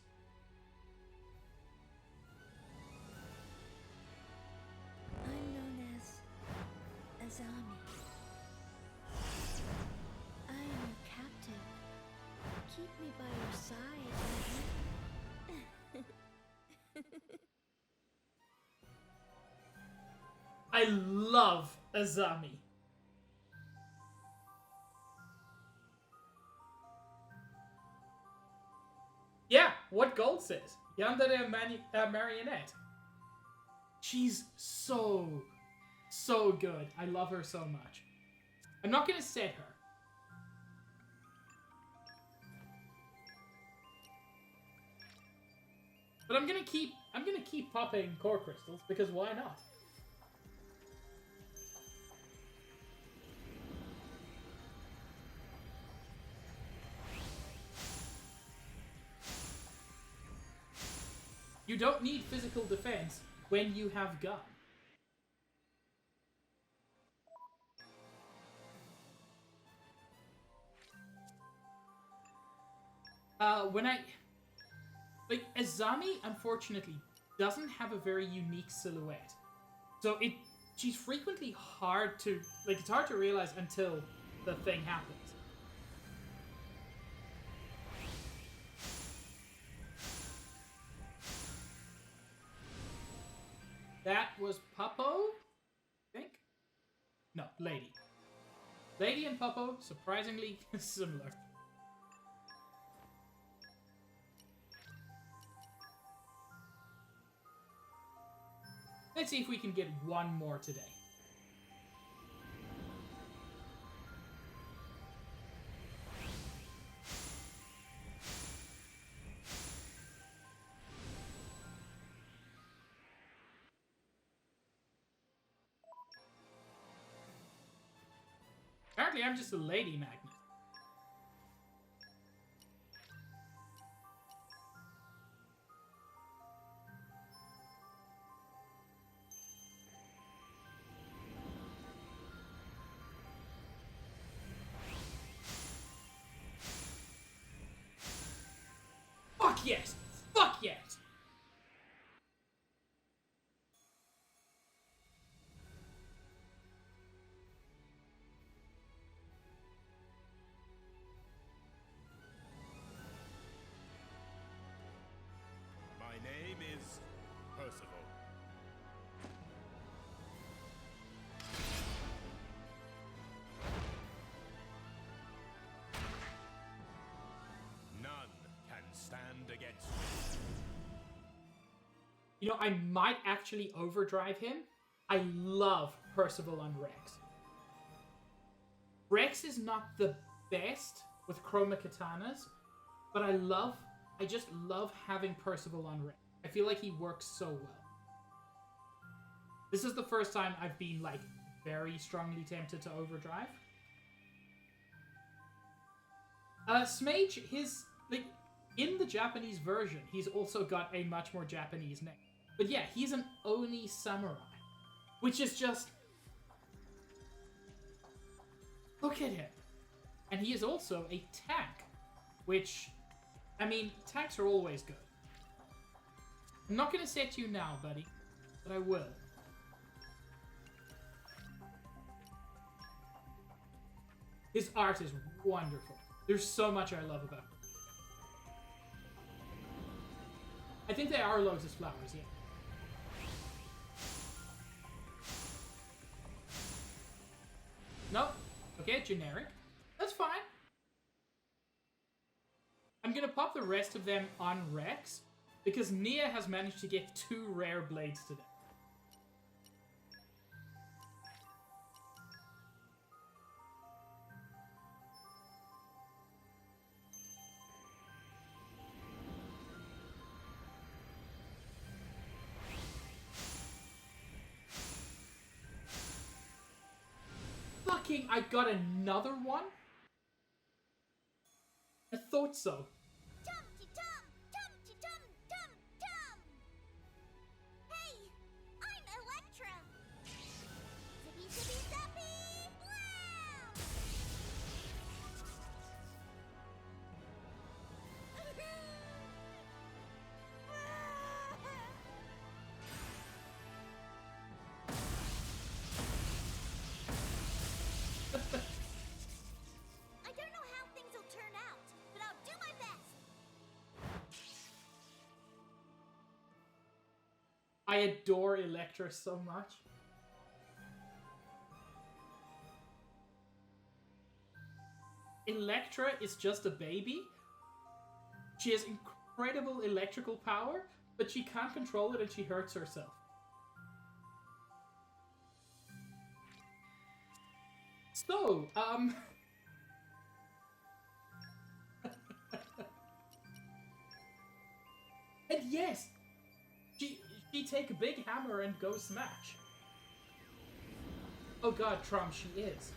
I'm known as Azami. I am your captive. Keep me by your side. I love Azami. Yeah, what Gold says. Yandere Marionette. She's so good. I love her so much. I'm not gonna set her. But I'm gonna keep popping core crystals because why not? You don't need physical defense when you have gun. Azami, unfortunately, doesn't have a very unique silhouette. So she's frequently hard to, it's hard to realize until the thing happens. That was Puppo, I think? No, Lady. Lady and Puppo, surprisingly similar. Let's see if we can get one more today. Apparently I'm just a lady magnet. Fuck yes! Fuck yes! My name is Percival. None can stand against me. You know, I might actually overdrive him. I love Percival on Rex. Rex is not the best with chroma katanas, but I just love having Percival on Rex. I feel like he works so well. This is the first time I've been, very strongly tempted to overdrive. Smage, in the Japanese version, he's also got a much more Japanese name. But yeah, he's an Oni samurai, which is just... Look at him. And he is also a tank, which, tanks are always good. I'm not going to set you now, buddy, but I will. His art is wonderful. There's so much I love about it. I think they are Lotus Flowers, yeah. Nope. Okay, generic. That's fine. I'm gonna pop the rest of them on Rex, because Nia has managed to get 2 rare blades today. Fucking, I got another one? I thought so. Hey, I'm Electra. Zippy zippy zappy, wow! I adore Electra so much. Electra is just a baby. She has incredible electrical power, but she can't control it and she hurts herself. So, and yes, she take a big hammer and go smash. Oh god, Trump, she is.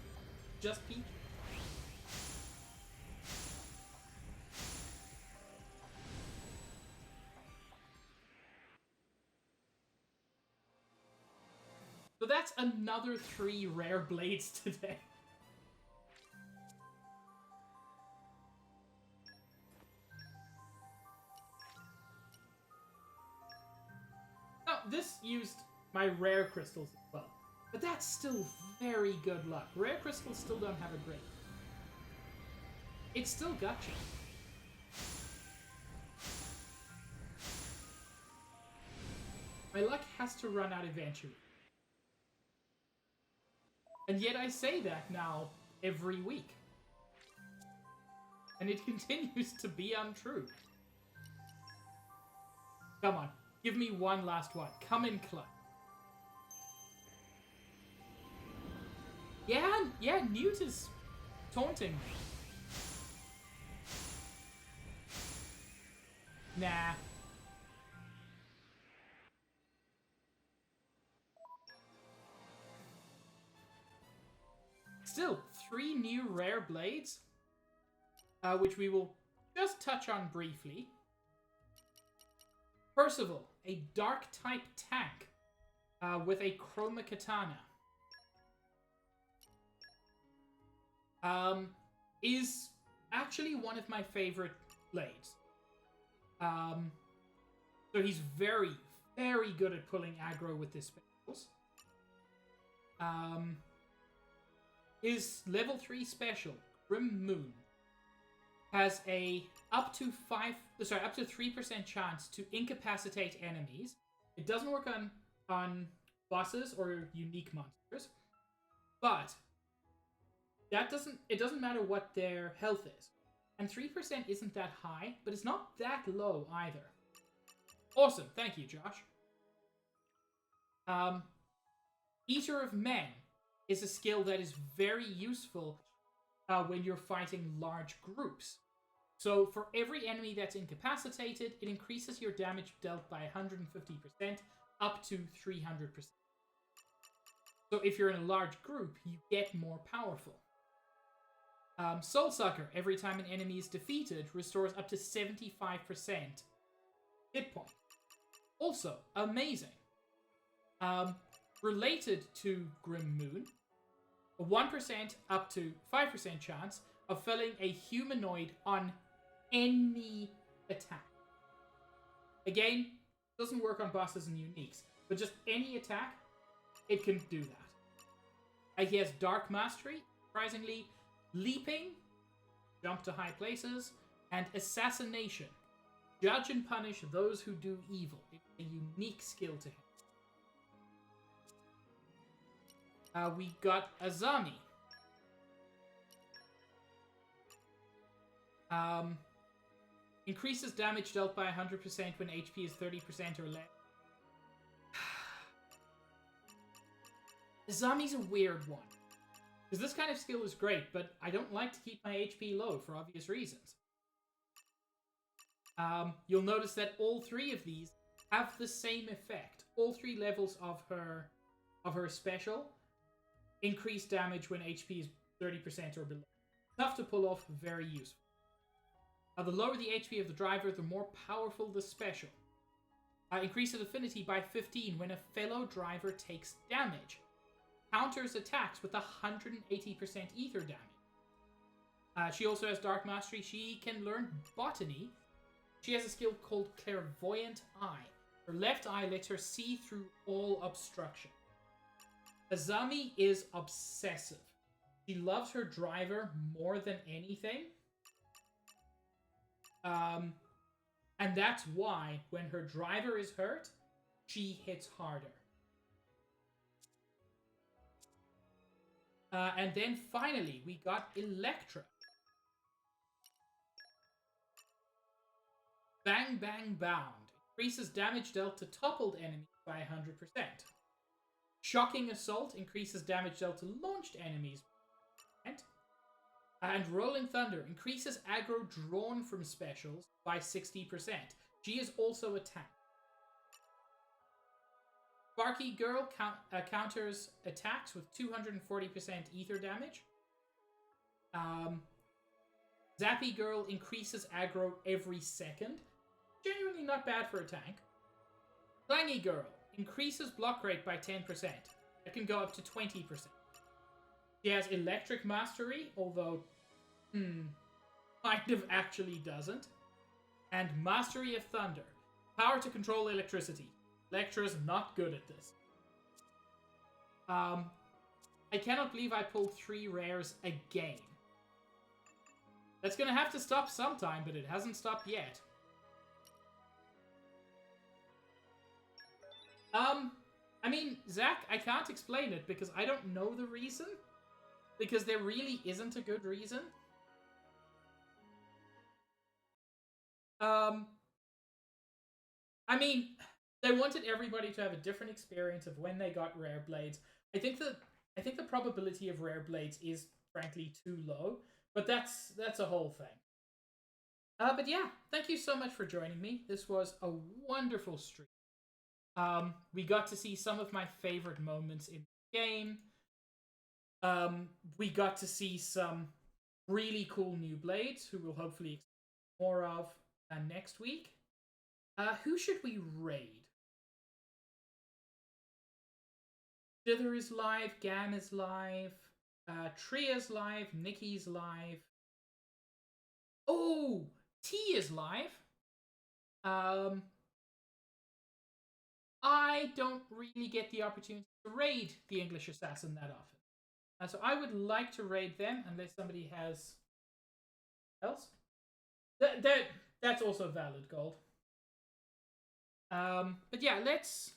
Just Peach. So that's another 3 rare blades today. Now, this used my rare crystals as well. But that's still very good luck. Rare crystals still don't have a great. It's still gotcha. My luck has to run out eventually. And yet I say that now every week. And it continues to be untrue. Come on, give me one last one. Come in, clutch. Yeah, Newt is taunting me. Nah. Still, 3 new rare blades, which we will just touch on briefly. Percival, a dark type tank with a chroma katana, is actually one of my favorite blades. So he's very, very good at pulling aggro with his specials. His level 3 special, Grim Moon, has a up to 3% chance to incapacitate enemies. It doesn't work on bosses or unique monsters, but it doesn't matter what their health is. And 3% isn't that high, but it's not that low either. Awesome, thank you, Josh. Eater of Men is a skill that is very useful when you're fighting large groups. So for every enemy that's incapacitated, it increases your damage dealt by 150% up to 300%. So if you're in a large group, you get more powerful. Soul Sucker, every time an enemy is defeated, restores up to 75% hit point. Also, amazing. Related to Grim Moon, a 1% up to 5% chance of felling a humanoid on any attack. Again, doesn't work on bosses and uniques, but just any attack, it can do that. He has Dark Mastery, surprisingly, Leaping, jump to high places, and Assassination. Judge and punish those who do evil. It's a unique skill to him. We got Azami. Increases damage dealt by 100% when HP is 30% or less. Azami's a weird one. Because this kind of skill is great, but I don't like to keep my HP low for obvious reasons. You'll notice that all 3 of these have the same effect. All 3 levels of her special increase damage when HP is 30% or below. Tough to pull off, very useful. The lower the HP of the driver, the more powerful the special. Increases affinity by 15 when a fellow driver takes damage. Counters attacks with 180% ether damage. She also has Dark Mastery. She can learn Botany. She has a skill called Clairvoyant Eye. Her left eye lets her see through all obstruction. Azami is obsessive. She loves her driver more than anything. And that's why when her driver is hurt, she hits harder. And then finally, we got Electra. Bang Bang Bound. Increases damage dealt to toppled enemies by 100%. Shocking Assault increases damage dealt to launched enemies by 100%. And Rolling Thunder increases aggro drawn from specials by 60%. She is also a tank. Sparky Girl counters attacks with 240% ether damage. Zappy Girl increases aggro every second. Genuinely not bad for a tank. Clangy Girl increases block rate by 10%. It can go up to 20%. She has Electric Mastery, although, kind of actually doesn't. And Mastery of Thunder. Power to control electricity. Electra's not good at this. I cannot believe I pulled 3 rares again. That's gonna have to stop sometime, but it hasn't stopped yet. I mean, Zach, I can't explain it because I don't know the reason. Because there really isn't a good reason. I mean, they wanted everybody to have a different experience of when they got rare blades. I think the probability of rare blades is frankly too low, but that's a whole thing. But yeah, thank you so much for joining me. This was a wonderful stream. We got to see some of my favorite moments in the game. We got to see some really cool new blades, who we'll hopefully expect more of next week. Who should we raid? Dither is live, Gan is live, Tria's live, Nikki's live. Oh, T is live. I don't really get the opportunity to raid the English Assassin that often. So I would like to raid them, unless somebody has else. That's also valid, Gold. But yeah, let's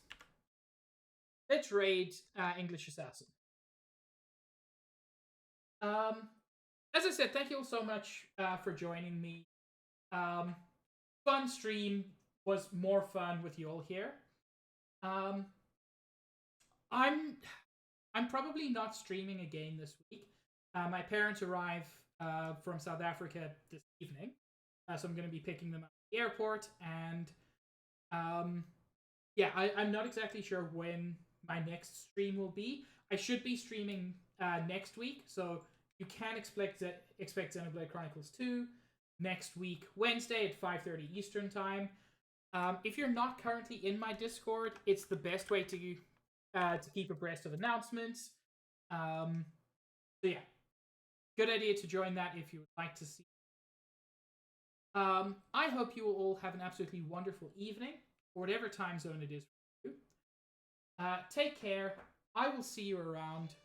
raid English Assassin. As I said, thank you all so much for joining me. Fun stream, was more fun with you all here. I'm probably not streaming again this week. My parents arrive from South Africa this evening, so I'm going to be picking them up at the airport. And yeah, I'm not exactly sure when my next stream will be. I should be streaming next week, so you can expect Xenoblade Chronicles 2 next week, Wednesday at 5:30 Eastern Time. If you're not currently in my Discord, it's the best way to keep abreast of announcements. So yeah, good idea to join that if you would like to see. I hope you will all have an absolutely wonderful evening, or whatever time zone it is for you. Take care. I will see you around.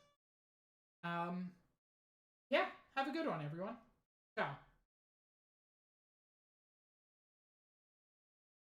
Yeah, have a good one, everyone. Ciao.